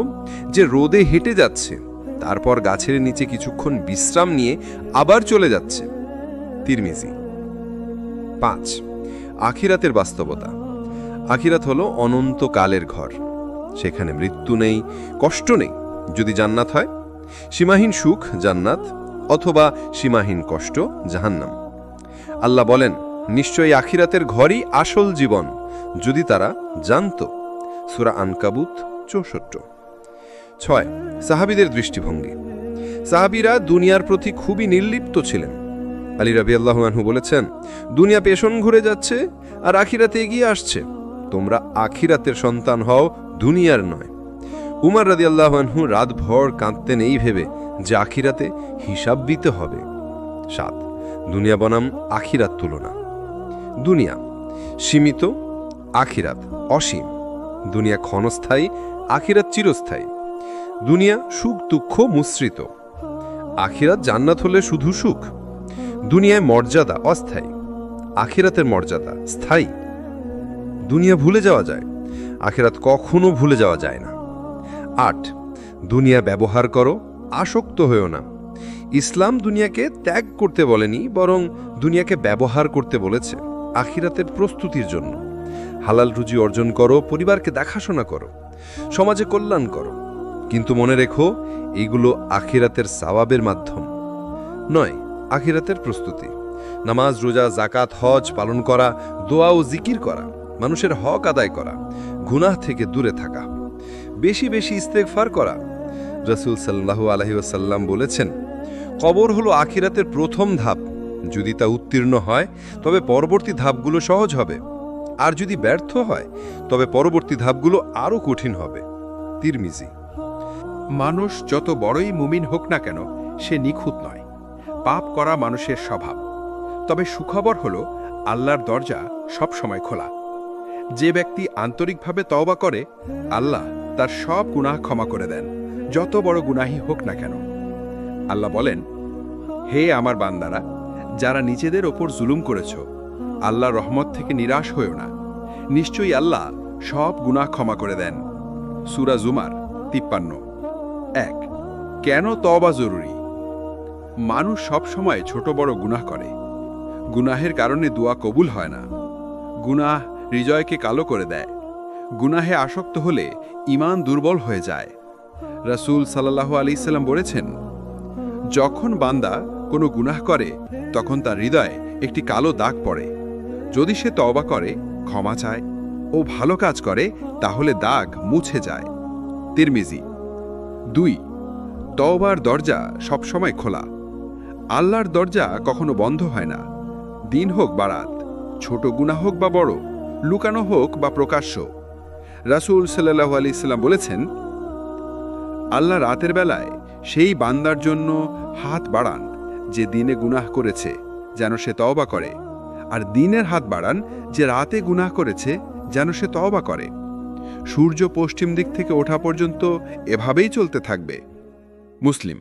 যে রোদে হেঁটে যাচ্ছে, তারপর গাছের নিচে কিছুক্ষণ বিশ্রাম নিয়ে আবার চলে যাচ্ছে। তিরমিজি। 5, আখিরাতের বাস্তবতা। আখিরাত হলো অনন্তকালের ঘর। সেখানে মৃত্যু নেই, কষ্ট নেই। যদি জান্নাত হয়, সীমাহীন সুখ জান্নাত, অথবা সীমাহীন কষ্ট জাহান্নাম। আল্লাহ বলেন, নিশ্চয়ই আখিরাতের ঘরই আসল জীবন, যদি তারা জানত। সূরা আনকাবুত 64। 6, সাহাবীদের দৃষ্টিভঙ্গি। সাহাবীরা দুনিয়ার প্রতি খুবই নির্লিপ্ত ছিলেন। আলী রাদিয়াল্লাহু আনহু বলেছেন, দুনিয়া পেছন ঘুরে যাচ্ছে আর আখিরাতে এগিয়ে আসছে। তোমরা আখিরাতের সন্তান হও, দুনিয়ার নয়। উমর রাদিয়াল্লাহু আনহু রাতভর কাঁদতেন এই ভেবে যে আখিরাতে হিসাব দিতে হবে। 7, দুনিয়া বনাম আখিরাত তুলনা। দুনিয়া সীমিত, আখিরাত অসীম। দুনিয়া ক্ষণস্থায়ী, আখিরাত চিরস্থায়ী। দুনিয়া সুখ দুঃখ মুশ্রিত, আখিরাত জান্নাত হলে শুধু সুখ। দুনিয়ায় মর্যাদা অস্থায়ী, আখিরাতের মর্যাদা স্থায়ী। দুনিয়া ভুলে যাওয়া যায়, আখিরাত কখনো ভুলে যাওয়া যায় না। 8, দুনিয়া ব্যবহার করো, আসক্ত হয়েও না। ইসলাম দুনিয়াকে ত্যাগ করতে বলেনি, বরং দুনিয়াকে ব্যবহার করতে বলেছে আখিরাতের প্রস্তুতির জন্য। হালাল রুজি অর্জন করো, পরিবারকে দেখাশোনা করো, সমাজে কল্যাণ করো, কিন্তু মনে রেখো এইগুলো আখিরাতের সওয়াবের মাধ্যম নয়, আখিরাতের প্রস্তুতি। নামাজ, রোজা, যাকাত, হজ পালন করা, দোয়া ও জিকির করা, মানুষের হক আদায় করা, গুনাহ থেকে দূরে থাকা, বেশি বেশি ইস্তেগফার করা। রাসূল সাল্লাল্লাহু আলাইহি ওয়াসাল্লাম বলেছেন, কবর হলো আখিরাতের প্রথম ধাপ। যদি তা উত্তীর্ণ হয় তবে পরবর্তী ধাপগুলো সহজ হবে, আর যদি ব্যর্থ হয় তবে পরবর্তী ধাপগুলো আরও কঠিন হবে। তিরমিজি। মানুষ যত বড়ই মুমিন হোক না কেন, সে নিখুঁত নয়। পাপ করা মানুষের স্বভাব। তবে সুখবর হল, আল্লাহর দরজা সব সময় খোলা। যে ব্যক্তি আন্তরিকভাবে তওবা করে, আল্লাহ তার সব গুনাহ ক্ষমা করে দেন, যত বড় গুনাহী হোক না কেন। আল্লাহ বলেন, হে আমার বান্দারা, যারা নিজেদের ওপর জুলুম করেছ, আল্লাহর রহমত থেকে নিরাশ হয়েও না। নিশ্চয়ই আল্লাহ সব গুনাহ ক্ষমা করে দেন। সূরা জুমার 53। 1, কেন তওবা জরুরি? মানুষ সব সময় ছোট বড় গুনাহ করে। গুনাহের কারণে দোয়া কবুল হয় না। গুনাহ হৃদয়কে কালো করে দেয়। গুনাহে আসক্ত হলে ঈমান দুর্বল হয়ে যায়। রাসূল সাল্লাল্লাহু আলাইহি সাল্লাম বলেছেন, যখন বান্দা কোনো গুনাহ করে তখন তার হৃদয়ে একটি কালো দাগ পড়ে। যদি সে তওবা করে, ক্ষমা চায় ও ভালো কাজ করে, তাহলে দাগ মুছে যায়। তিরমিজি। 2, তওবার দরজা সবসময় খোলা। আল্লাহর দরজা কখনো বন্ধ হয় না। দিন হোক বা রাত, ছোট গুনাহ হোক বা বড়, লুকানো হোক বা প্রকাশ্য। রাসূল সাল্লাল্লাহু আলাইহি সাল্লাম বলেছেন, আল্লাহ রাতের বেলায় সেই বান্দার জন্য হাত বাড়ান যে দিনে গুনাহ করেছে, যেন সে তওবা করে, আর দিনের হাত বাড়ান যে রাতে গুনাহ করেছে, যেন সে তওবা করে। সূর্য পশ্চিম দিক থেকে ওঠা পর্যন্ত এভাবেই চলতে থাকবে। মুসলিম।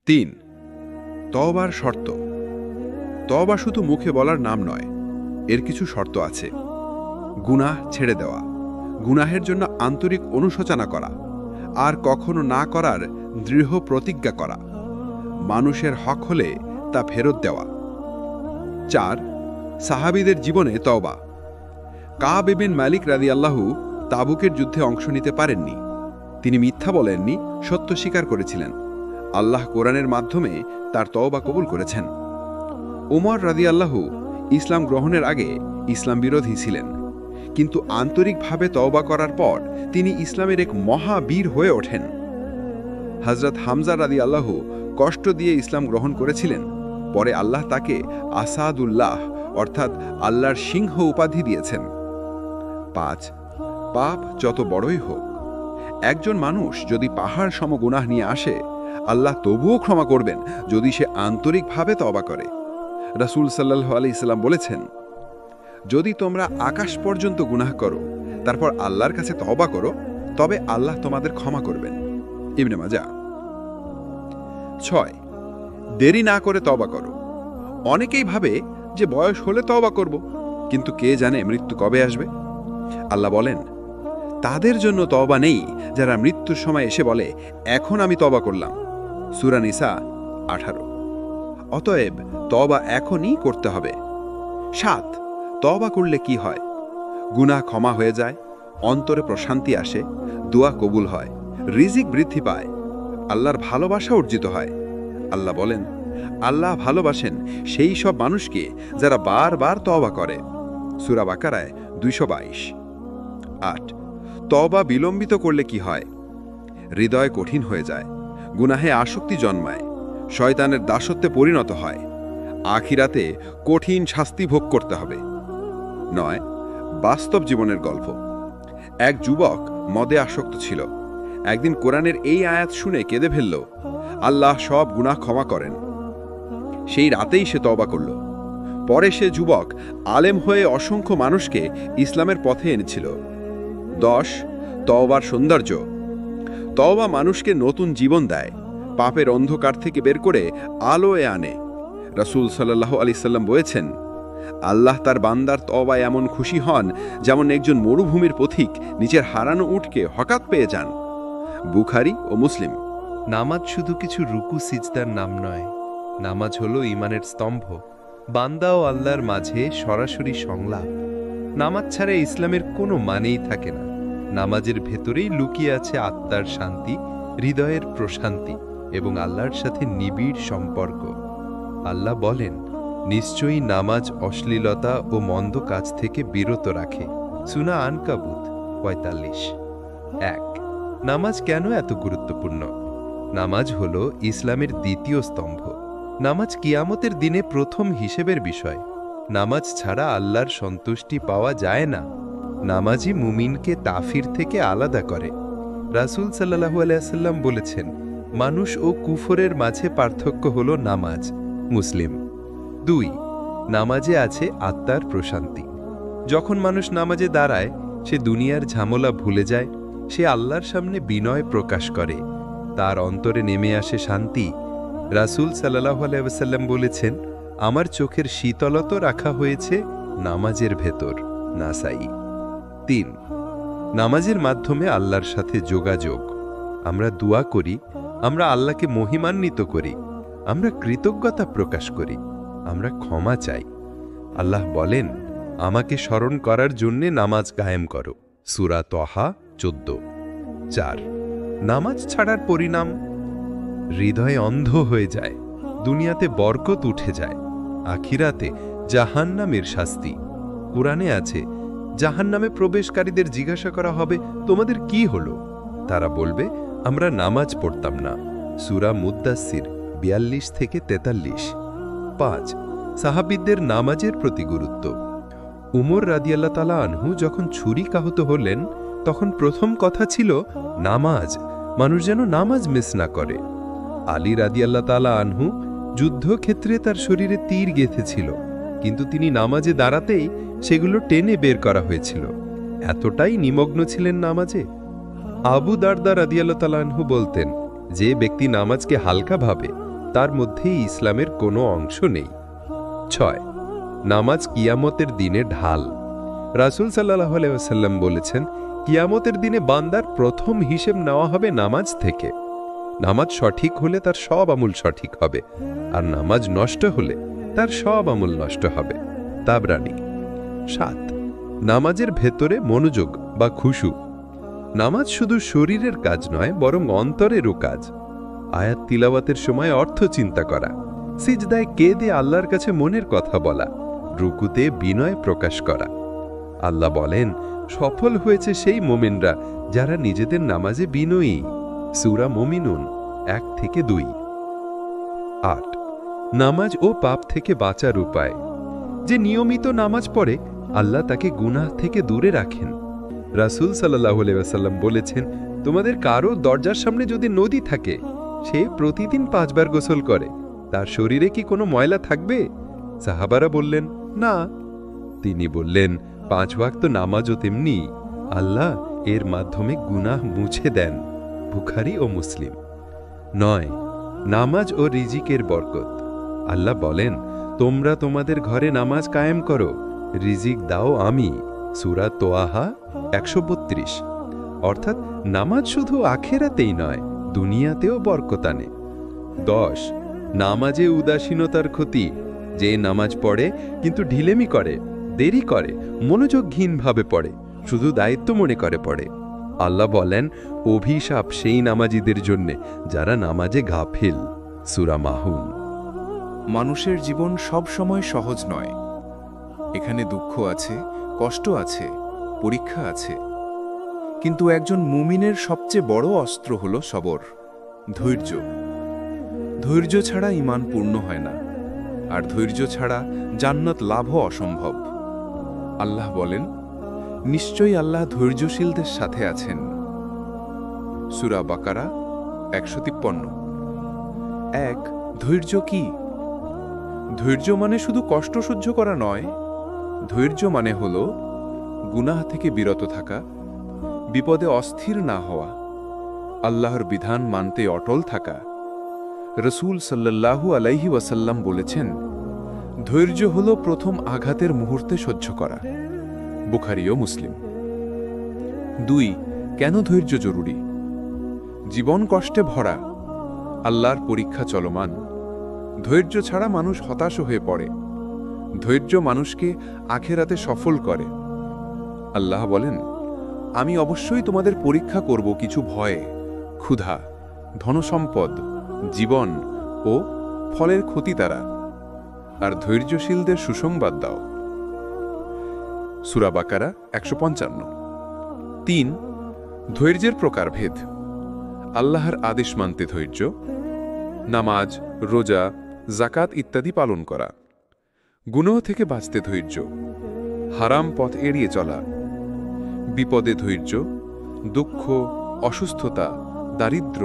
3, তওবার শর্ত। তওবা শুধু মুখে বলার নাম নয়, এর কিছু শর্ত আছে। গুনাহ ছেড়ে দেওয়া, গুনাহের জন্য আন্তরিক অনুশোচনা করা, আর কখনো না করার দৃঢ় প্রতিজ্ঞা করা। মানুষের হক হলে তা ফেরত দেওয়া। 4, সাহাবীদের জীবনে তওবা। কাব ইবনে মালিক রাদিয়াল্লাহু তাবুকের যুদ্ধে অংশ নিতে পারেননি। তিনি মিথ্যা বলেননি, সত্য স্বীকার করেছিলেন। আল্লাহ কোরআনের মাধ্যমে তার তওবা কবুল করেছেন। ওমর রাদিয়াল্লাহু ইসলাম গ্রহণের আগে ইসলাম বিরোধী ছিলেন, কিন্তু আন্তরিকভাবে তওবা করার পর তিনি ইসলামের এক মহাবীর হয়ে ওঠেন। হযরত হামজা রাদিয়াল্লাহু কষ্ট দিয়ে ইসলাম গ্রহণ করেছিলেন, পরে আল্লাহ তাকে আসাদুল্লাহ অর্থাৎ আল্লাহর সিংহ উপাধি দিয়েছেন। 5. পাপ যত বড়ই হোক, একজন মানুষ যদি পাহাড় সম গুনাহ নিয়ে আসে, আল্লাহ তবুও ক্ষমা করবেন যদি সে আন্তরিকভাবে তওবা করে। রাসূল সাল্লাল্লাহু আলাইহি সাল্লাম বলেছেন, যদি তোমরা আকাশ পর্যন্ত গুনাহ করো, তারপর আল্লাহর কাছে তওবা করো, তবে আল্লাহ তোমাদের ক্ষমা করবেন। ইবনে মাজাহ। 6. দেরি না করে তওবা করো। অনেকেই ভাবে যে বয়স হলে তওবা করব, কিন্তু কে জানে মৃত্যু কবে আসবে। আল্লাহ বলেন, তাদের জন্য তওবা নেই যারা মৃত্যুর সময় এসে বলে, এখন আমি তওবা করলাম। সূরা নিসা 18। অতএব তওবা এখনই করতে হবে। 7. তওবা করলে কি হয়? গুনাহ ক্ষমা হয়ে যায়, অন্তরে প্রশান্তি আসে, দোয়া কবুল হয়, রিজিক বৃদ্ধি পায়, আল্লাহর ভালোবাসা অর্জিত হয়। আল্লাহ বলেন, আল্লাহ ভালোবাসেন সেই সব মানুষকে যারা বারবার তওবা করে। সূরা বাকারায় 222। 8. তওবা বিলম্বিত করলে কি হয়? হৃদয় কঠিন হয়ে যায়, গুনাহে আসক্তি জন্মায়, শয়তানের দাসত্বে পরিণত হয়, আখিরাতে কঠিন শাস্তি ভোগ করতে হবে। 9. বাস্তব জীবনের গল্প। এক যুবক মদে আসক্ত ছিল। একদিন কোরআনের এই আয়াত শুনে কেঁদে ফেলল, আল্লাহ সব গুনাহ ক্ষমা করেন। সেই রাতেই সে তওবা করল। পরে সে যুবক আলেম হয়ে অসংখ্য মানুষকে ইসলামের পথে এনেছিল। 10. তওবার সৌন্দর্য। তওবা মানুষকে নতুন জীবন দেয়, পাপের অন্ধকার থেকে বের করে আলোয় আনে। রাসূল সাল্লাল্লাহু আলাইহি সাল্লাম বলেছেন, আল্লাহ তার বান্দার তওবায় এমন খুশি হন যেমন একজন মরুভূমির পথিক নিজের হারানো উটকে হঠাৎ পেয়ে যান। বুখারী ও মুসলিম। নামাজ শুধু কিছু রুকু সিজদার নাম নয়, নামাজ হলো ঈমানের স্তম্ভ, বান্দা ও আল্লাহর মাঝে সরাসরি সংলাপ। নামাজ ছাড়া ইসলামের কোনো মানেই থাকে না। নামাজের ভেতরেই লুকিয়ে আছে আত্মার শান্তি, হৃদয়ের প্রশান্তি এবং আল্লাহর সাথে নিবিড় সম্পর্ক। আল্লাহ বলেন, নিশ্চয়ই নামাজ অশ্লীলতা ও মন্দ কাজ থেকে বিরত রাখে। সূরা আনকাবুত 45। 1. নামাজ কেন এত গুরুত্বপূর্ণ? নামাজ হল ইসলামের দ্বিতীয় স্তম্ভ। নামাজ কিয়ামতের দিনে প্রথম হিসেবের বিষয়। নামাজ ছাড়া আল্লাহর সন্তুষ্টি পাওয়া যায় না। নামাজই মুমিনকে তাফির থেকে আলাদা করে। রাসূল সাল্লাল্লাহু আলাইহি ওয়াসাল্লাম বলেছেন, মানুষ ও কুফরের মাঝে পার্থক্য হল নামাজ। মুসলিম। 2. নামাজে আছে আত্মার প্রশান্তি। যখন মানুষ নামাজে দাঁড়ায়, সে দুনিয়ার ঝামেলা ভুলে যায়, সে আল্লাহর সামনে বিনয় প্রকাশ করে, তার অন্তরে নেমে আসে শান্তি। রাসূল সাল্লাল্লাহু আলাইহি ওয়াসাল্লাম বলেছেন, আমার চোখের শীতলতা রাখা হয়েছে নামাজের ভেতর। নাসাই। 3. নামাজের মাধ্যমে আল্লাহর সাথে যোগাযোগ। আমরা দোয়া করি, আমরা আল্লাহকে মহিমান্বিত করি, আমরা কৃতজ্ঞতা প্রকাশ করি, আমরা ক্ষমা চাই। আল্লাহ বলেন, আমাকে স্মরণ করার জন্যে নামাজ কায়েম করো। সূরা তহা 14। 4. নামাজ ছাড়ার পরিণাম? হৃদয় অন্ধ হয়ে যায়, দুনিয়াতে বরকত উঠে যায়, আখিরাতে জাহান্নামের শাস্তি। কুরআনে আছে, জাহান্নামে প্রবেশকারীদের জিজ্ঞাসা করা হবে, তোমাদের কি হলো? তারা বলবে, আমরা নামাজ পড়তাম না। সূরা মুদ্দাসসির 42 থেকে 43। 5. সাহাবীদের নামাজের প্রতি গুরুত্ব। উমর রাদিয়াল্লাহু তাআলা আনহু যখন ছুরিকাহত হলেন, তখন প্রথম কথা ছিল নামাজ, মানুষ যেন নামাজ মিস না করে। আলী রাদিয়াল্লাহু তাআলা আনহু যুদ্ধক্ষেত্রে তার শরীরে তীর গেঁথেছিল, কিন্তু তিনি নামাজে দাঁড়াতেই সেগুলো টেনে বের করা হয়েছিল। এতটাই নিমগ্ন ছিলেন নামাজে। আবু দারদা রাদিয়াল্লাহু তাআলা আনহু বলতেন, যে ব্যক্তি নামাজকে হালকা ভাবে, তার মধ্যেই ইসলামের কোনো অংশ নেই। 6. নামাজ কিয়ামতের দিনে ঢাল। রাসূল সাল্লাল্লাহু আলাইহি ওয়াসাল্লাম বলেছেন, কিয়ামতের দিনে বান্দার প্রথম হিসেব নেওয়া হবে নামাজ থেকে। নামাজ সঠিক হলে তার সব আমল সঠিক হবে, আর নামাজ নষ্ট হলে তার সব আমল নষ্ট হবে। তাবরানী। 7. নামাজের ভেতরে মনোযোগ বা খুশু। নামাজ শুধু শরীরের কাজ নয়, বরং অন্তরেরও কাজ। আয়াত তিলাওয়াতের সময় অর্থ চিন্তা করা, সিজদায় কেঁদে আল্লাহর কাছে মনের কথা বলা, রুকুতে বিনয় প্রকাশ করা। আল্লাহ বলেন, সফল হয়েছে সেই মুমিনরা যারা নিজেদের নামাজে বিনয়ী। সূরা মুমিনুন 1 থেকে 2। 8. নামাজ ও পাপ থেকে বাঁচার উপায়। যে নিয়মিত নামাজ পড়ে আল্লাহ তাকে গুনাহ থেকে দূরে রাখেন। রাসূল সাল্লাল্লাহু আলাইহি ওয়াসাল্লাম বলেছেন, তোমাদের কারো দরজার সামনে যদি নদী থাকে, সে প্রতিদিন 5 বার গোসল করে, তার শরীরে কি কোনো ময়লা থাকবে? সাহাবারা বললেন, না। তিনি বললেন, 5 ওয়াক্ত নামাজও তেমনি, আল্লাহ এর মাধ্যমে গুনাহ মুছে দেন। বুখারী ও মুসলিম। 9 নামাজ ও রিজিকের বরকত। আল্লাহ বলেন, তোমরা তোমাদের ঘরে নামাজ কায়েম করো, রিজিক দাও আমি। সূরা তোয়াহা 132। অর্থাৎ নামাজ শুধু আখেরাতেই নয়, দুনিয়াতেও বরকত আনে। 10 নামাজে উদাসীনতার ক্ষতি। যে নামাজ পড়ে কিন্তু ঢিলেমি করে, দেরি করে, মনোযোগহীনভাবে পড়ে, শুধু দায়িত্ব মনে করে পড়ে, আল্লাহ বলেন, অভিশাপ সেই নামাজীদের জন্যে যারা নামাজে গাফিল। সূরা মাহুন। মানুষের জীবন সব সময় সহজ নয়। এখানে দুঃখ আছে, কষ্ট আছে, পরীক্ষা আছে। কিন্তু একজন মুমিনের সবচেয়ে বড় অস্ত্র হল সবর, ধৈর্য। ধৈর্য ছাড়া ঈমান পূর্ণ হয় না, আর ধৈর্য ছাড়া জান্নাত লাভও অসম্ভব। আল্লাহ বলেন, নিশ্চয়ই আল্লাহ ধৈর্যশীলদের সাথে আছেন। সূরা বাকারা 153। 1 ধৈর্য কি? ধৈর্য মানে শুধু কষ্ট সহ্য করা নয়। ধৈর্য মানে হল গুনাহ থেকে বিরত থাকা, বিপদে অস্থির না হওয়া, আল্লাহর বিধান মানতে অটল থাকা। রাসূল সাল্লাল্লাহু আলাইহি ওয়াসাল্লাম বলেছেন, ধৈর্য হল প্রথম আঘাতের মুহূর্তে সহ্য করা। বুখারী ও মুসলিম। 2 কেন ধৈর্য জরুরি? জীবন কষ্টে ভরা, আল্লাহর পরীক্ষা চলমান। ধৈর্য ছাড়া মানুষ হতাশ হয়ে পড়ে। ধৈর্য মানুষকে আখেরাতে সফল করে। আল্লাহ বলেন, আমি অবশ্যই তোমাদের পরীক্ষা করব কিছু ভয়ে, ক্ষুধা, ধনসম্পদ, জীবন ও ফলের ক্ষতি দ্বারা, আর ধৈর্যশীলদের সুসংবাদ দাও। সূরা বাকারা 155। 3 ধৈর্যের প্রকারভেদ। আল্লাহর আদেশ মানতে ধৈর্য, নামাজ, রোজা, যাকাত ইত্যাদি পালন করা। গুনাহ থেকে বাঁচতে ধৈর্য, হারাম পথ এড়িয়ে চলা। বিপদে ধৈর্য, দুঃখ, অসুস্থতা, দারিদ্র্য,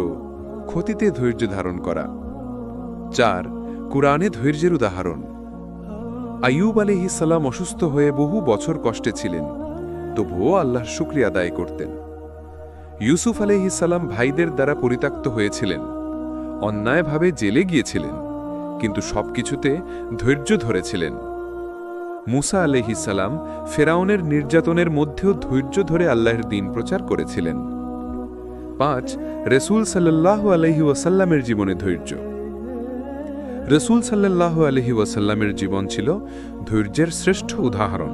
ক্ষতিতে ধৈর্য ধারণ করা। 4 কুরআনে ধৈর্যের উদাহরণ। আইয়ুব আলাইহিস সালাম অসুস্থ হয়ে বহু বছর কষ্টে ছিলেন, তবুও আল্লাহর শুকরিয়া আদায় করতেন। ইউসুফ আলাইহিস সালাম ভাইদের দ্বারা পরিত্যক্ত হয়েছিলেন, অন্যায়ভাবে জেলে গিয়েছিলেন, কিন্তু সবকিছুতে ধৈর্য ধরেছিলেন। মুসা আলাইহিস সালাম ফেরাউনের নির্যাতনের মধ্যেও ধৈর্য ধরে আল্লাহর দ্বীন প্রচার করেছিলেন। 5 রাসূল সাল্লাল্লাহু আলাইহি ওয়াসাল্লামের জীবনে ধৈর্য। রাসূল সাল্লাল্লাহু আলাইহি ওয়াসাল্লামের জীবন ছিল ধৈর্যের শ্রেষ্ঠ উদাহরণ।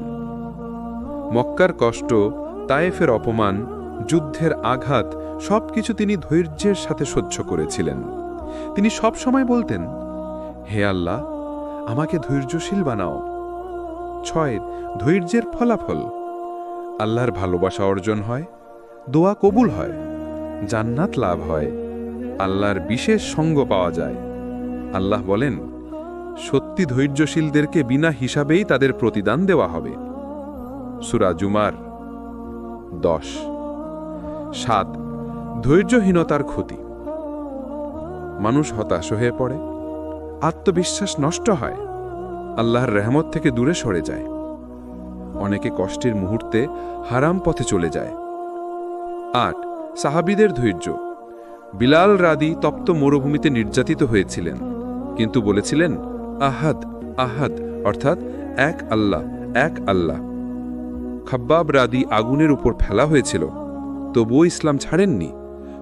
মক্কার কষ্ট, তায়েফের অপমান, যুদ্ধের আঘাত সবকিছু তিনি ধৈর্যের সাথে সহ্য করেছিলেন। তিনি সব সময় বলতেন, হে আল্লাহ, আমাকে ধৈর্যশীল বানাও। 6 ধৈর্যের ফলাফল। আল্লাহর ভালোবাসা অর্জন হয়, দোয়া কবুল হয়, জান্নাত লাভ হয়, আল্লাহর বিশেষ সঙ্গ পাওয়া যায়। আল্লাহ বলেন, সত্যি ধৈর্যশীলদেরকে বিনা হিসাবেই তাদের প্রতিদান দেওয়া হবে। সূরা জুমার 10। 7 ধৈর্যহীনতার ক্ষতি। মানুষ হতাশ হয়ে পড়ে, আত্মবিশ্বাস নষ্ট হয়, আল্লাহর রহমত থেকে দূরে সরে যায়। অনেকে কষ্টের মুহূর্তে হারাম পথে চলে যায়। 8 সাহাবীদের ধৈর্য। বিলাল রাদি তপ্ত মরুভূমিতে নির্যাতিত হয়েছিলেন, কিন্তু বলেছিলেন, আহাদ আহাদ, অর্থাৎ এক আল্লাহ, এক আল্লাহ। খাব্বাব রাদি আগুনের উপর ফেলা হয়েছিল, তবুও ইসলাম ছাড়েননি।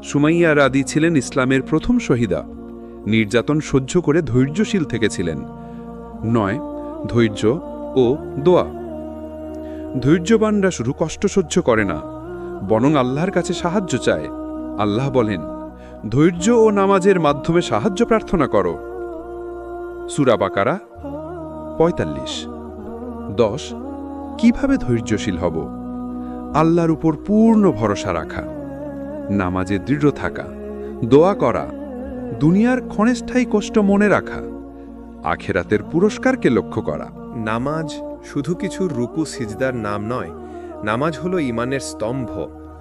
সুমাইয়া রাদি ছিলেন ইসলামের প্রথম শহীদা, নির্যাতন সহ্য করে ধৈর্যশীল থেকেছিলেন। 9 ধৈর্য ও দোয়া। ধৈর্যবানরা শুধু কষ্ট সহ্য করে না, বরং আল্লাহর কাছে সাহায্য চায়। আল্লাহ বলেন, ধৈর্য ও নামাজের মাধ্যমে সাহায্য প্রার্থনা করো। সূরা বাকারা 45। 10 কিভাবে ধৈর্যশীল হব? আল্লাহর উপর পূর্ণ ভরসা রাখা, নামাজে দৃঢ় থাকা, দোয়া করা, দুনিয়ার ক্ষণস্থায়ী কষ্ট মনে রাখা, আখেরাতের পুরস্কারকে লক্ষ্য করা। নামাজ শুধু কিছু রুকু সিজদার নাম নয়, নামাজ হলো ইমানের স্তম্ভ,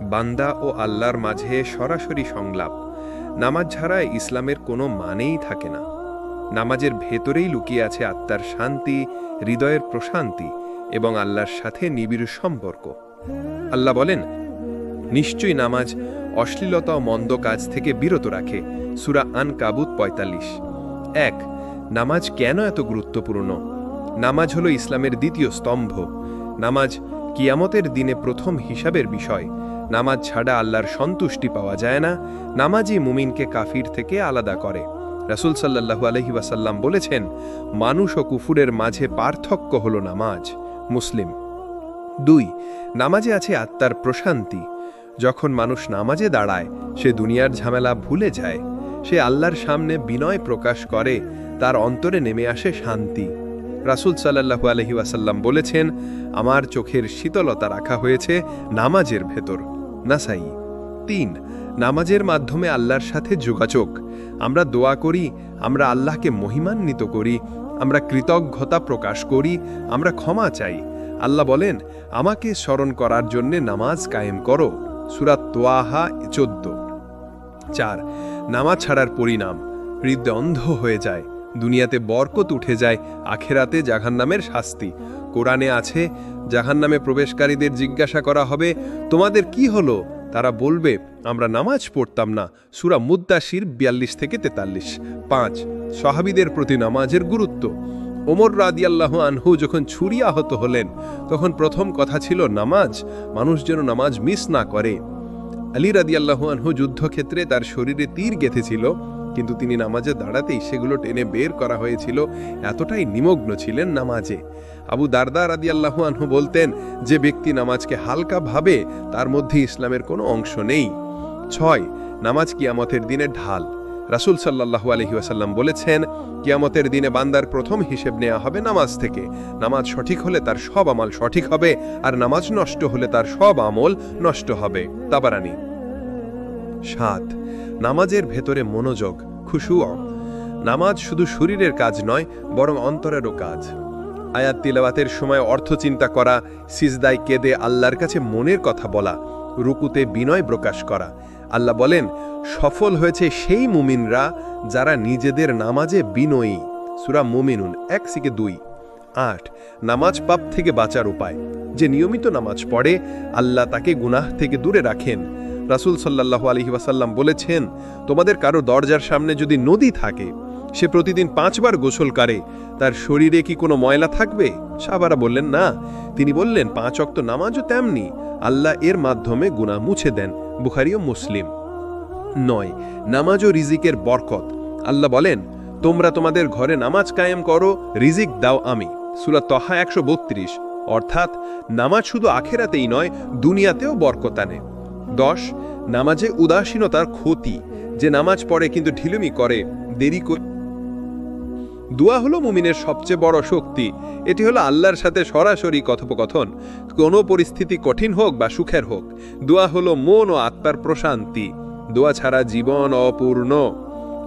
বান্দা ও আল্লাহর মাঝে সরাসরি সংলাপ। নামাজ ছাড়া ইসলামের কোনো মানেই থাকে না। নামাজের ভেতরেই লুকিয়ে আছে আত্মার শান্তি, হৃদয়ের প্রশান্তি এবং আল্লাহর সাথে নিবিড় সম্পর্ক। আল্লাহ বলেন, নিশ্চয়ই নামাজ অশ্লীলতা ও মন্দ কাজ থেকে বিরত রাখে। সূরা আনকাবুত ৪৫। ১. নামাজ কেন এত গুরুত্বপূর্ণ? নামাজ হলো ইসলামের দ্বিতীয় স্তম্ভ। নামাজ কিয়ামতের দিনে প্রথম হিসাবের বিষয়। নামাজ ছাড়া আল্লাহর সন্তুষ্টি পাওয়া যায় না। নামাজই মুমিনকে কাফির থেকে আলাদা করে। রাসূল সাল্লাল্লাহু আলাইহি ওয়াসাল্লাম বলেছেন, মানুষ ও কুফুরের মাঝে পার্থক্য হলো নামাজ। মুসলিম। ২. নামাজে আছে আত্মার প্রশান্তি। যখন মানুষ নামাজে দাঁড়ায়, সে দুনিয়ার ঝামেলা ভুলে যায়। সে আল্লাহর সামনে বিনয় প্রকাশ করে, তার অন্তরে নেমে আসে শান্তি। রাসূল সাল্লাল্লাহু আলাইহি ওয়াসাল্লাম বলেছেন, আমার চোখের শীতলতা রাখা হয়েছে নামাজের ভেতর। নাসাই। ৩. নামাজের মাধ্যমে আল্লাহর সাথে যোগাযোগ। আমরা দোয়া করি, আমরা আল্লাহকে মহিমান্বিত করি, আমরা কৃতজ্ঞতা প্রকাশ করি, আমরা ক্ষমা চাই। আল্লাহ বলেন, আমাকে স্মরণ করার জন্য নামাজ কায়েম করো। সূরা তোয়াহা ১৪। ৪. নামাজ ছাড়ার পরিণাম, হৃদয় অন্ধ হয়ে যায়, দুনিয়াতে বরকত উঠে যায়, আখেরাতে জাহান্নামের শাস্তি। কোরআনে আছে, জাহান্নামে প্রবেশকারীদের জিজ্ঞাসা করা হবে, তোমাদের কি হলো? তারা বলবে, আমরা নামাজ পড়তাম না। সূরা মুদ্দাসির ৪২ থেকে ৪৩। ৫. সাহাবীদের প্রতি নামাজের গুরুত্ব। ওমর রাদিয়াল্লাহু আনহু যখন ছুরি আহত হলেন, তখন প্রথম কথা ছিল নামাজ, মানুষ যেন নামাজ মিস না করে। আলী রাদিয়াল্লাহু আনহু যুদ্ধক্ষেত্রে তার শরীরে তীর গেঁথেছিল, কিন্তু তিনি নামাজে দাঁড়াতেই সেগুলো টেনে বের করা হয়েছিল, এতটাই নিমগ্ন ছিলেন নামাজে। আবু দারদা রাদিয়াল্লাহু আনহু বলতেন, যে ব্যক্তি নামাজকে হালকা ভাবে, তার মধ্যে ইসলামের কোনো অংশ নেই। ৬. নামাজ কিয়ামতের দিনে ঢাল। রাসূল সাল্লাল্লাহু আলাইহি ওয়াসাল্লাম বলেছেন, কিয়ামতের দিনে বান্দার প্রথম হিসেব নেওয়া হবে নামাজ থেকে। নামাজ সঠিক হলে তার সব আমল সঠিক হবে, আর নামাজ নষ্ট হলে তার সব আমল নষ্ট হবে। তাবারানী। ৭. নামাজের ভেতরে মনোযোগ, খুশুউ। নামাজ শুধু শরীরের কাজ নয়, বরং অন্তরেরও কাজ। আয়াত তিলাওয়াতের সময় অর্থ চিন্তা করা, সিজদায় কেঁদে আল্লাহর কাছে মনের কথা বলা, রুকুতে বিনয় প্রকাশ করা। আল্লাহ বলেন, সফল হয়েছে সেই মুমিনরা যারা নিজেদের নামাজে বিনয়ী। সূরা মুমিনুন ১-২। ৮. নামাজ পাপ থেকে বাঁচার উপায়। যে নিয়মিত নামাজ পড়ে, আল্লাহ তাকে গুনাহ থেকে দূরে রাখেন। রাসূল সাল্লাল্লাহু আলাইহি ওয়াসাল্লাম বলেছেন, তোমাদের কারো দরজার সামনে যদি নদী থাকে, সে প্রতিদিন ৫ বার গোসল করে, তার শরীরে কি কোনো ময়লা থাকবে? সাহাবারা বললেন, না। তিনি বললেন, ৫ ওয়াক্ত নামাজও তেমনি, আল্লাহ এর মাধ্যমে গুনাহ মুছে দেন। বুখারী ও মুসলিম। ৯. নামাজ ও রিজিকের বরকত। আল্লাহ বলেন, তোমরা তোমাদের ঘরে নামাজ কায়েম করো, রিজিক দাও আমি। সূরা তহা ১৩২। অর্থাৎ নামাজ শুধু আখেরাতেই নয়, দুনিয়াতেও বরকত আনে। ১০. নামাজে উদাসীনতার ক্ষতি। যে নামাজ পড়ে কিন্তু ঢিলুমি করে, দেরি করে। দোয়া হলো মুমিনের সবচেয়ে বড় শক্তি। এটি হলো আল্লাহর সাথে সরাসরি কথোপকথন, কোনো পরিস্থিতি কঠিন হোক বা সুখের হোক। দোয়া হলো মন ও আত্মার প্রশান্তি। দোয়া ছাড়া জীবন অপূর্ণ।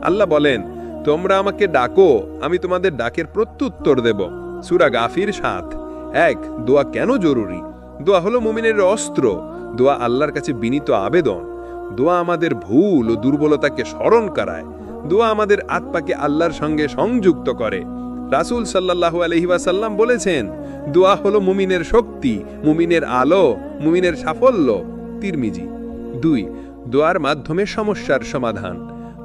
আল্লাহ বলেন, তোমরা আমাকে ডাকো, আমি তোমাদের ডাকের প্রত্যুত্তর দেব। সূরা গাফির ৭। ১. দোয়া কেন জরুরি? দোয়া হলো মুমিনের অস্ত্র। দোয়া আল্লাহর কাছে বিনীত আবেদন। দোয়া আমাদের ভুল ও দুর্বলতাকে স্মরণ করায়। দোয়া আমাদের আত্মাকে আল্লাহর সঙ্গে সংযুক্ত করে। রাসূল সাল্লাল্লাহু আলাইহি ওয়াসাল্লাম বলেছেন, দোয়া হলো মুমিনের শক্তি, মুমিনের আলো, মুমিনের সাফল্য। তিরমিজি। ২. দোয়ার মাধ্যমে সমস্যার সমাধান।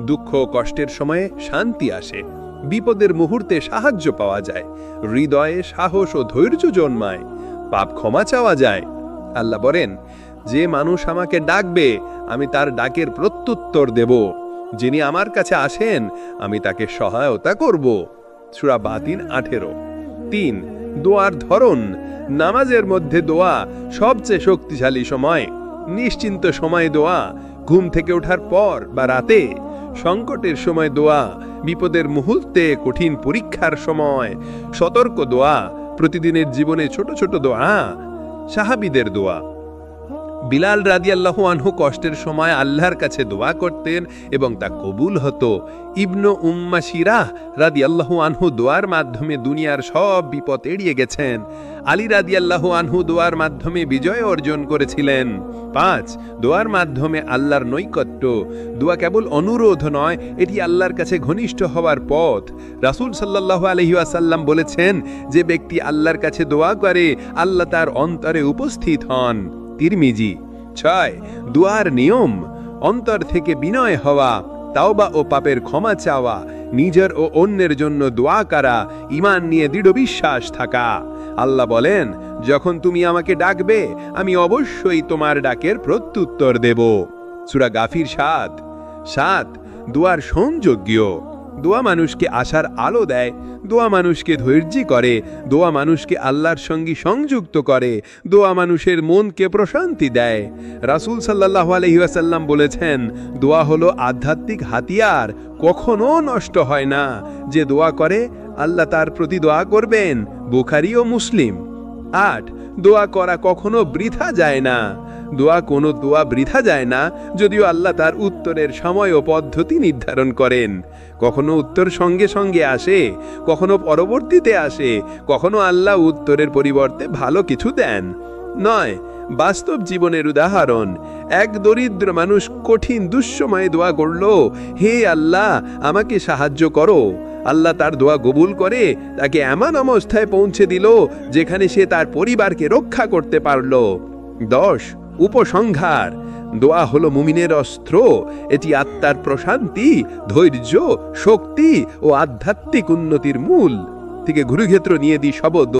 দুঃখ ও কষ্টের সময়ে শান্তি আসে, বিপদের মুহূর্তে সাহায্য পাওয়া যায়, হৃদয়ে সাহস ও ধৈর্য জন্মায়, পাপ ক্ষমা চাওয়া যায়। আল্লাহ বলেন, যে মানুষ আমাকে ডাকবে, আমি তার ডাকের প্রত্যুত্তর দেব। যিনি আমার কাছে আসেন, আমি তাকে সহায়তা করব। সূরা বাতিন ১৮। ৩. দোয়ার ধরন। নামাজের মধ্যে দোয়া সবচেয়ে শক্তিশালী সময়। নিশ্চিন্ত সময় দোয়া, ঘুম থেকে ওঠার পর বা রাতে। সংকটের সময় দোয়া, বিপদের মুহূর্তে, কঠিন পরীক্ষার সময়। সতর্ক দোয়া, প্রতিদিনের জীবনে ছোট ছোট দোয়া। সাহাবীদের দোয়া। বিলাল রাদিয়াল্লাহু আনহু কষ্টের সময় আল্লাহর কাছে দোয়া করতেন এবং তা কবুল হতো। ইবনু উম্মা শিরাহ রাদিয়াল্লাহু আনহু দোয়ার মাধ্যমে দুনিয়ার সব বিপদ এড়িয়ে গেছেন। আলী রাদিয়াল্লাহু আনহু দোয়ার মাধ্যমে বিজয় অর্জন করেছিলেন। 5 দোয়ার মাধ্যমে আল্লাহর নৈকট্য। দোয়া কেবল অনুরোধ নয়, এটি আল্লাহর কাছে ঘনিষ্ঠ হওয়ার পথ। রাসূল সাল্লাল্লাহু আলাইহি ওয়াসাল্লাম বলেছেন, যে ব্যক্তি আল্লাহর কাছে দোয়া করে আল্লাহ তার অন্তরে উপস্থিত হন। তিরমিজি। 6 দোয়ার নিয়ম। অন্তর থেকে বিনয় হওয়া, তাওবা ও পাপের ক্ষমা চাওয়া, নিজের ও অন্যের জন্য দোয়া করা, ঈমান নিয়ে দৃঢ় বিশ্বাস থাকা। আল্লাহ বলেন, যখন তুমি আমাকে ডাকবে আমি অবশ্যই তোমার ডাকের প্রত্যুত্তর দেব। সূরা গাফির 7 দোয়ার সংযোগ্য। দোয়া মানুষকে আশার আলো দেয়, দোয়া মানুষকে ধৈর্য করে, দোয়া মানুষকে আল্লাহর সঙ্গে সংযুক্ত করে, দোয়া মানুষের মনকে প্রশান্তি দেয়। রাসূল সাল্লাল্লাহু আলাইহি ওয়াসাল্লাম বলেছেন, দোয়া হলো আধ্যাত্মিক হাতিয়ার, কখনো নষ্ট হয় না। যে দোয়া করে আল্লাহ তার প্রতি দোয়া করবেন। বুখারী ও মুসলিম। 8 দোয়া করা কখনো বৃথা যায় না। কোনো দোয়া বৃথা যায় না, যদিও আল্লাহ তার উত্তরের সময় ও পদ্ধতি নির্ধারণ করেন। কখনো উত্তর সঙ্গে সঙ্গে আসে, কখনো পরবর্তীতে আসে, কখনো আল্লাহ উত্তরের পরিবর্তে ভালো কিছু দেন। 9 বাস্তব জীবনের উদাহরণ। এক দরিদ্র মানুষ কঠিন দুঃসময়ে দোয়া করল, হে আল্লাহ আমাকে সাহায্য করো। আল্লাহ তার দোয়া কবুল করে তাকে এমন অবস্থায় পৌঁছে দিল যেখানে সে তার পরিবারকে রক্ষা করতে পারল। 10 উপসংহার। দোয়া হলো মুমিনের অস্ত্র। এটি আত্মার প্রশান্তি, ধৈর্য, শক্তি ও আধ্যাত্মিক উন্নতির মূল থেকে গুরুক্ষেত্র নিয়ে শব্দ